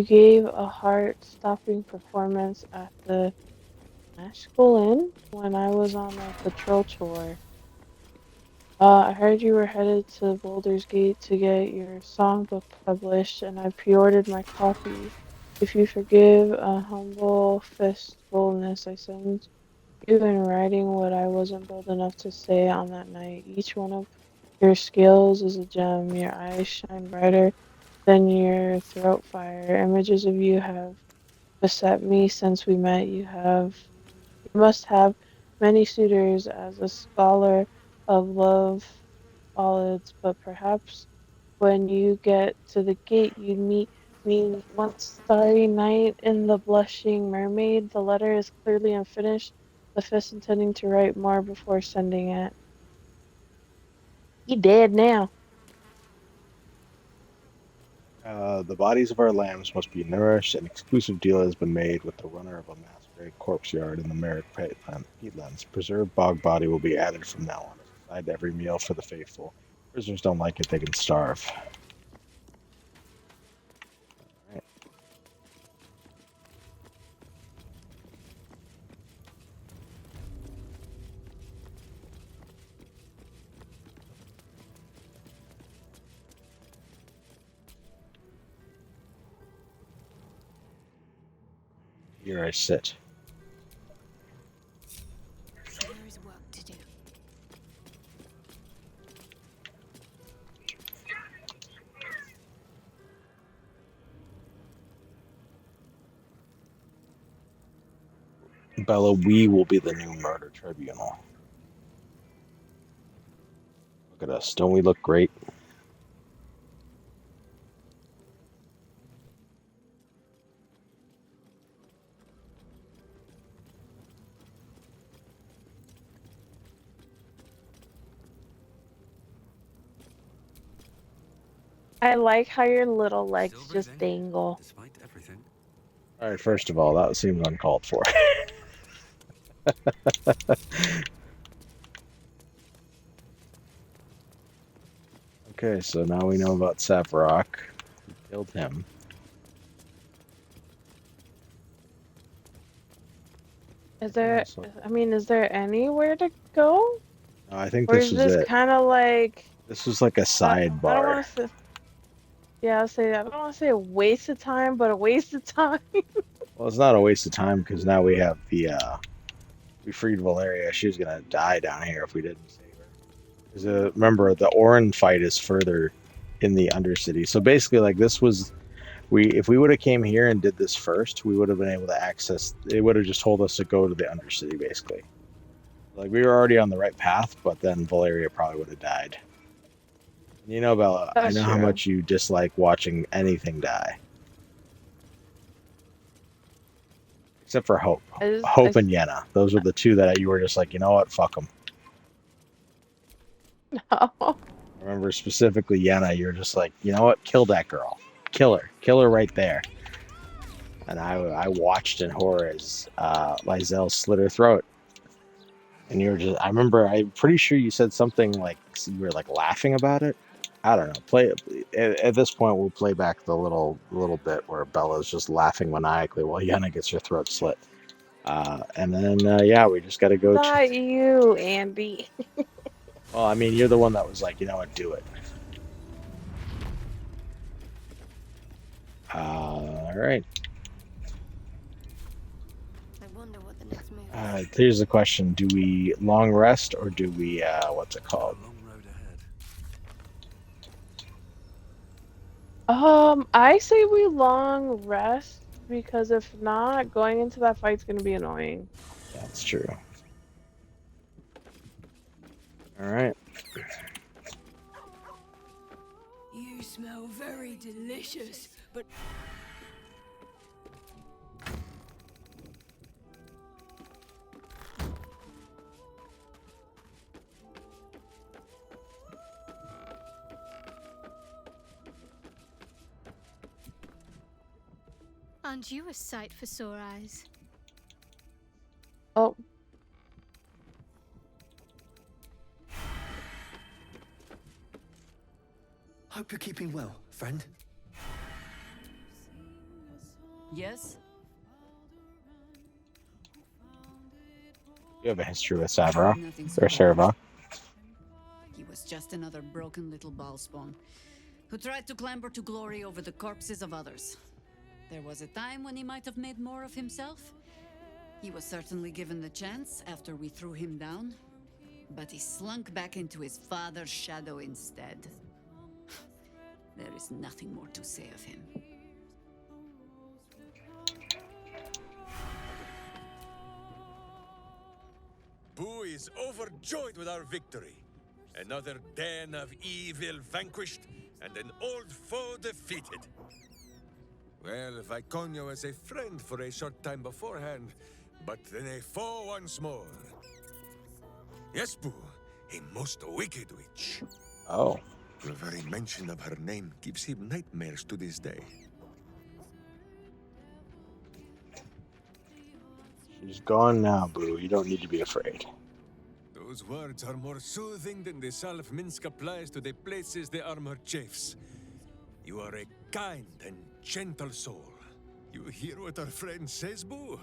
gave a heart-stopping performance at the Nashville Inn when I was on a patrol tour? I heard you were headed to Baldur's Gate to get your songbook published, and I pre-ordered my copy. If you forgive a humble fistfulness, I send you in writing what I wasn't bold enough to say on that night. Each one of your skills is a gem. Your eyes shine brighter than your throat fire. Images of you have beset me since we met. You must have many suitors as a scholar of love ballads, but perhaps when you get to the gate you meet me one starry night in the Blushing Mermaid. The letter is clearly unfinished, the fist intending to write more before sending it. He dead now. The bodies of our lambs must be nourished. An exclusive deal has been made with the runner of a mass grave corpse yard in the Merrick peatlands. Preserved bog body will be added from now on, as a side to every meal for the faithful. Prisoners don't like it, they can starve. Alright. Here I sit. There is work to do. Bella, we will be the new murder tribunal. Look at us. Don't we look great? I like how your little legs just dangle. Despite everything. All right, first of all, that seems uncalled for. Okay, so now we know about Savarok. We killed him. Is there, I mean, is there anywhere to go? No, I think Or this is was this it. kind of like, This was like a I don't sidebar. want to say, yeah, I don't want to say a waste of time, but a waste of time. Well, it's not a waste of time because now we have the we freed Valeria. She was gonna die down here if we didn't save her. Because remember, the Orin fight is further in the Undercity. So basically, like this was if we would have came here and did this first, we would have been able to access. It would have just told us to go to the Undercity, basically. Like we were already on the right path, but then Valeria probably would have died. You know, Bella, I That's know how true. much you dislike watching anything die. Except for Hope. Hope and Yenna. Those were the two that you were just like, you know what, fuck them. No. I remember specifically Yenna, you were just like, you know what, kill that girl. Kill her right there. And I watched in horror as Lizelle slit her throat. And you were just, I remember, I'm pretty sure you said something like, you were like laughing about it. I don't know. Play at this point. We'll play back the little bit where Bella's just laughing maniacally while Yenna gets her throat slit. And then yeah, we just got to go. Not you, Andy. Well, I mean, you're the one that was like, you know what, do it. All right. I wonder what the next move is. Here's the question: do we long rest or do we what's it called? I say we long rest because if not, going into that fight's gonna be annoying. That's true. All right. You smell very delicious, but... Aren't you a sight for sore eyes? Oh. Hope you're keeping well, friend. Yes? You have a history with Savara Nothing or special. Serva. He was just another broken little ballspawn who tried to clamber to glory over the corpses of others. There was a time when he might have made more of himself. He was certainly given the chance after we threw him down, but he slunk back into his father's shadow instead. There is nothing more to say of him. Boo is overjoyed with our victory. Another den of evil vanquished, and an old foe defeated. Well, Viconia was a friend for a short time beforehand, but then a foe once more. Yes, Boo, a most wicked witch. Oh. The very mention of her name gives him nightmares to this day. She's gone now, Boo. You don't need to be afraid. Those words are more soothing than the salve Minsk applies to the places the armor chafes. You are a kind and gentle soul. You hear what our friend says, Boo?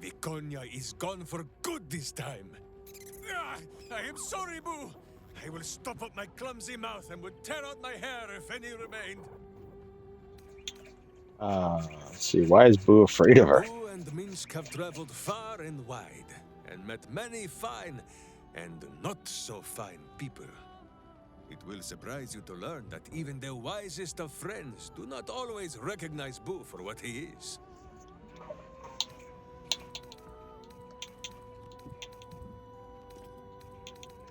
Viconia is gone for good this time. Ah, I am sorry, Boo. I will stop up my clumsy mouth and would tear out my hair if any remained. Let's see. Why is Boo afraid of her? Boo and Minsk have traveled far and wide, and met many fine and not so fine people. It will surprise you to learn that even the wisest of friends do not always recognize Boo for what he is.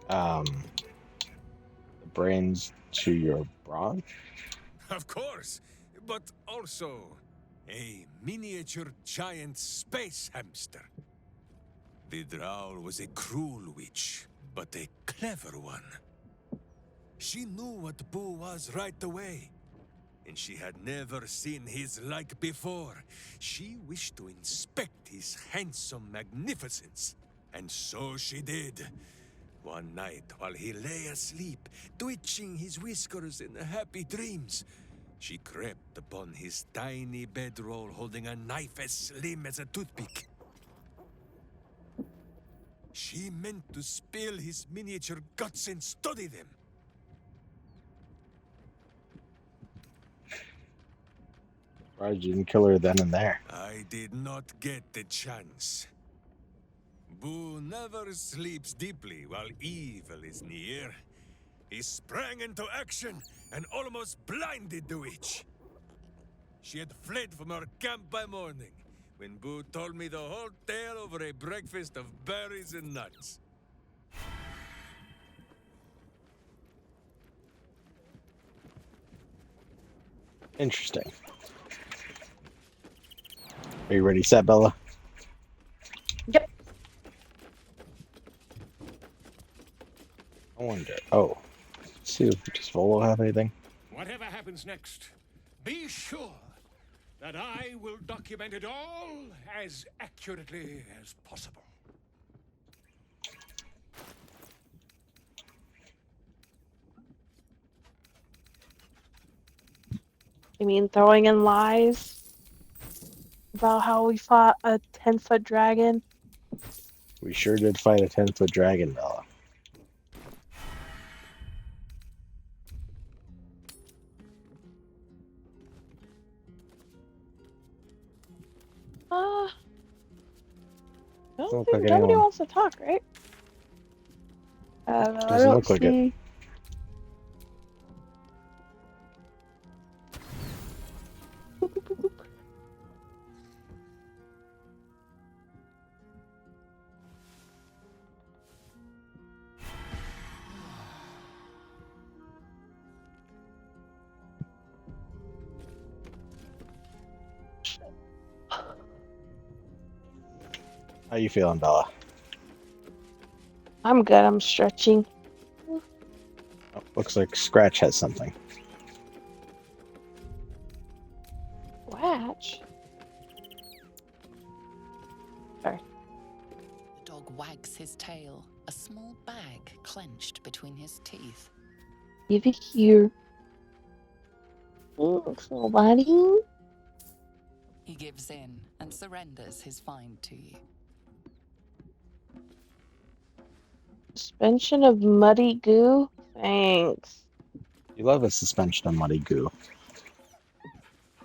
The brains to your brawn? Of course, but also a miniature giant space hamster. The Drow was a cruel witch, but a clever one. She knew what Boo was right away, and she had never seen his like before. She wished to inspect his handsome magnificence, and so she did. One night, while he lay asleep, twitching his whiskers in happy dreams, she crept upon his tiny bedroll holding a knife as slim as a toothpick. She meant to spill his miniature guts and study them. Surprised you didn't kill her then and there. I did not get the chance. Boo never sleeps deeply while evil is near. He sprang into action and almost blinded the witch. She had fled from our camp by morning, when Boo told me the whole tale over a breakfast of berries and nuts. Interesting. Are you ready, set, Bella? Yep. I wonder. Oh. Let's see, does Volo have anything? Whatever happens next, be sure that I will document it all as accurately as possible. You mean throwing in lies about how we fought a 10-foot dragon? We sure did fight a 10-foot dragon, Bella. I don't Doesn't look think like nobody anyone. wants to talk, right? I Doesn't don't look like it. see. How you feeling, Bella? I'm good. I'm stretching. Oh, looks like Scratch has something. Scratch? Sorry. The dog wags his tail, a small bag clenched between his teeth. Give it here. Somebody. He gives in and surrenders his find to you. Suspension of muddy goo? Thanks. You love a suspension of muddy goo.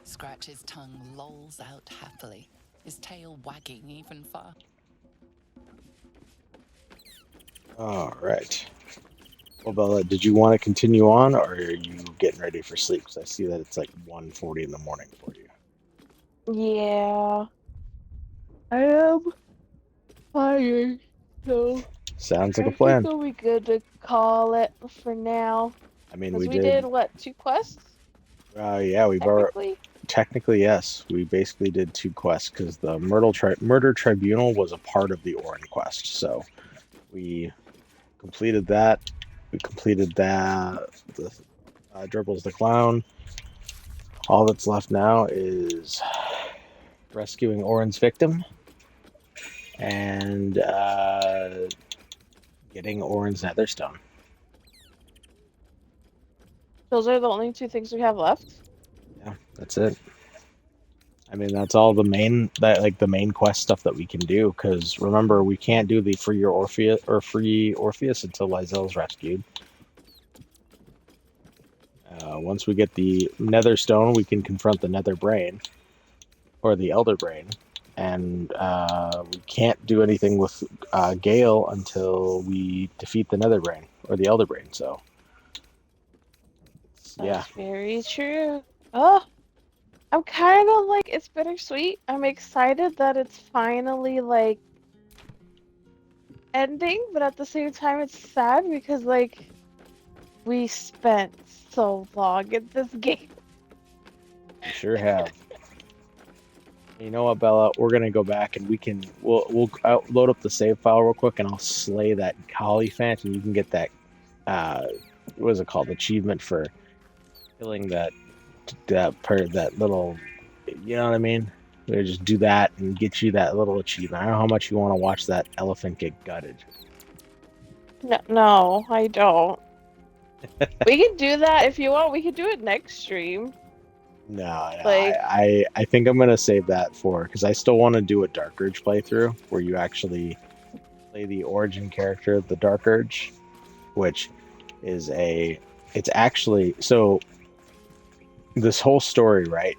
Scratch's tongue lolls out happily, his tail wagging even far. All right. Well, Bella, did you want to continue on, or are you getting ready for sleep? Because I see that it's like 1:40 in the morning for you. Yeah. I am tired, so Sounds like I a plan. think it'll be good to call it for now. I mean, Because we we did, did. what, 2 quests? Yeah, we've already. Technically? Technically, yes. We basically did 2 quests because the Murder Tribunal was a part of the Orin quest. So we completed that. We completed that. The Dribbles the Clown. All that's left now is rescuing Orin's victim and getting Orin's Netherstone. Those are the only 2 things we have left? Yeah, that's it. I mean, that's all the main quest stuff that we can do. Because remember, we can't do the free Orpheus until Lysel's rescued. Once we get the Netherstone, we can confront the Nether Brain or the Elder Brain, and we can't do anything with Gale until we defeat the Netherbrain or the Elder Brain. So yeah, That's very true. Oh, I'm kind of like, it's bittersweet. I'm excited that it's finally like ending, but at the same time, it's sad because like we spent so long in this game. we sure have. You know what, Bella? We're gonna go back and we'll load up the save file real quick, and I'll slay that Hollyphant, and you can get that what is it called? Achievement for killing that little. You know what I mean? We just do that and get you that little achievement. I don't know how much you want to watch that elephant get gutted. No, I don't. We can do that if you want. We could do it next stream. No, Like, I think I'm gonna save that for because I still want to do a Dark Urge playthrough where you actually play the origin character of the Dark Urge, which is it's actually so this whole story, right?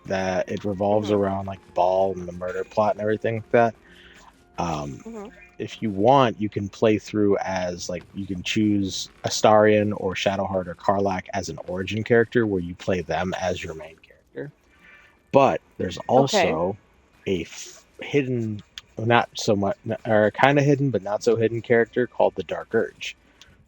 That it revolves around like Ball and the murder plot and everything like that. If you want, you can play through as like you can choose Astarion or Shadowheart or Karlach as an origin character where you play them as your main character. But there's also a hidden, not so much, or kind of hidden, but not so hidden character called the Dark Urge,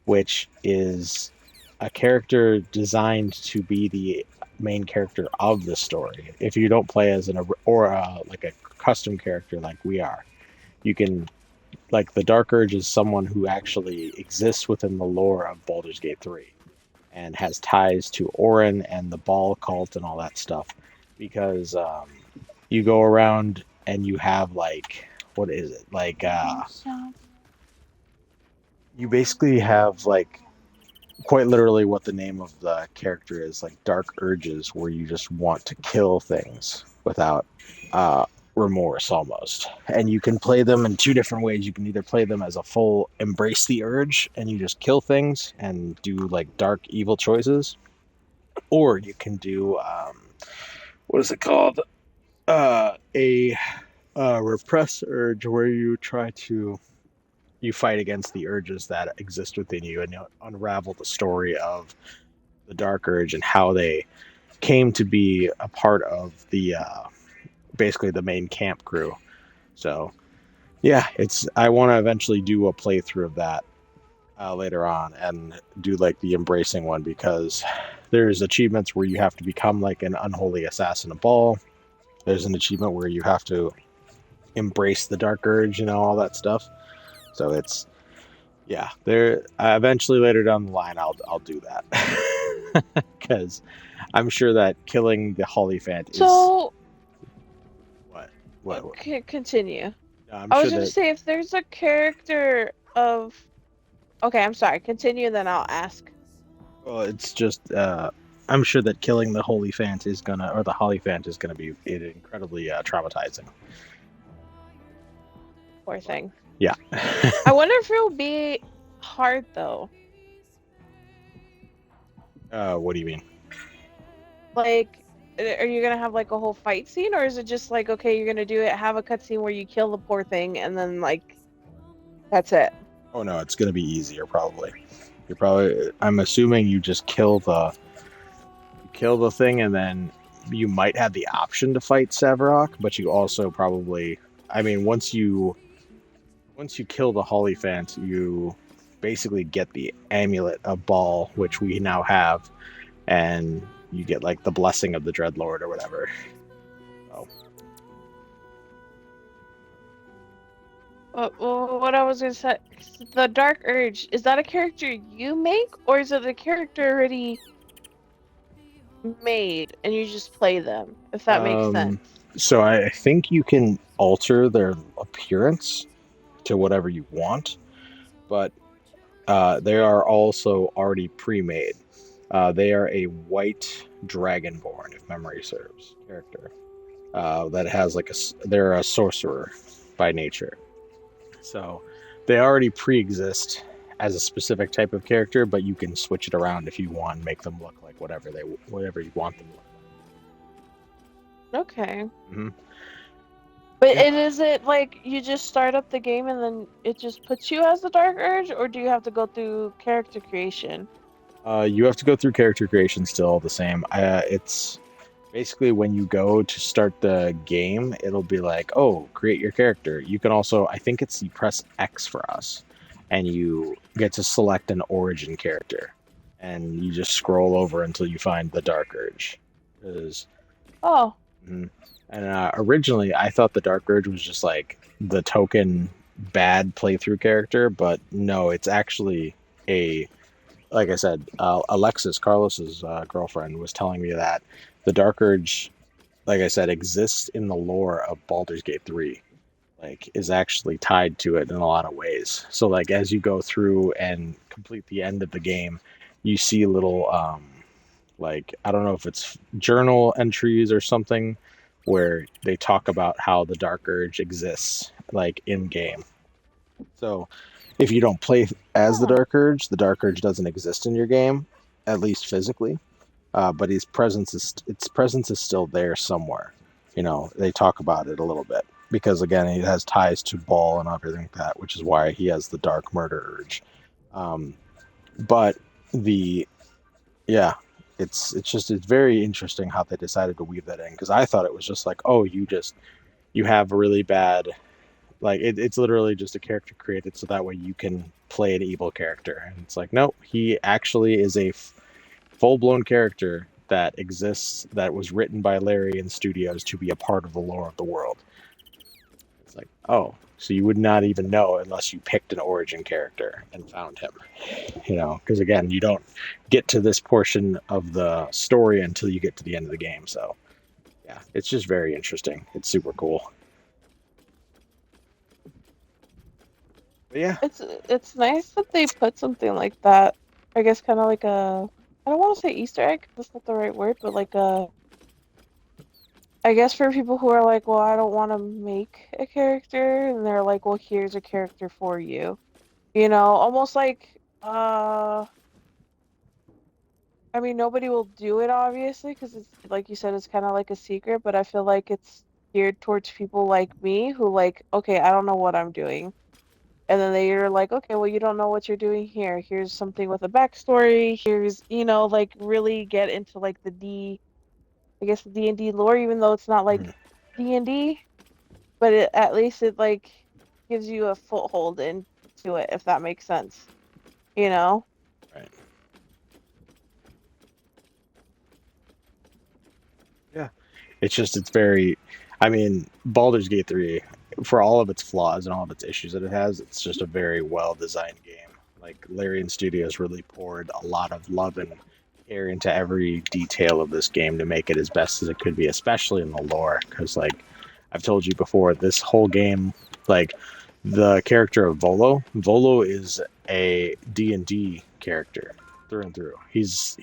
which is a character designed to be the main character of the story. If you don't play as like a custom character like we are, you can like the Dark Urge is someone who actually exists within the lore of Baldur's Gate 3 and has ties to Orin and the Ball cult and all that stuff because you go around and you have like what is it like you basically have like quite literally what the name of the character is, like dark urges where you just want to kill things without remorse almost. And you can play them in two different ways. You can either play them as a full embrace the urge and you just kill things and do like dark evil choices, or you can do what is it called, a repress urge where you fight against the urges that exist within you and you unravel the story of the Dark Urge and how they came to be a part of the basically the main camp crew. So yeah, I want to eventually do a playthrough of that later on and do like the embracing one because there's achievements where you have to become like an unholy assassin of Ball. There's an achievement where you have to embrace the Dark Urge, all that stuff. So it's there. Eventually, later down the line, I'll do that because I'm sure that killing the Hollyphant is. So what? Okay, continue. No, I was gonna say if there's a character of. Okay, I'm sorry. Continue, then I'll ask. Well, it's just I'm sure that killing the Hollyphant is gonna, or the Hollyphant is gonna be incredibly traumatizing. Poor thing. Yeah. I wonder if it'll be hard though. What do you mean? Like, are you gonna have like a whole fight scene, or is it just like, okay, you're gonna do it, have a cutscene where you kill the poor thing, and then like, that's it? Oh no, it's gonna be easier probably. I'm assuming you just kill the thing, and then you might have the option to fight Sevarok, but you also probably, I mean, once you kill the Hollyphant, you basically get the amulet of Ball, which we now have, and you get like the blessing of the Dreadlord or whatever. So. What I was gonna say, the Dark Urge, is that a character you make, or is it a character already made and you just play them? If that makes sense. So I think you can alter their appearance to whatever you want, but they are also already pre-made. They are a white dragonborn, if memory serves, character that has like they're a sorcerer by nature. So they already pre-exist as a specific type of character, but you can switch it around if you want, make them look like whatever you want them to look like. Okay. Mm-hmm. But and is it like you just start up the game and then it just puts you as the Dark Urge, or do you have to go through character creation? You have to go through character creation still the same. It's basically when you go to start the game, it'll be like, oh, create your character. You can also, I think it's you press X for us, and you get to select an origin character, and you just scroll over until you find the Dark Urge. Oh. And originally, I thought the Dark Urge was just like the token bad playthrough character, but no, it's actually a, like I said, Alexis, Carlos's girlfriend, was telling me that the Dark Urge, like I said, exists in the lore of Baldur's Gate 3, like is actually tied to it in a lot of ways. So like as you go through and complete the end of the game, you see little like, I don't know if it's journal entries or something, where they talk about how the Dark Urge exists like in game. So if you don't play as the Dark Urge doesn't exist in your game, at least physically. But its presence is still there somewhere. You know, they talk about it a little bit because again, it has ties to Ball and everything like that, which is why he has the Dark Murder Urge. But the yeah, it's very interesting how they decided to weave that in, because I thought it was just like, oh, you have a really bad, like it's literally just a character created so that way you can play an evil character, and it's like, no, he actually is a full-blown character that exists, that was written by Larian Studios to be a part of the lore of the world. It's like, oh, so you would not even know unless you picked an origin character and found him, you know, because again, you don't get to this portion of the story until you get to the end of the game. So yeah, it's just very interesting. It's super cool. But yeah, It's nice that they put something like that. I guess kind of like a, I don't want to say Easter egg, that's not the right word, but like a, I guess for people who are like, well, I don't want to make a character, and they're like, well, here's a character for you. You know, almost like, I mean, nobody will do it obviously because it's like you said, it's kind of like a secret, but I feel like it's geared towards people like me who like, okay, I don't know what I'm doing. And then they're like, okay, well, you don't know what you're doing here. Here's something with a backstory. Here's, you know, like really get into like I guess the D&D lore, even though it's not like D&D, but at least it like gives you a foothold into it, if that makes sense. You know? Right. Yeah. It's very, I mean, Baldur's Gate 3, for all of its flaws and all of its issues that it has, it's just a very well designed game. Like Larian Studios really poured a lot of love and care into every detail of this game to make it as best as it could be, especially in the lore. Because like I've told you before, this whole game, like the character of Volo is a D&D character through and through. He's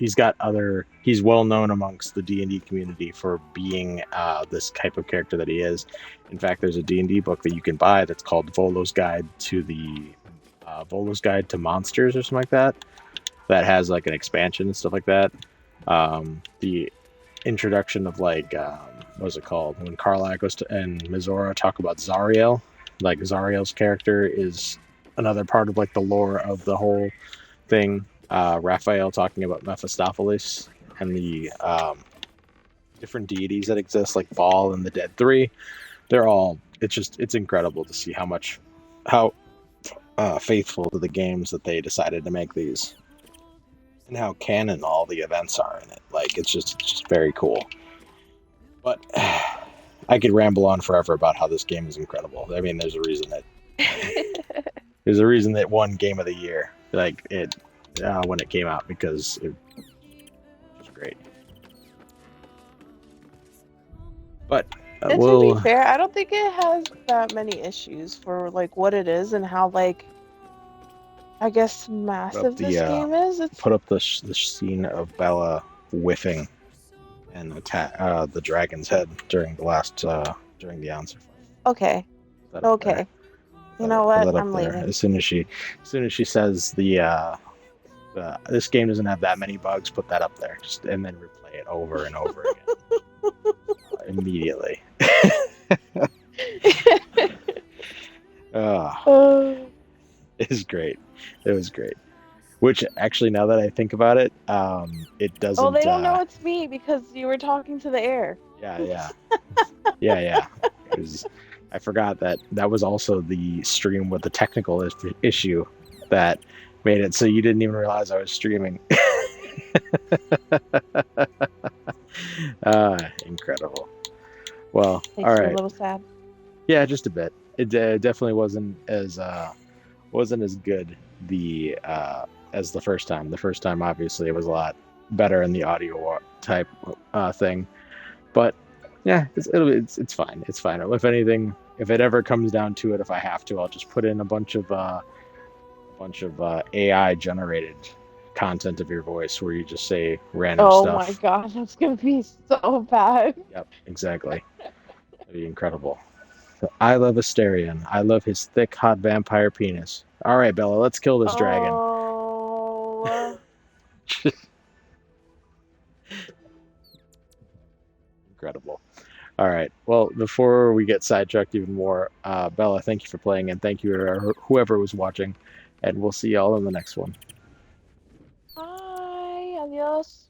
well known amongst the D&D community for being this type of character that he is. In fact, there's a D&D book that you can buy that's called Volo's Guide to Monsters or something like that. That has like an expansion and stuff like that. The introduction of like what is it called, when Karlach and Mizora talk about Zariel, like Zariel's character is another part of like the lore of the whole thing. Raphael talking about Mephistopheles and the different deities that exist, like Baal and the Dead Three. It's incredible to see how faithful to the games that they decided to make these, and how canon all the events are in it. Like it's just very cool. But I could ramble on forever about how this game is incredible. I mean, there's a reason that won Game of the Year, like it when it came out, because it was great. But To be fair, I don't think it has that many issues for like what it is and how like, I guess, massive this game is. Put up the scene of Bella whiffing and attack the dragon's head during the answer fight. Okay. Okay. You know what? I'm leaving. As soon as she says this game doesn't have that many bugs, put that up there, and then replay it over and over again immediately. Oh, it was great. It was great. Which actually, now that I think about it, it Oh, doesn't. they don't know it's me because you were talking to the air. Yeah, yeah, yeah. It was. I forgot that that was also the stream with the technical issue that made it so you didn't even realize I was streaming. Incredible. Well, all Makes you a right. little sad. Yeah, just a bit. It definitely wasn't as good as the first time. The first time, obviously, it was a lot better in the audio type thing. But yeah, it's fine. It's fine. If anything, if it ever comes down to it, if I have to, I'll just put in a bunch of AI generated content of your voice where you just say random Oh my stuff. god, that's gonna be so bad. Yep, exactly. That'd be incredible. So, I love Asterion. I love his thick, hot vampire penis. All right, Bella, let's kill this dragon. Oh. Incredible. All right. Well, before we get sidetracked even more, Bella, thank you for playing, and thank you to whoever was watching, and we'll see y'all in the next one. Bye, adios.